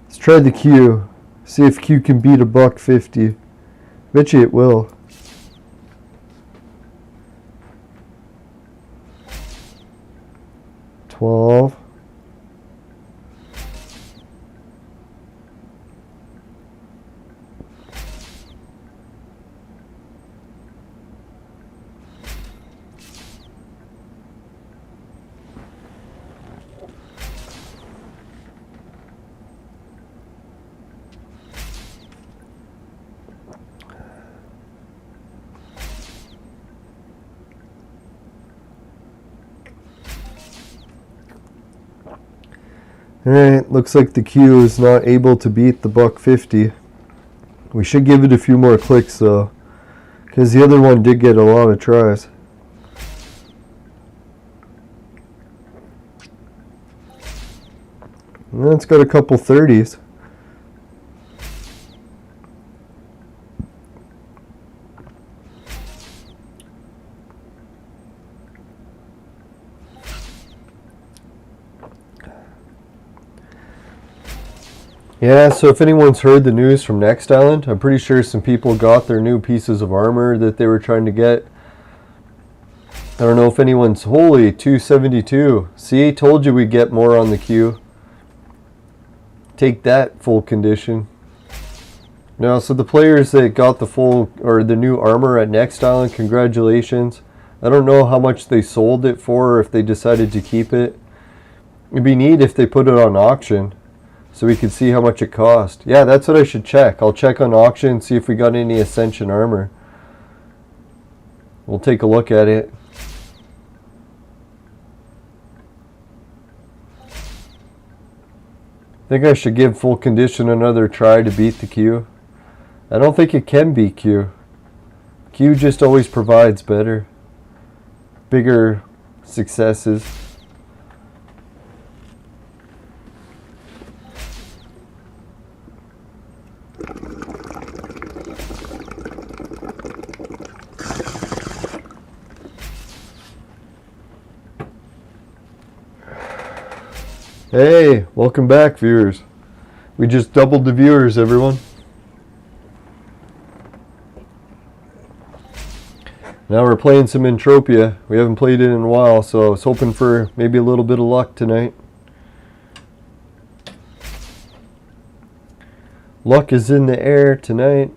Let's try the Q. See if Q can beat $1.50. Bet you it will. $12. Alright, looks like the Q is not able to beat the $1.50. We should give it a few more clicks though, because the other one did get a lot of tries. And it's got a couple 30s. Yeah, so if anyone's heard the news from Next Island, I'm pretty sure some people got their new pieces of armor that they were trying to get. I don't know if anyone's... Holy, 272. See, told you we'd get more on the queue. Take that, full condition. Now, so the players that got the full, or the new armor at Next Island, congratulations. I don't know how much they sold it for, or if they decided to keep it. It'd be neat if they put it on auction, so we could see how much it cost. Yeah, that's what I should check. I'll check on auction and see if we got any Ascension armor. We'll take a look at it. I think I should give full condition another try to beat the Q. I don't think it can beat Q. Q just always provides better, bigger successes. Hey, welcome back, viewers. We just doubled the viewers, everyone. Now we're playing some Entropia. We haven't played it in a while, so I was hoping for maybe a little bit of luck tonight. Luck is in the air tonight.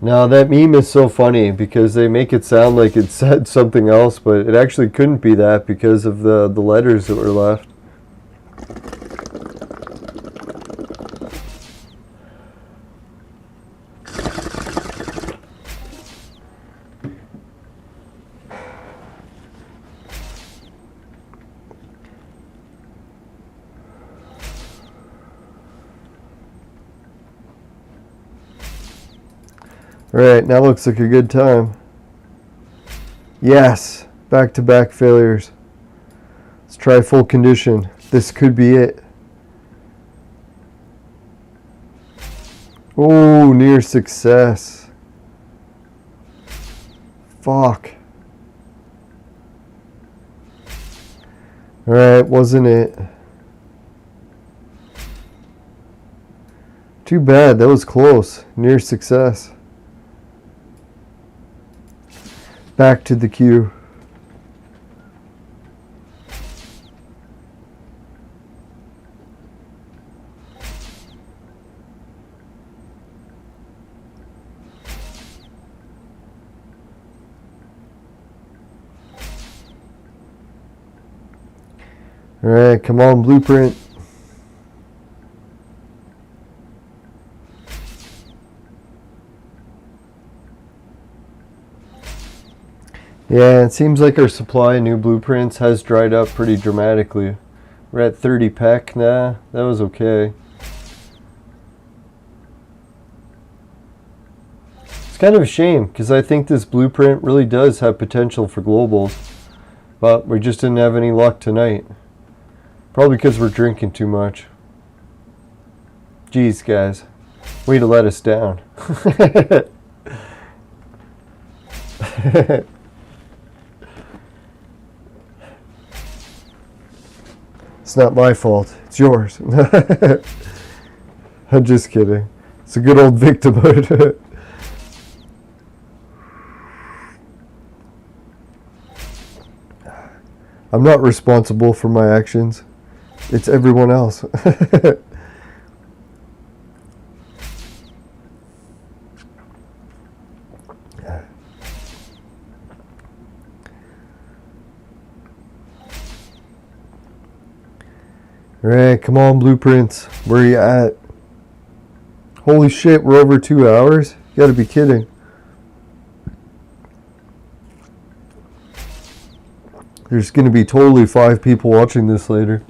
Now that meme is so funny because they make it sound like it said something else, but it actually couldn't be that because of the letters that were left. Alright, now looks like a good time. Yes, back-to-back failures. Let's try full condition. This could be it. Oh, near success. Fuck. Alright, wasn't it? Too bad, that was close. Near success. Back to the queue. All right, come on, blueprint. Yeah, it seems like our supply of new blueprints has dried up pretty dramatically. We're at 30 pec. Nah, that was okay. It's kind of a shame because I think this blueprint really does have potential for globals, but we just didn't have any luck tonight. Probably because we're drinking too much. Jeez, guys, way to let us down. It's not my fault. It's yours. I'm just kidding. It's a good old victimhood. I'm not responsible for my actions. It's everyone else. Alright, come on, blueprints. Where are you at? Holy shit, we're over 2 hours? You gotta be kidding. There's gonna be totally 5 people watching this later.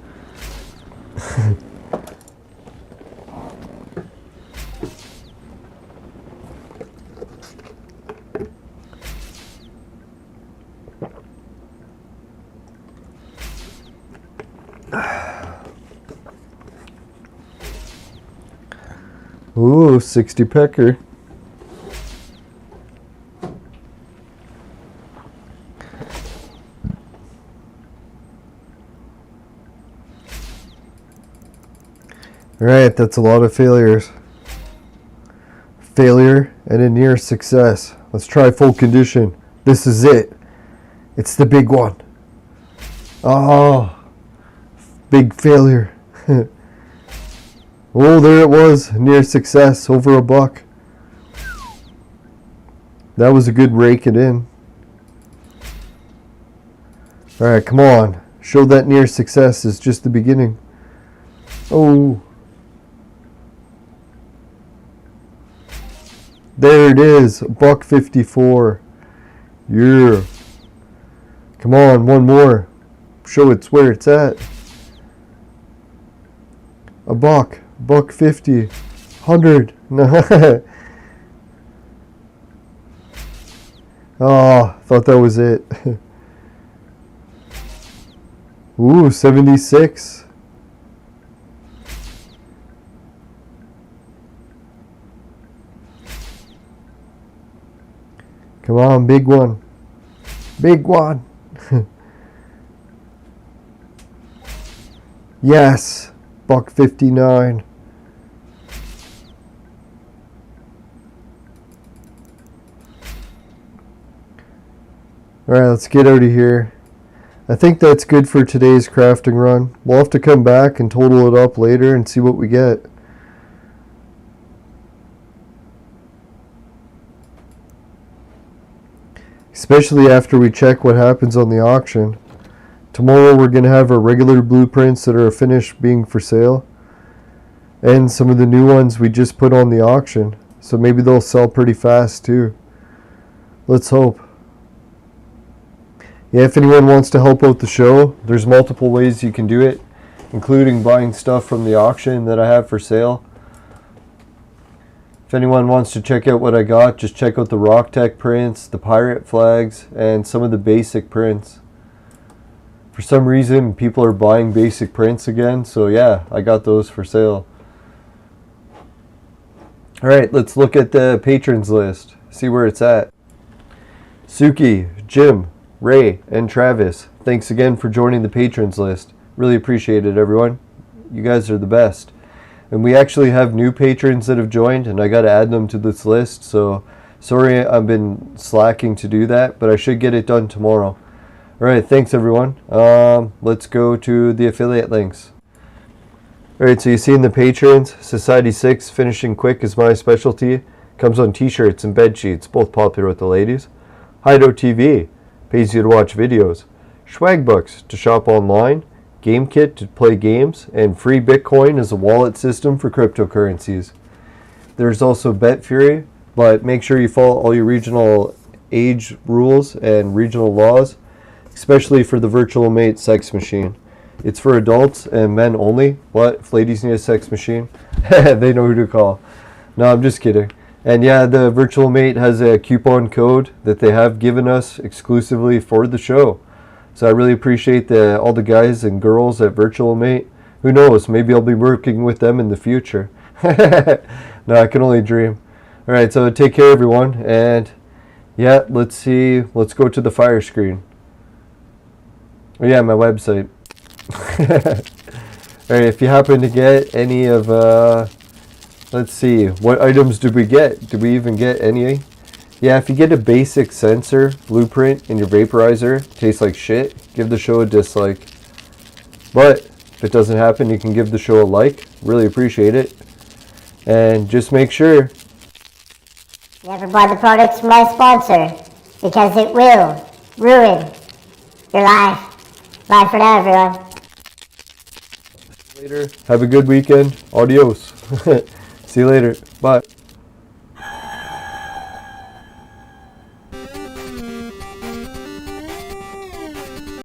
Ooh, 60 pecker. Alright, that's a lot of failures. Failure and a near success. Let's try full condition. This is it. It's the big one. Oh, big failure. Oh, there it was. Near success. Over a buck. That was a good rake it in. Alright, come on. Show that near success is just the beginning. Oh. There it is. $1.54. Yeah. Come on, one more. Show it's where it's at. A buck. $1.50. 100. Oh, thought that was it. Ooh, 76. Come on, big one. Big one. Yes. $1.59. Alright, let's get out of here. I think that's good for today's crafting run. We'll have to come back and total it up later and see what we get. especially after we check what happens on the auction. Tomorrow we're going to have our regular blueprints that are finished being for sale, and some of the new ones we just put on the auction, so maybe they'll sell pretty fast too. Let's hope. Yeah, if anyone wants to help out the show, there's multiple ways you can do it, including buying stuff from the auction that I have for sale. If anyone wants to check out what I got, just check out the Rock Tech prints, the pirate flags, and some of the basic prints. For some reason, people are buying basic prints again, so yeah, I got those for sale. Alright, let's look at the patrons list, see where it's at. Suki, Jim, Ray, and Travis, thanks again for joining the patrons list. Really appreciate it, everyone. You guys are the best. And we actually have new patrons that have joined, and I got to add them to this list, so sorry I've been slacking to do that, but I should get it done tomorrow. Alright, thanks everyone. Let's go to the affiliate links. Alright, so you see in the patrons, Society 6, finishing quick is my specialty. Comes on t-shirts and bed sheets, both popular with the ladies. Hideout TV, pays you to watch videos. Swag Bucks, to shop online. GameKit, to play games. And Free Bitcoin is a wallet system for cryptocurrencies. There's also Bet Fury, but make sure you follow all your regional age rules and regional laws, especially for the Virtual Mate sex machine. It's for adults and men only. What? If ladies need a sex machine, they know who to call. No, I'm just kidding. And yeah, the Virtual Mate has a coupon code that they have given us exclusively for the show. So I really appreciate all the guys and girls at Virtual Mate. Who knows, maybe I'll be working with them in the future. No, I can only dream. Alright, so take care everyone, and yeah, let's go to the fire screen. Oh yeah, my website. Alright, if you happen to get any of, let's see, what items did we get? Did we even get any? Yeah, if you get a basic sensor blueprint in your vaporizer, tastes like shit, give the show a dislike. But if it doesn't happen, you can give the show a like. Really appreciate it. And just make sure Never buy the products from my sponsor, because it will ruin your life. Bye for now, everyone. later. Have a good weekend. Adios. See you later. Bye.